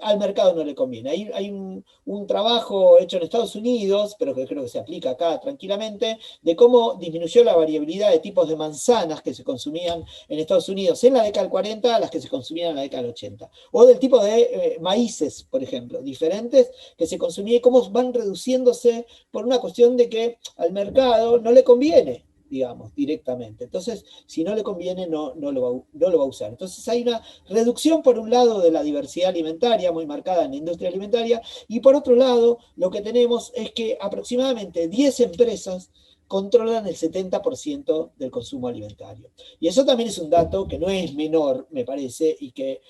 al mercado no le conviene. Hay un trabajo hecho en Estados Unidos, pero que creo que se aplica acá tranquilamente, de cómo disminuyó la variabilidad de tipos de manzanas que se consumían en Estados Unidos en la década del 40 a las que se consumían en la década del 80. O del tipo de maíces, por ejemplo, diferentes que se consumían y cómo van reduciéndose por una cuestión de que al mercado no le conviene, digamos, directamente. Entonces, si no le conviene, no lo va a usar. Entonces hay una reducción, por un lado, de la diversidad alimentaria, muy marcada en la industria alimentaria, y por otro lado, lo que tenemos es que aproximadamente 10 empresas controlan el 70% del consumo alimentario. Y eso también es un dato que no es menor, me parece, y que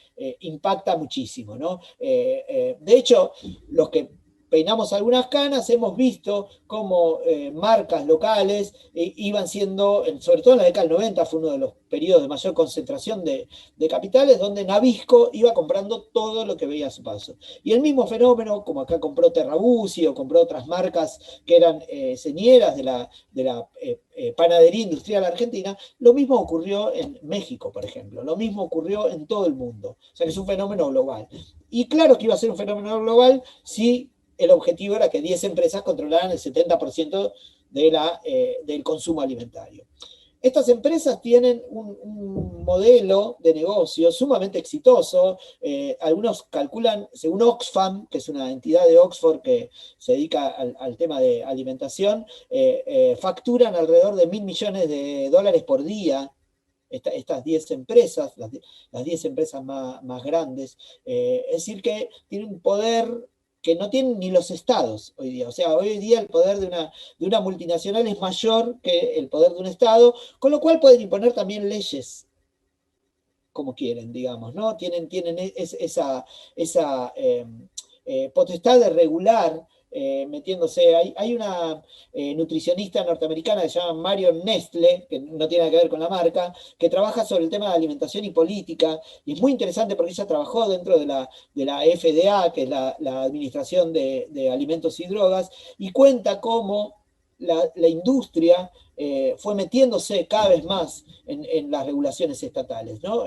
impacta muchísimo, ¿no? De hecho, los que peinamos algunas canas, hemos visto cómo marcas locales iban siendo, sobre todo en la década del 90, fue uno de los periodos de mayor concentración de capitales, donde Nabisco iba comprando todo lo que veía a su paso. Y el mismo fenómeno, como acá compró Terrabusi o compró otras marcas que eran señeras de la panadería industrial argentina, lo mismo ocurrió en México, por ejemplo, lo mismo ocurrió en todo el mundo. O sea que es un fenómeno global. Y claro que iba a ser un fenómeno global si el objetivo era que 10 empresas controlaran el 70% del consumo alimentario. Estas empresas tienen un modelo de negocio sumamente exitoso. Algunos calculan, según Oxfam, que es una entidad de Oxford que se dedica al tema de alimentación, facturan alrededor de $1.000 millones por día estas 10 empresas, las 10 empresas más grandes. Es decir, que tienen un poder que no tienen ni los estados hoy día. O sea, hoy día el poder de una multinacional es mayor que el poder de un estado, con lo cual pueden imponer también leyes como quieren, digamos, ¿no? Tienen esa potestad de regular, metiéndose. Hay una nutricionista norteamericana que se llama Marion Nestle, que no tiene nada que ver con la marca, que trabaja sobre el tema de alimentación y política, y es muy interesante porque ella trabajó dentro de la FDA, que es la Administración de Alimentos y Drogas, y cuenta cómo la industria fue metiéndose cada vez más en las regulaciones estatales, ¿no?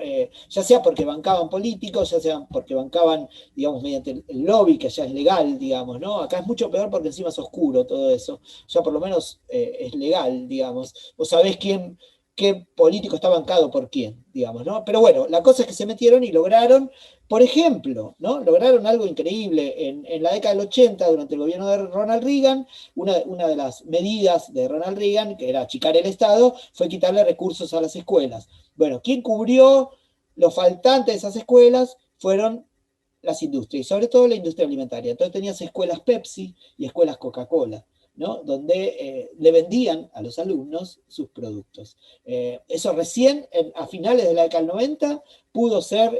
Ya sea porque bancaban políticos, ya sea porque bancaban, digamos, mediante el lobby, que ya es legal, digamos, ¿no? Acá es mucho peor porque encima es oscuro todo eso, ya por lo menos es legal, digamos. Vos sabés qué político está bancado por quién, digamos, ¿no? Pero bueno, la cosa es que se metieron y lograron, por ejemplo, ¿no? Lograron algo increíble en la década del 80, durante el gobierno de Ronald Reagan. Una de las medidas de Ronald Reagan, que era achicar el Estado, fue quitarle recursos a las escuelas. Bueno, ¿quién cubrió lo faltante de esas escuelas? Fueron las industrias, y sobre todo la industria alimentaria. Entonces tenías escuelas Pepsi y escuelas Coca-Cola, ¿no? Donde le vendían a los alumnos sus productos. Eso recién, a finales de la década del 90, pudo ser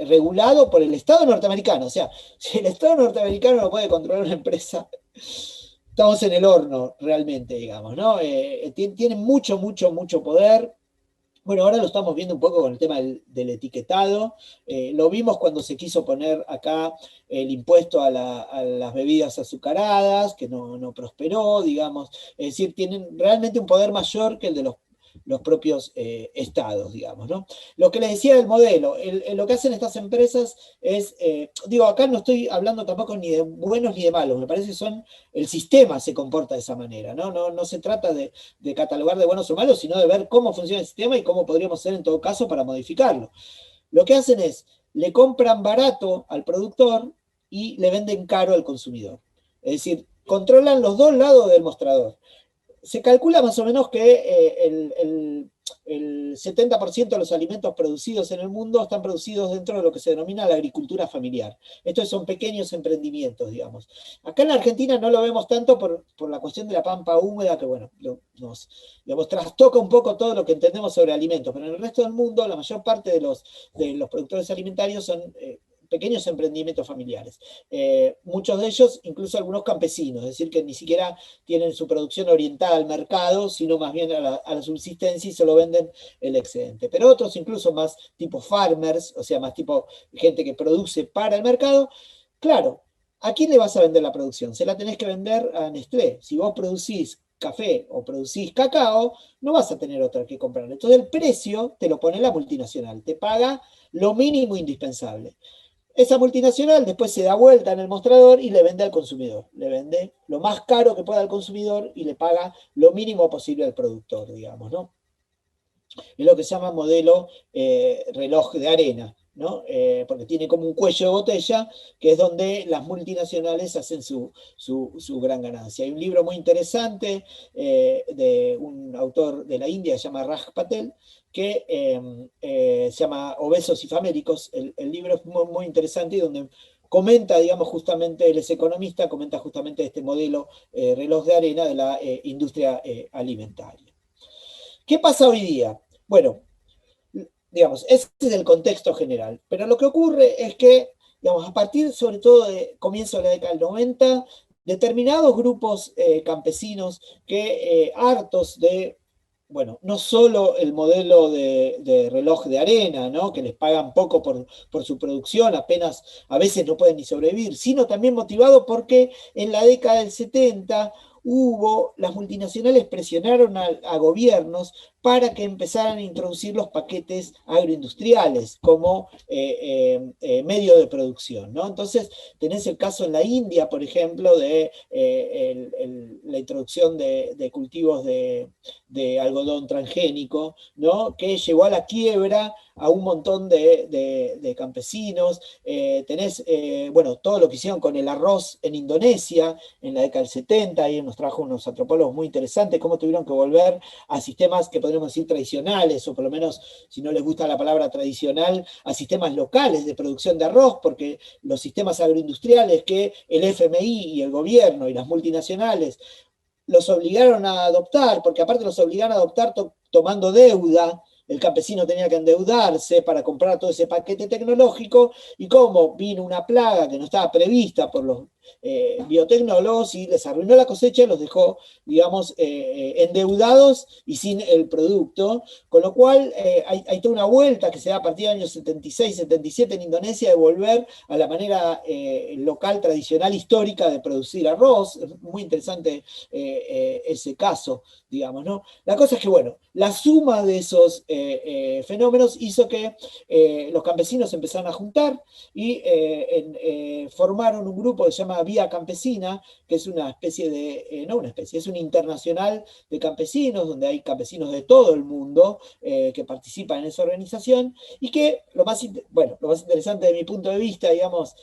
regulado por el Estado norteamericano. O sea, si el Estado norteamericano no puede controlar una empresa, estamos en el horno realmente, digamos, ¿no? Tienen mucho, mucho, mucho poder. Bueno, ahora lo estamos viendo un poco con el tema del etiquetado. Lo vimos cuando se quiso poner acá el impuesto a las bebidas azucaradas, que no prosperó, digamos. Es decir, tienen realmente un poder mayor que el de los propios estados, digamos, ¿no? Lo que les decía del modelo, lo que hacen estas empresas es, digo, acá no estoy hablando tampoco ni de buenos ni de malos, me parece que el sistema se comporta de esa manera, ¿no? No se trata de catalogar de buenos o malos, sino de ver cómo funciona el sistema y cómo podríamos hacer en todo caso para modificarlo. Lo que hacen es, le compran barato al productor y le venden caro al consumidor. Es decir, controlan los dos lados del mostrador. Se calcula más o menos que el 70% de los alimentos producidos en el mundo están producidos dentro de lo que se denomina la agricultura familiar. Estos son pequeños emprendimientos, digamos. Acá en la Argentina no lo vemos tanto por la cuestión de la pampa húmeda, que bueno, nos trastoca un poco todo lo que entendemos sobre alimentos, pero en el resto del mundo la mayor parte de los productores alimentarios son pequeños emprendimientos familiares. Muchos de ellos, incluso algunos campesinos, es decir, que ni siquiera tienen su producción orientada al mercado, sino más bien a la subsistencia y se lo venden el excedente. Pero otros, incluso más tipo farmers, o sea, más tipo gente que produce para el mercado, claro, ¿a quién le vas a vender la producción? Se la tenés que vender a Nestlé. Si vos producís café o producís cacao, no vas a tener otra que comprar. Entonces el precio te lo pone la multinacional, te paga lo mínimo indispensable. Esa multinacional después se da vuelta en el mostrador y le vende al consumidor. Le vende lo más caro que pueda al consumidor y le paga lo mínimo posible al productor, digamos, ¿no? Es lo que se llama modelo reloj de arena, ¿no? Porque tiene como un cuello de botella, que es donde las multinacionales hacen su gran ganancia. Hay un libro muy interesante de un autor de la India, que se llama Raj Patel, que se llama Obesos y Famélicos. El libro es muy, muy interesante y donde comenta, digamos, justamente, él es economista, comenta justamente este modelo reloj de arena de la industria alimentaria. ¿Qué pasa hoy día? Bueno, digamos, ese es el contexto general, pero lo que ocurre es que, digamos, a partir sobre todo de comienzo de la década del 90, determinados grupos campesinos que hartos de, bueno, no solo el modelo de reloj de arena, ¿no? Que les pagan poco por su producción, apenas a veces no pueden ni sobrevivir, sino también motivado porque en la década del 70 las multinacionales presionaron a gobiernos para que empezaran a introducir los paquetes agroindustriales como medio de producción, ¿no? Entonces, tenés el caso en la India, por ejemplo, de la introducción de cultivos de algodón transgénico, ¿no? Que llevó a la quiebra a un montón de campesinos. Tenés, bueno, todo lo que hicieron con el arroz en Indonesia en la década del 70, ahí nos trajo unos antropólogos muy interesantes, cómo tuvieron que volver a sistemas que podrían podremos decir tradicionales, o por lo menos, si no les gusta la palabra tradicional, a sistemas locales de producción de arroz, porque los sistemas agroindustriales que el FMI y el gobierno y las multinacionales los obligaron a adoptar, porque aparte los obligaron a adoptar tomando deuda. El campesino tenía que endeudarse para comprar todo ese paquete tecnológico, y como vino una plaga que no estaba prevista por los biotecnólogos y les arruinó la cosecha y los dejó, digamos, endeudados y sin el producto, con lo cual hay toda una vuelta que se da a partir del año 76, 77 en Indonesia de volver a la manera local, tradicional, histórica de producir arroz. Es muy interesante ese caso, digamos, ¿no? La cosa es que, bueno, la suma de esos fenómenos hizo que los campesinos se empezaron a juntar y formaron un grupo que se llama Vía Campesina, que es una especie de, no una especie, es un internacional de campesinos, donde hay campesinos de todo el mundo que participan en esa organización, y que lo más interesante de mi punto de vista, digamos,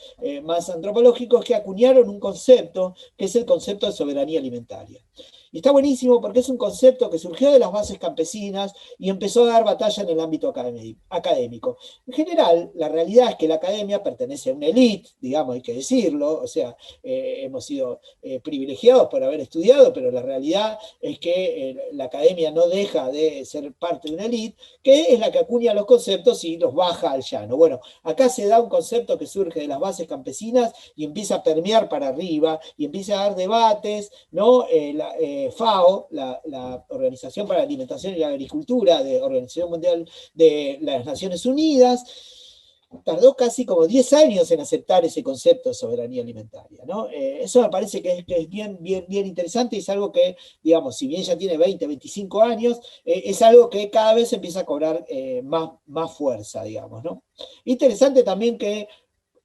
más antropológico, es que acuñaron un concepto, que es el concepto de soberanía alimentaria. Y está buenísimo porque es un concepto que surgió de las bases campesinas y empezó a dar batalla en el ámbito académico. En general, la realidad es que la academia pertenece a una élite, digamos, hay que decirlo, o sea, hemos sido privilegiados por haber estudiado, pero la realidad es que la academia no deja de ser parte de una élite, que es la que acuña los conceptos y los baja al llano. Bueno, acá se da un concepto que surge de las bases campesinas y empieza a permear para arriba, y empieza a dar debates, ¿no? FAO, la Organización para la Alimentación y la Agricultura, de Organización Mundial de las Naciones Unidas, tardó casi como 10 años en aceptar ese concepto de soberanía alimentaria, ¿no? Eso me parece que es bien interesante, y es algo que, digamos, si bien ya tiene 20, 25 años, es algo que cada vez empieza a cobrar más fuerza, digamos, ¿no? Interesante también que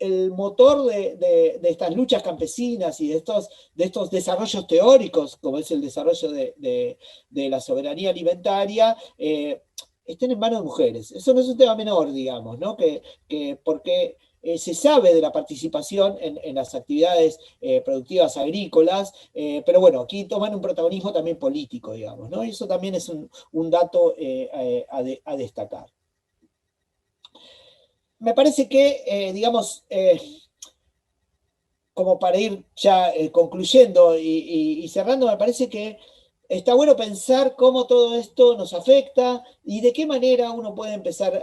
el motor de estas luchas campesinas y de estos desarrollos teóricos, como es el desarrollo de la soberanía alimentaria, estén en manos de mujeres. Eso no es un tema menor, digamos, ¿no? Porque se sabe de la participación en las actividades productivas agrícolas, pero bueno, aquí toman un protagonismo también político, digamos, ¿no? Y eso también es un dato a destacar. Me parece que, digamos, como para ir ya concluyendo y cerrando, me parece que está bueno pensar cómo todo esto nos afecta y de qué manera uno puede empezar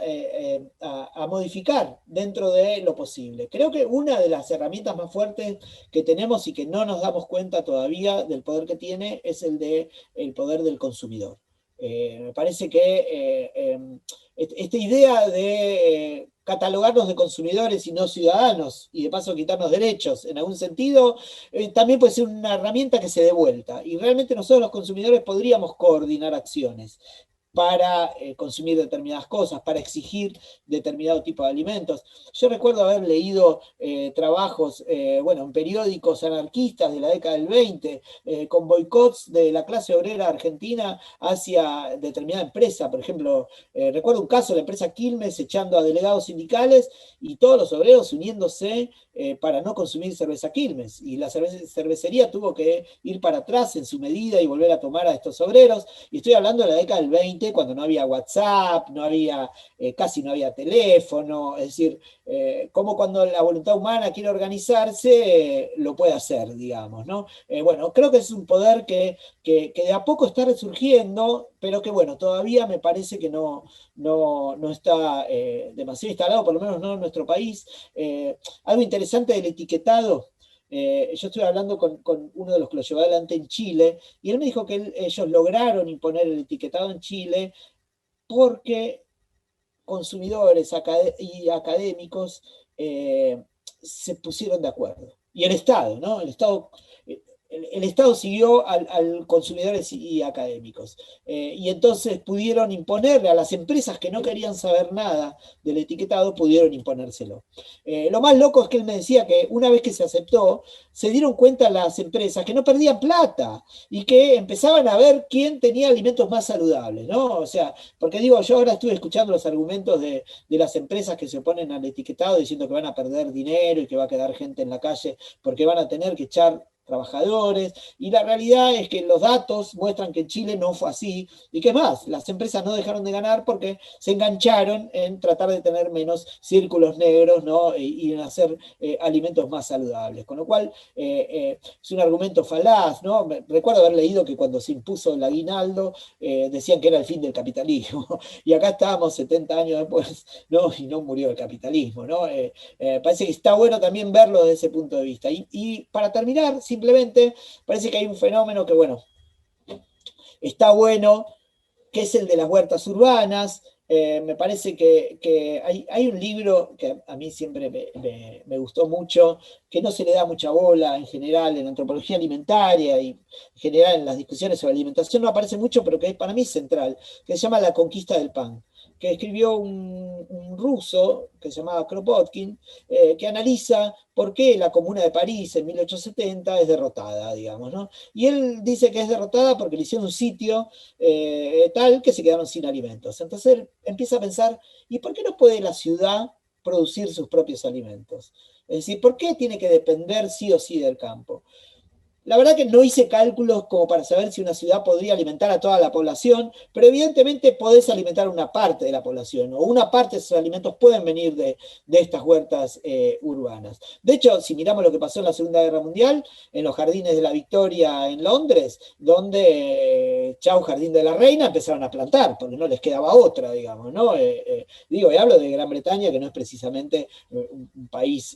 a modificar dentro de lo posible. Creo que una de las herramientas más fuertes que tenemos y que no nos damos cuenta todavía del poder que tiene es el poder del consumidor. Me parece que esta idea de catalogarnos de consumidores y no ciudadanos, y de paso quitarnos derechos en algún sentido, también puede ser una herramienta que se dé vuelta. Y realmente nosotros los consumidores podríamos coordinar acciones para consumir determinadas cosas, para exigir determinado tipo de alimentos. Yo recuerdo haber leído trabajos, en periódicos anarquistas de la década del 20, con boicots de la clase obrera argentina hacia determinada empresa. Por ejemplo, recuerdo un caso de la empresa Quilmes echando a delegados sindicales y todos los obreros uniéndose para no consumir cerveza Quilmes. Y la cervecería tuvo que ir para atrás en su medida y volver a tomar a estos obreros. Y estoy hablando de la década del 20, cuando no había WhatsApp, casi no había teléfono, es decir, como cuando la voluntad humana quiere organizarse, lo puede hacer, digamos, ¿no? Creo que es un poder que de a poco está resurgiendo, pero que, todavía me parece que no está demasiado instalado, por lo menos no en nuestro país. Algo interesante del etiquetado. Yo estuve hablando con uno de los que lo llevó adelante en Chile, y él me dijo que ellos lograron imponer el etiquetado en Chile porque consumidores y académicos se pusieron de acuerdo. Y el Estado, ¿no? El Estado siguió a consumidores y académicos. Y entonces pudieron imponerle a las empresas que no querían saber nada del etiquetado, pudieron imponérselo. Lo más loco es que él me decía que una vez que se aceptó, se dieron cuenta las empresas que no perdían plata y que empezaban a ver quién tenía alimentos más saludables, ¿no? O sea, porque digo, yo ahora estuve escuchando los argumentos de las empresas que se oponen al etiquetado diciendo que van a perder dinero y que va a quedar gente en la calle porque van a tener que echar trabajadores, y la realidad es que los datos muestran que en Chile no fue así, y que es más, las empresas no dejaron de ganar porque se engancharon en tratar de tener menos círculos negros, ¿no? Y en hacer alimentos más saludables, con lo cual es un argumento falaz, ¿no? Recuerdo haber leído que cuando se impuso el aguinaldo decían que era el fin del capitalismo, y acá estábamos 70 años después, ¿no? Y no murió el capitalismo, ¿no? Parece que está bueno también verlo desde ese punto de vista. Y para terminar, simplemente parece que hay un fenómeno que, bueno, está bueno, que es el de las huertas urbanas. Me parece que hay un libro que a mí siempre me gustó mucho, que no se le da mucha bola en general en antropología alimentaria y en general en las discusiones sobre alimentación no aparece mucho, pero que para mí es central, que se llama La conquista del pan, que escribió un ruso que se llamaba Kropotkin, que analiza por qué la Comuna de París en 1870 es derrotada, digamos, ¿no? Y él dice que es derrotada porque le hicieron un sitio tal que se quedaron sin alimentos. Entonces él empieza a pensar, ¿y por qué no puede la ciudad producir sus propios alimentos? Es decir, ¿por qué tiene que depender sí o sí del campo? La verdad que no hice cálculos como para saber si una ciudad podría alimentar a toda la población, pero evidentemente podés alimentar una parte de la población, o una parte de esos alimentos pueden venir de estas huertas urbanas. De hecho, si miramos lo que pasó en la Segunda Guerra Mundial, en los Jardines de la Victoria en Londres, donde chau Jardín de la Reina, empezaron a plantar, porque no les quedaba otra, digamos, ¿no? Digo, y hablo de Gran Bretaña, que no es precisamente un país,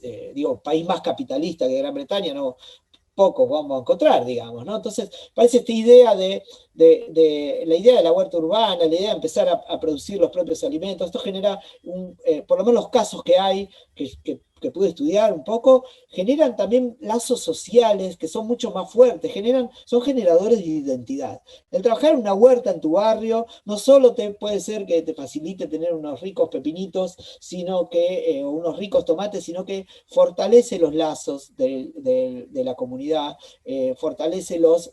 país más capitalista que Gran Bretaña, no, pocos vamos a encontrar, digamos, ¿no? Entonces, parece esta idea la idea de la huerta urbana, la idea de empezar a producir los propios alimentos, esto genera, por lo menos los casos que hay, que pude estudiar un poco, generan también lazos sociales que son mucho más fuertes, son generadores de identidad. El trabajar en una huerta en tu barrio no solo puede ser que te facilite tener unos ricos pepinitos, o unos ricos tomates, sino que fortalece los lazos de la comunidad, fortalece los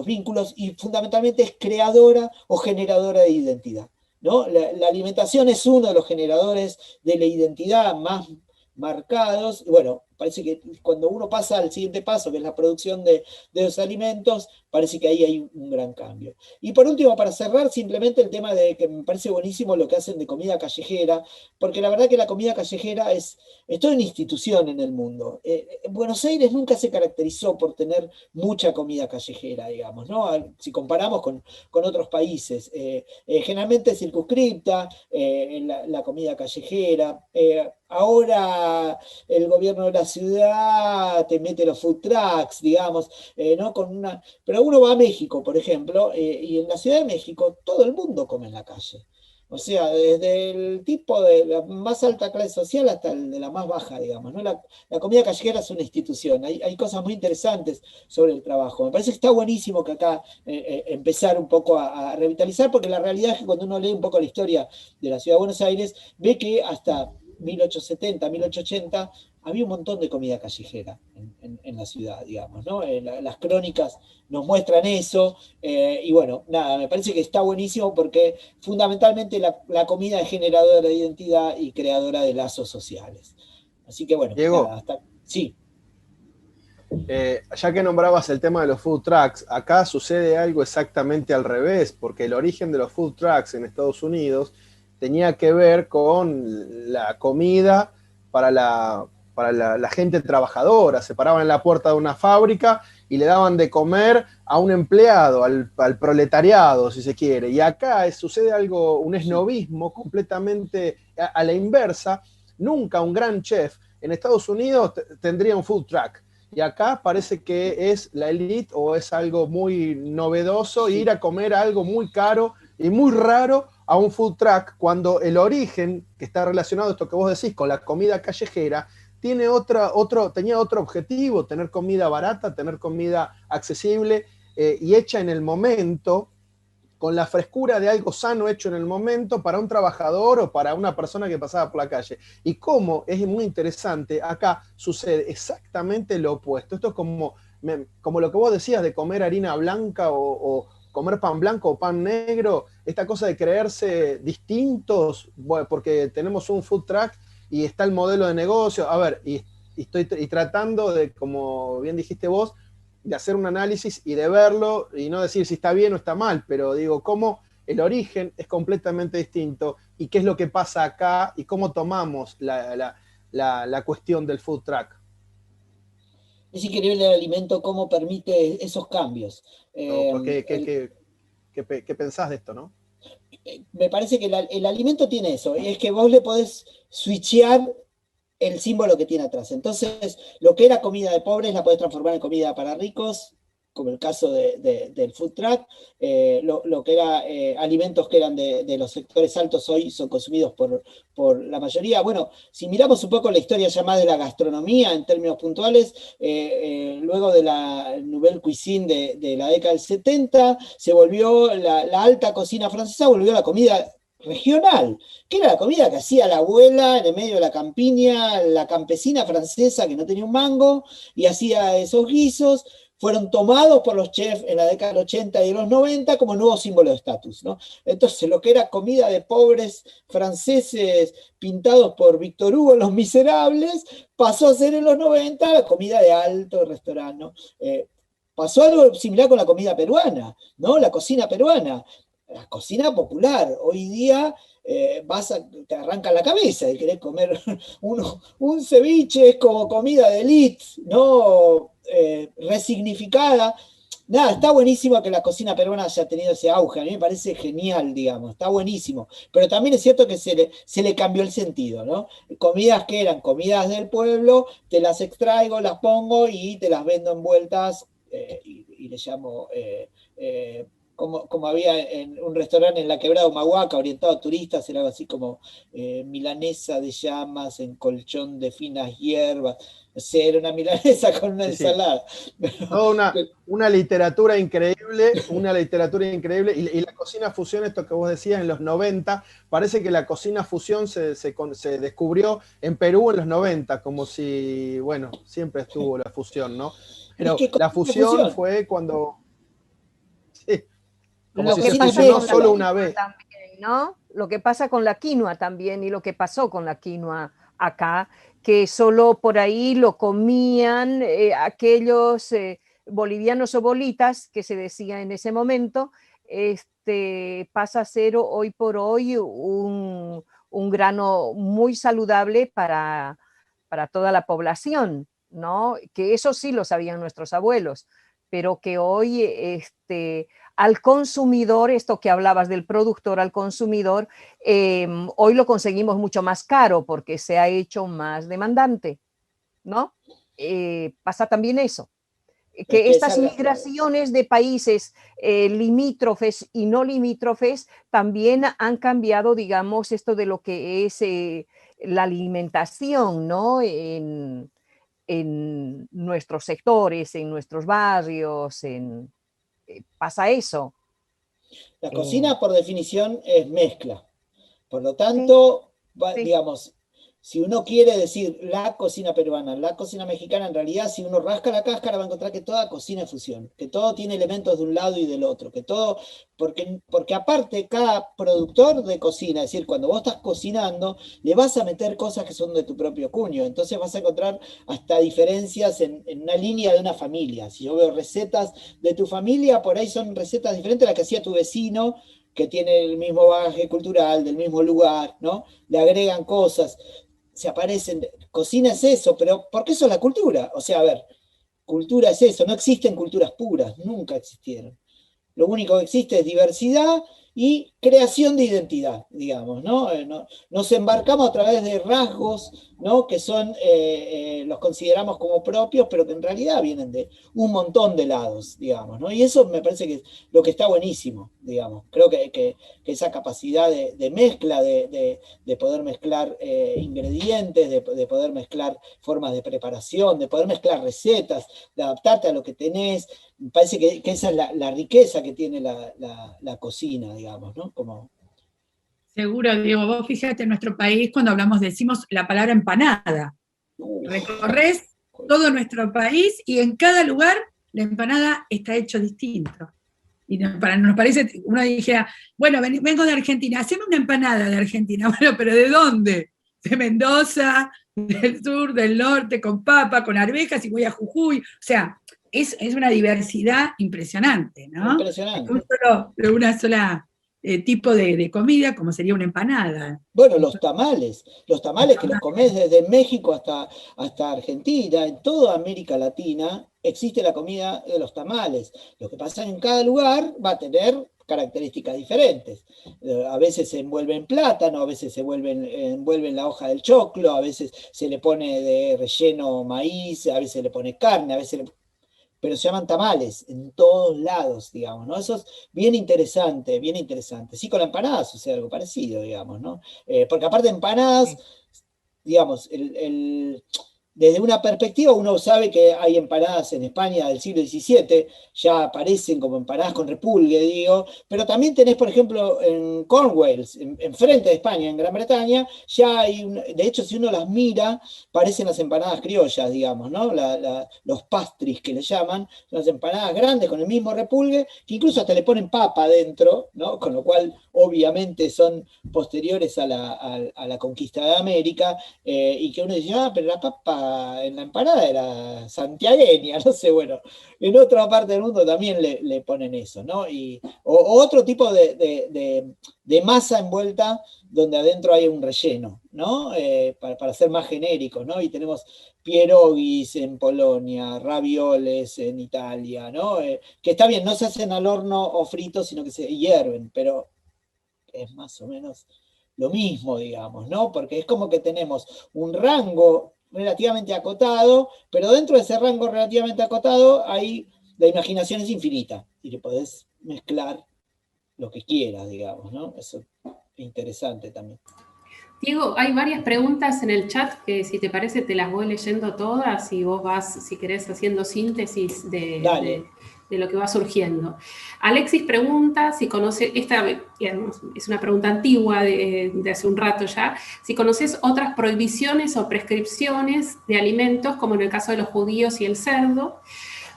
vínculos y fundamentalmente es creadora o generadora de identidad, ¿no? La alimentación es uno de los generadores de la identidad más marcados. Bueno, parece que cuando uno pasa al siguiente paso, que es la producción de los alimentos, parece que ahí hay un gran cambio. Y por último, para cerrar, simplemente el tema de que me parece buenísimo lo que hacen de comida callejera, porque la verdad que la comida callejera es toda una institución en el mundo. Buenos Aires nunca se caracterizó por tener mucha comida callejera, digamos, ¿no? Si comparamos con otros países. Generalmente es circunscripta la comida callejera. Ahora el gobierno de la ciudad te mete los food trucks, digamos, ¿no? Pero uno va a México, por ejemplo, y en la Ciudad de México todo el mundo come en la calle. O sea, desde el tipo de la más alta clase social hasta el de la más baja, digamos, ¿no? La comida callejera es una institución. Hay cosas muy interesantes sobre el trabajo. Me parece que está buenísimo que acá empezar un poco a revitalizar, porque la realidad es que cuando uno lee un poco la historia de la Ciudad de Buenos Aires, ve que hasta 1870, 1880, había un montón de comida callejera en la ciudad, digamos, ¿no? Las crónicas nos muestran eso, y bueno, nada, me parece que está buenísimo porque fundamentalmente la comida es generadora de identidad y creadora de lazos sociales. Así que bueno, Diego, nada, sí. Ya que nombrabas el tema de los food trucks, acá sucede algo exactamente al revés, porque el origen de los food trucks en Estados Unidos tenía que ver con la comida para la gente trabajadora. Se paraban en la puerta de una fábrica y le daban de comer a un empleado, al proletariado, si se quiere. Y acá sucede algo, un esnovismo completamente a la inversa. Nunca un gran chef en Estados Unidos tendría un food truck. Y acá parece que es la elite o es algo muy novedoso ir a comer algo muy caro y muy raro a un food truck, cuando el origen, que está relacionado a esto que vos decís, con la comida callejera, tenía otro objetivo: tener comida barata, tener comida accesible y hecha en el momento, con la frescura de algo sano hecho en el momento para un trabajador o para una persona que pasaba por la calle. Y cómo es muy interesante, acá sucede exactamente lo opuesto. Esto es como lo que vos decías de comer harina blanca o comer pan blanco o pan negro, esta cosa de creerse distintos, bueno, porque tenemos un food truck y está el modelo de negocio. A ver, y y tratando de, como bien dijiste vos, de hacer un análisis y de verlo, y no decir si está bien o está mal, pero digo, cómo el origen es completamente distinto, y qué es lo que pasa acá, y cómo tomamos la cuestión del food truck. Es increíble el alimento, cómo permite esos cambios. ¿No? ¿Qué pensás de esto, no? Me parece que el alimento tiene eso, es que vos le podés switchear el símbolo que tiene atrás. Entonces, lo que era comida de pobres la podés transformar en comida para ricos, como el caso del food truck. Lo que era alimentos que eran de los sectores altos hoy son consumidos por la mayoría. Bueno, si miramos un poco la historia ya más de la gastronomía en términos puntuales, luego de la Nouvelle Cuisine de la década del 70, se volvió la alta cocina francesa, volvió la comida regional, que era la comida que hacía la abuela en el medio de la campiña, la campesina francesa que no tenía un mango, y hacía esos guisos. Fueron tomados por los chefs en la década del 80 y los 90 como nuevo símbolo de estatus, ¿no? Entonces, lo que era comida de pobres franceses pintados por Victor Hugo en Los Miserables, pasó a ser en los 90 la comida de alto restaurante, ¿no? Pasó algo similar con la comida peruana, ¿no? La cocina peruana, la cocina popular. Hoy día te arranca la cabeza y querés comer un ceviche, es como comida de élite, ¿no? Resignificada. Nada, está buenísimo que la cocina peruana haya tenido ese auge, a mí me parece genial, digamos, está buenísimo, pero también es cierto que se le cambió el sentido, ¿no? Comidas que eran comidas del pueblo, te las extraigo, las pongo y te las vendo envueltas, y le llamo, como había en un restaurante en la Quebrada Humahuaca, orientado a turistas, era algo así como milanesa de llamas en colchón de finas hierbas. O sea, era una milanesa con una ensalada. Toda una literatura increíble, y la cocina fusión, esto que vos decías, en los 90, parece que la cocina fusión se descubrió en Perú en los 90, como si, bueno, siempre estuvo la fusión, ¿no? Pero la fusión fue cuando... Sí, como si se fusionó solo una vez. También, ¿no? Lo que pasa con la quinoa también, y lo que pasó con la quinoa acá, que solo por ahí lo comían aquellos bolivianos o bolitas, que se decía en ese momento, pasa a ser hoy por hoy un grano muy saludable para toda la población, ¿no? Que eso sí lo sabían nuestros abuelos, pero que hoy al consumidor, esto que hablabas del productor al consumidor, hoy lo conseguimos mucho más caro porque se ha hecho más demandante, ¿no? Pasa también eso, que estas migraciones de países limítrofes y no limítrofes también han cambiado, digamos, esto de lo que es la alimentación, ¿no? En nuestros sectores, en nuestros barrios, pasa eso. La cocina, por definición, es mezcla. Por lo tanto, sí. digamos, si uno quiere decir la cocina peruana, la cocina mexicana, en realidad, si uno rasca la cáscara, va a encontrar que toda cocina es fusión, que todo tiene elementos de un lado y del otro, que todo, porque aparte cada productor de cocina, es decir, cuando vos estás cocinando, le vas a meter cosas que son de tu propio cuño, entonces vas a encontrar hasta diferencias en una línea de una familia. Si yo veo recetas de tu familia, por ahí son recetas diferentes a las que hacía tu vecino, que tiene el mismo bagaje cultural, del mismo lugar, ¿no? Le agregan cosas, se aparecen, cocina es eso, pero porque eso es la cultura. O sea, a ver, cultura es eso, no existen culturas puras, nunca existieron. Lo único que existe es diversidad y creación de identidad, digamos, ¿no? Nos embarcamos a través de rasgos, ¿no? Que son, los consideramos como propios, pero que en realidad vienen de un montón de lados, digamos, ¿no? Y eso me parece que es lo que está buenísimo, digamos. Creo que esa capacidad de mezcla, de poder mezclar ingredientes, de poder mezclar formas de preparación, de poder mezclar recetas, de adaptarte a lo que tenés, me parece que esa es la riqueza que tiene la cocina, digamos, ¿no? Como... Seguro, Diego, vos fíjate, en nuestro país cuando decimos la palabra empanada. Recorres todo nuestro país y en cada lugar la empanada está hecho distinto. Y nos parece, uno dijera, bueno, vengo de Argentina, haceme una empanada de Argentina. Bueno, pero ¿de dónde? ¿De Mendoza? del sur, del norte, con papa, con arvejas, y voy a Jujuy. O sea, es una diversidad impresionante, ¿no? Impresionante. De una sola tipo de comida, como sería una empanada. Bueno, los tamales que los comés desde México hasta Argentina, en toda América Latina existe la comida de los tamales. Lo que pasa es que en cada lugar va a tener características diferentes. A veces se envuelve en plátano, a veces se envuelve en la hoja del choclo, a veces se le pone de relleno maíz, a veces se le pone carne, a veces pero se llaman tamales en todos lados, digamos, ¿no? Eso es bien interesante, bien interesante. Sí, con la empanada sucede algo parecido, digamos, ¿no? Porque aparte de empanadas, digamos, desde una perspectiva uno sabe que hay empanadas en España del siglo XVII, ya aparecen como empanadas con repulgue, digo, pero también tenés, por ejemplo, en Cornwall, enfrente de España, en Gran Bretaña, ya hay, de hecho, si uno las mira, parecen las empanadas criollas, digamos, ¿no? Los pastries que le llaman, son las empanadas grandes con el mismo repulgue, que incluso hasta le ponen papa adentro, ¿no? Con lo cual, obviamente, son posteriores a la conquista de América, y que uno dice, pero la papa en la empanada era santiagueña, no sé, bueno, en otra parte del mundo también le ponen eso, ¿no? O otro tipo de masa envuelta donde adentro hay un relleno, ¿no? Para ser más genéricos, ¿no? Y tenemos pierogis en Polonia, ravioles en Italia, ¿no? Que está bien, no se hacen al horno o fritos, sino que se hierven, pero es más o menos lo mismo, digamos, ¿no? Porque es como que tenemos un rango relativamente acotado, pero dentro de ese rango relativamente acotado la imaginación es infinita y le podés mezclar lo que quieras, digamos, ¿no? Eso es interesante también. Diego, hay varias preguntas en el chat que si te parece te las voy leyendo todas y vos vas, si querés, haciendo síntesis de lo que va surgiendo. Alexis pregunta si conoce, esta es una pregunta antigua de hace un rato ya, si conoces otras prohibiciones o prescripciones de alimentos, como en el caso de los judíos y el cerdo.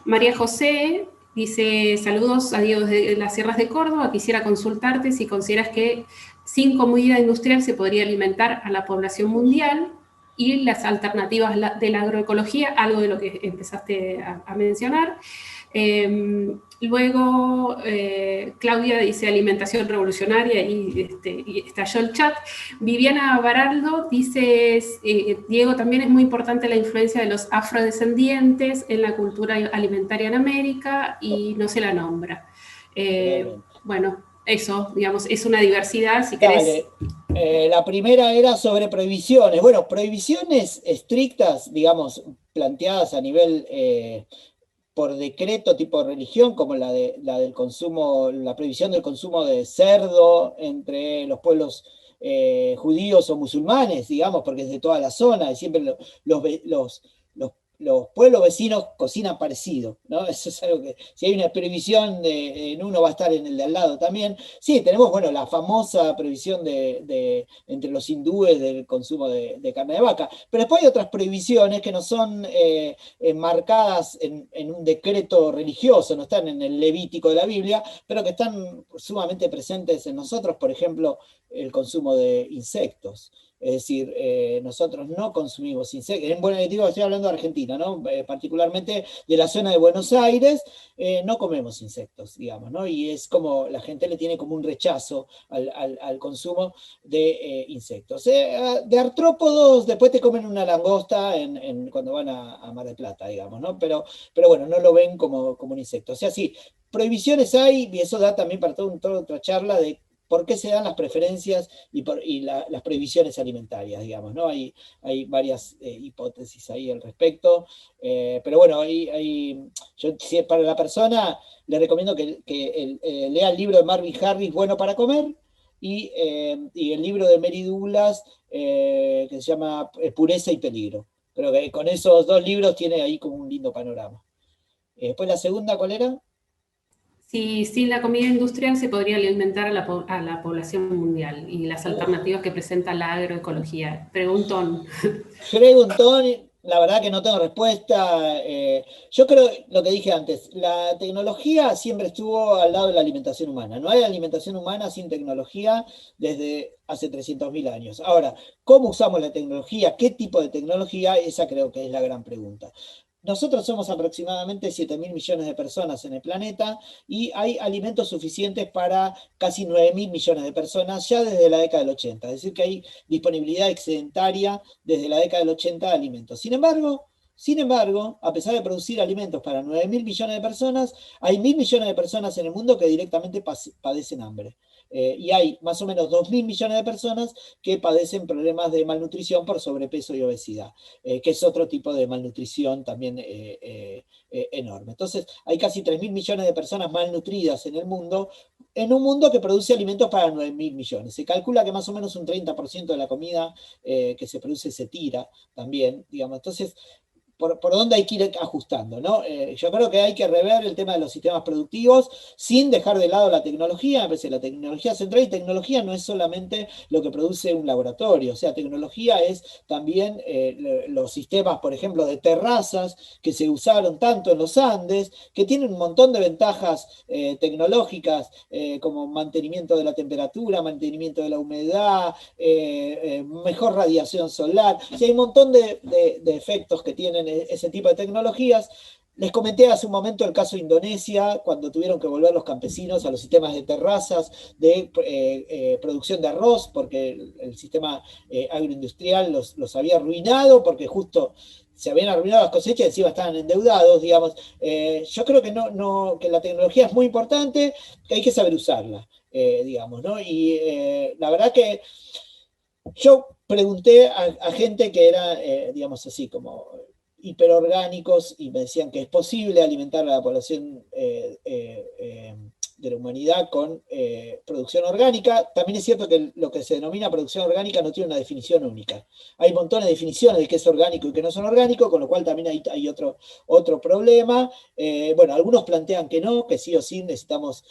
María José dice, saludos a Diego de las Sierras de Córdoba, quisiera consultarte si consideras que sin comida industrial se podría alimentar a la población mundial y las alternativas de la agroecología, algo de lo que empezaste a mencionar. Luego Claudia dice alimentación revolucionaria y estalló el chat. Viviana Baraldo dice, Diego, también es muy importante la influencia de los afrodescendientes en la cultura alimentaria en América y no se la nombra. Bueno, eso, digamos, es una diversidad, si querés. La primera era sobre prohibiciones. Bueno, prohibiciones estrictas, digamos, planteadas a nivel por decreto tipo religión, como la del consumo, la prohibición del consumo de cerdo entre los pueblos judíos o musulmanes, digamos, porque es de toda la zona, y siempre los pueblos vecinos cocinan parecido, ¿no? Eso es algo que, si hay una prohibición en uno, va a estar en el de al lado también. Sí, tenemos, bueno, la famosa prohibición entre los hindúes del consumo de carne de vaca, pero después hay otras prohibiciones que no son marcadas en un decreto religioso, no están en el Levítico de la Biblia, pero que están sumamente presentes en nosotros, por ejemplo, el consumo de insectos. Es decir, nosotros no consumimos insectos. Estoy hablando de Argentina, ¿no? Particularmente de la zona de Buenos Aires, no comemos insectos, digamos, ¿no? Y es como, la gente le tiene como un rechazo al consumo de insectos. De artrópodos, después te comen una langosta cuando van a Mar del Plata, digamos, ¿no? Pero bueno, no lo ven como un insecto. O sea, sí, prohibiciones hay, y eso da también para toda otra charla de por qué se dan las preferencias y las prohibiciones alimentarias, digamos, ¿no? Hay varias hipótesis ahí al respecto, pero bueno, yo para la persona le recomiendo que lea el libro de Marvin Harris, Bueno para Comer, y el libro de Mary Douglas, que se llama Pureza y Peligro. Pero que con esos dos libros tiene ahí como un lindo panorama. Después la segunda, ¿cuál era? Si sin la comida industrial se podría alimentar a la población mundial y las alternativas que presenta la agroecología. Preguntón. La verdad que no tengo respuesta. Yo creo lo que dije antes, la tecnología siempre estuvo al lado de la alimentación humana. No hay alimentación humana sin tecnología desde hace 300.000 años. Ahora, ¿cómo usamos la tecnología? ¿Qué tipo de tecnología? Esa creo que es la gran pregunta. Nosotros somos aproximadamente 7.000 millones de personas en el planeta y hay alimentos suficientes para casi 9.000 millones de personas ya desde la década del 80. Es decir, que hay disponibilidad excedentaria desde la década del 80 de alimentos. Sin embargo, a pesar de producir alimentos para 9.000 millones de personas, hay 1.000 millones de personas en el mundo que directamente padecen hambre. Y hay más o menos 2.000 millones de personas que padecen problemas de malnutrición por sobrepeso y obesidad, que es otro tipo de malnutrición también enorme. Entonces, hay casi 3.000 millones de personas malnutridas en un mundo que produce alimentos para 9.000 millones. Se calcula que más o menos un 30% de la comida que se produce se tira también, digamos. Entonces, por dónde hay que ir ajustando, ¿no? Yo creo que hay que rever el tema de los sistemas productivos sin dejar de lado la tecnología. A veces la tecnología central, y tecnología no es solamente lo que produce un laboratorio, o sea, tecnología es también los sistemas, por ejemplo, de terrazas que se usaron tanto en los Andes, que tienen un montón de ventajas tecnológicas, como mantenimiento de la temperatura, mantenimiento de la humedad, mejor radiación solar. O sea, hay un montón de efectos que tienen ese tipo de tecnologías. Les comenté hace un momento el caso de Indonesia, cuando tuvieron que volver los campesinos a los sistemas de terrazas, de producción de arroz, porque el sistema agroindustrial los había arruinado, porque justo se habían arruinado las cosechas y encima estaban endeudados, digamos. Yo creo que la tecnología es muy importante, que hay que saber usarla, digamos, ¿no? Y la verdad que yo pregunté a gente que era, digamos así, como hiperorgánicos, y me decían que es posible alimentar a la población de la humanidad con producción orgánica. También es cierto que lo que se denomina producción orgánica no tiene una definición única. Hay montones de definiciones de qué es orgánico y qué no son orgánico, con lo cual también hay otro problema. Bueno, algunos plantean que no, que sí o sí necesitamos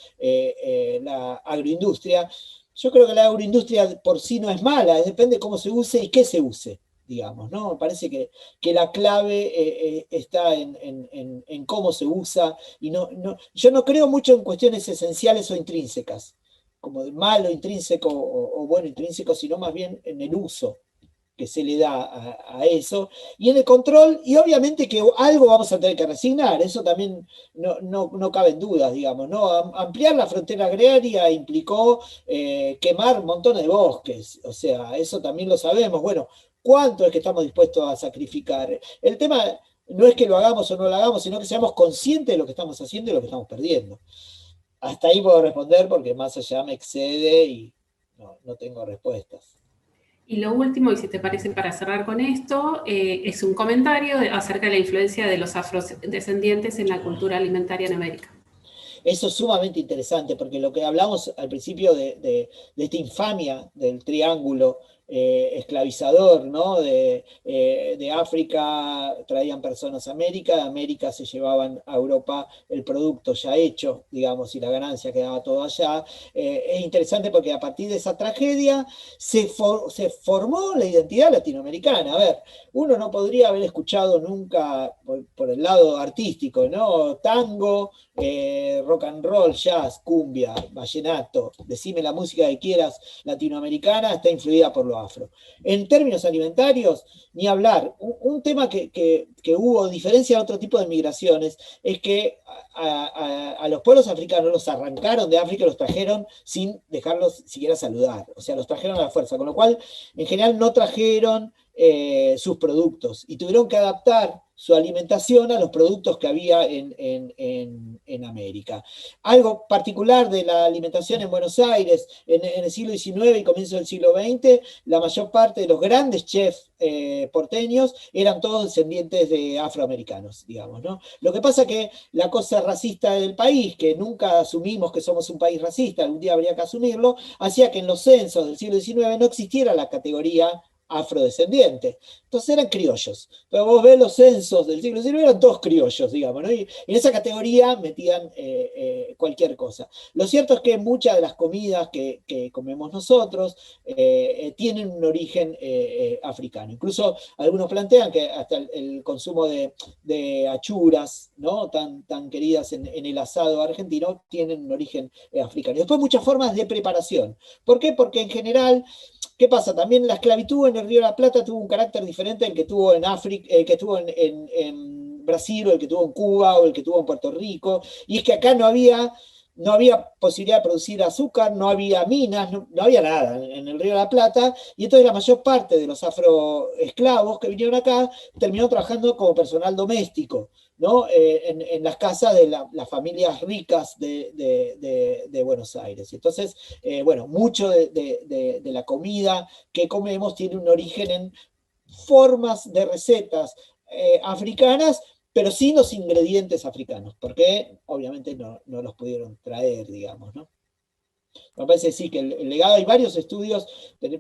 la agroindustria. Yo creo que la agroindustria por sí no es mala, depende de cómo se use y qué se use, digamos, ¿no? Me parece que la clave está en cómo se usa, y yo no creo mucho en cuestiones esenciales o intrínsecas, como de malo intrínseco o bueno intrínseco, sino más bien en el uso que se le da a eso, y en el control, y obviamente que algo vamos a tener que resignar, eso también no cabe en dudas, digamos, ¿no? Ampliar la frontera agraria implicó quemar montones de bosques, o sea, eso también lo sabemos. Bueno, ¿cuánto es que estamos dispuestos a sacrificar? El tema no es que lo hagamos o no lo hagamos, sino que seamos conscientes de lo que estamos haciendo y lo que estamos perdiendo. Hasta ahí puedo responder, porque más allá me excede y no tengo respuestas. Y lo último, y si te parece para cerrar con esto, es un comentario acerca de la influencia de los afrodescendientes en la cultura alimentaria en América. Eso es sumamente interesante, porque lo que hablamos al principio de esta infamia del triángulo esclavizador, ¿no? De África traían personas a América, de América se llevaban a Europa el producto ya hecho, digamos, y la ganancia quedaba todo allá. Es interesante porque a partir de esa tragedia se formó la identidad latinoamericana. A ver, uno no podría haber escuchado nunca por el lado artístico, ¿no? Tango, rock and roll, jazz, cumbia, vallenato, decime la música que quieras latinoamericana, está influida por lo afro. En términos alimentarios, ni hablar. Un tema que hubo, diferencia de otro tipo de migraciones, es que a los pueblos africanos los arrancaron de África y los trajeron sin dejarlos siquiera saludar. O sea, los trajeron a la fuerza, con lo cual, en general, no trajeron sus productos y tuvieron que adaptar su alimentación a los productos que había en América. Algo particular de la alimentación en Buenos Aires en el siglo XIX y comienzo del siglo XX, la mayor parte de los grandes chefs porteños eran todos descendientes de afroamericanos, digamos, ¿no? Lo que pasa que la cosa racista del país, que nunca asumimos que somos un país racista, algún día habría que asumirlo, hacía que en los censos del siglo XIX no existiera la categoría afrodescendiente. Entonces eran criollos. Pero vos ves los censos del siglo XIX, eran todos criollos, digamos, ¿no? Y en esa categoría metían cualquier cosa. Lo cierto es que muchas de las comidas que comemos nosotros tienen un origen africano. Incluso algunos plantean que hasta el consumo de achuras, ¿no? tan queridas en el asado argentino, tienen un origen africano. Y después muchas formas de preparación. ¿Por qué? Porque en general, ¿qué pasa? También la esclavitud en el Río de la Plata tuvo un carácter diferente al que tuvo en África, que tuvo en Brasil, o el que tuvo en Cuba, o el que tuvo en Puerto Rico, y es que acá no había posibilidad de producir azúcar, no había minas, no había nada en el Río de la Plata, y entonces la mayor parte de los afroesclavos que vinieron acá terminó trabajando como personal doméstico, ¿no? En las casas de las familias ricas de Buenos Aires. Entonces, bueno, mucho de la comida que comemos tiene un origen en formas de recetas africanas, pero sin los ingredientes africanos, porque obviamente no los pudieron traer, digamos, ¿no? Me parece sí que el legado, hay varios estudios,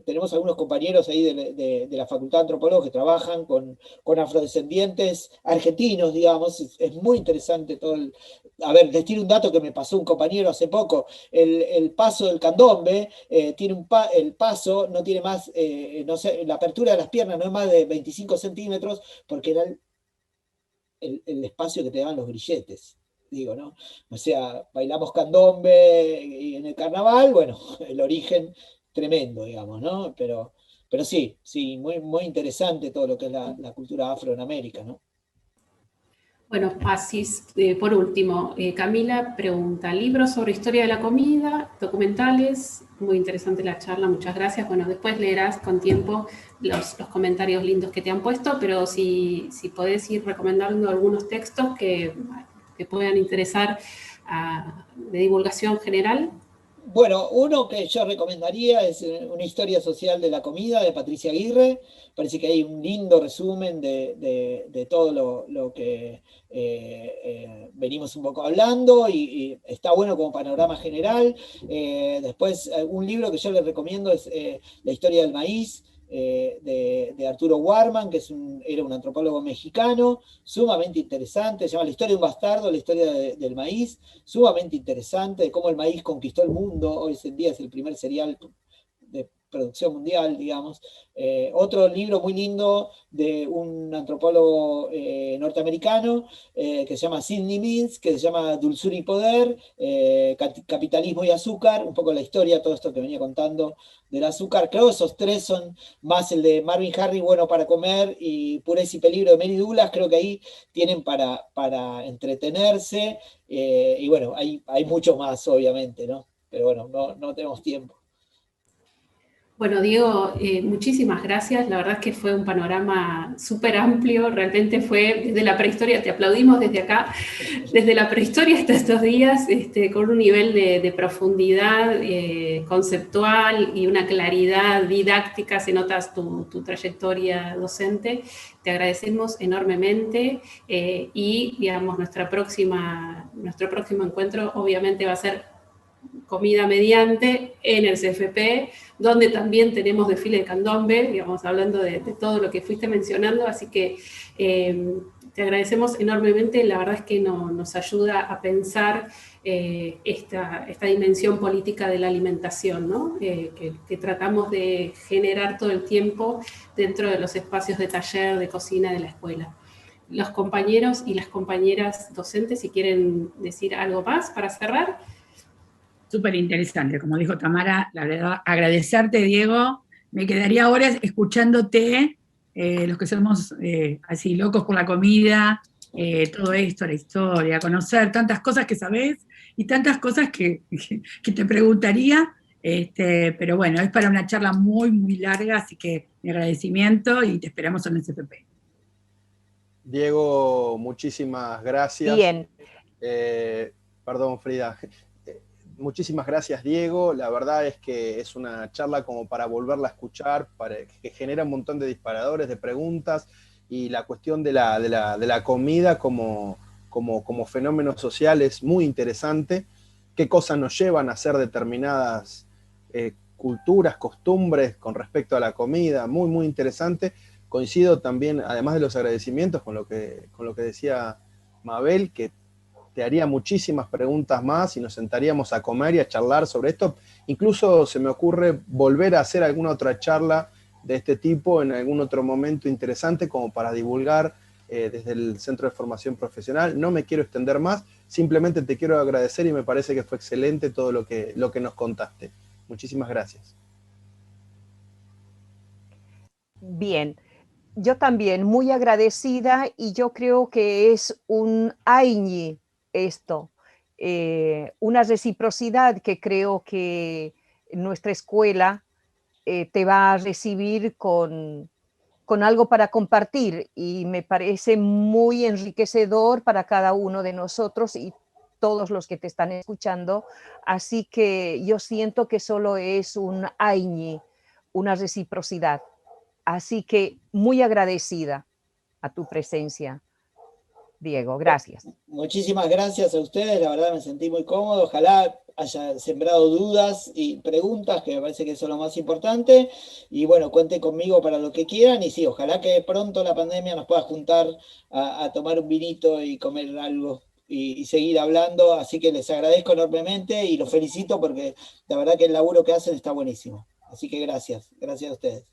tenemos algunos compañeros ahí de la Facultad de Antropología que trabajan con afrodescendientes argentinos, digamos, es muy interesante todo a ver, les tiro un dato que me pasó un compañero hace poco, el paso del candombe, tiene el paso no tiene más, no sé, la apertura de las piernas no es más de 25 centímetros, porque era el espacio que te daban los grilletes, digo, ¿no? O sea, bailamos candombe y en el carnaval, bueno, el origen tremendo, digamos, ¿no? Pero sí, muy, muy interesante todo lo que es la cultura afro en América, ¿no? Bueno, así, por último, Camila pregunta, libros sobre historia de la comida, documentales, muy interesante la charla, muchas gracias. Bueno, después leerás con tiempo los comentarios lindos que te han puesto, pero si podés ir recomendando algunos textos que puedan interesar de divulgación general. Bueno, uno que yo recomendaría es Una historia social de la comida, de Patricia Aguirre. Parece que hay un lindo resumen de todo lo que venimos un poco hablando y está bueno como panorama general. Después, un libro que yo les recomiendo es La historia del maíz, de Arturo Warman, que era un antropólogo mexicano, sumamente interesante, se llama La historia de un bastardo, la historia del maíz, sumamente interesante, de cómo el maíz conquistó el mundo, hoy en día es el primer cereal de producción mundial, digamos. Otro libro muy lindo de un antropólogo norteamericano que se llama Sidney Mintz, que se llama Dulzura y Poder, Capitalismo y Azúcar, un poco la historia, todo esto que venía contando del azúcar. Creo que esos tres son más el de Marvin Harris, Bueno para Comer, y Pureza y Peligro de Mary Douglas, creo que ahí tienen para entretenerse, y bueno, hay mucho más, obviamente, ¿no? Pero bueno, no tenemos tiempo. Bueno, Diego, muchísimas gracias. La verdad es que fue un panorama súper amplio. Realmente fue desde la prehistoria, te aplaudimos desde acá, desde la prehistoria hasta estos días, con un nivel de profundidad conceptual y una claridad didáctica. Se nota tu trayectoria docente. Te agradecemos enormemente y, digamos, nuestro próximo encuentro obviamente va a ser comida mediante en el CFP, donde también tenemos desfile de candombe, digamos, hablando de todo lo que fuiste mencionando, así que te agradecemos enormemente, la verdad es que nos ayuda a pensar esta dimensión política de la alimentación, ¿no? Que tratamos de generar todo el tiempo dentro de los espacios de taller, de cocina de la escuela. Los compañeros y las compañeras docentes, si quieren decir algo más para cerrar. Súper interesante, como dijo Tamara, la verdad, agradecerte, Diego. Me quedaría horas escuchándote, los que somos así locos por la comida, todo esto, la historia, conocer tantas cosas que sabés y tantas cosas que te preguntaría, pero bueno, es para una charla muy, muy larga, así que mi agradecimiento y te esperamos en el CFP. Diego, muchísimas gracias. Bien. Perdón, Frida. Muchísimas gracias, Diego. La verdad es que es una charla como para volverla a escuchar, que genera un montón de disparadores, de preguntas, y la cuestión de la comida como fenómeno social es muy interesante. Qué cosas nos llevan a hacer determinadas culturas, costumbres con respecto a la comida, muy, muy interesante. Coincido también, además de los agradecimientos, con lo que decía Mabel, que te haría muchísimas preguntas más y nos sentaríamos a comer y a charlar sobre esto. Incluso se me ocurre volver a hacer alguna otra charla de este tipo en algún otro momento interesante, como para divulgar desde el Centro de Formación Profesional. No me quiero extender más, simplemente te quiero agradecer y me parece que fue excelente todo lo que nos contaste. Muchísimas gracias. Bien, yo también muy agradecida, y yo creo que es un AINI esto, una reciprocidad que creo que nuestra escuela te va a recibir con algo para compartir, y me parece muy enriquecedor para cada uno de nosotros y todos los que te están escuchando. Así que yo siento que solo es un AINI, una reciprocidad. Así que muy agradecida a tu presencia, Diego. Gracias. Muchísimas gracias a ustedes, la verdad me sentí muy cómodo. Ojalá haya sembrado dudas y preguntas, que me parece que eso es lo más importante. Y bueno, cuenten conmigo para lo que quieran. Y sí, ojalá que pronto la pandemia nos pueda juntar a tomar un vinito y comer algo y seguir hablando. Así que les agradezco enormemente y los felicito, porque la verdad que el laburo que hacen está buenísimo. Así que gracias a ustedes.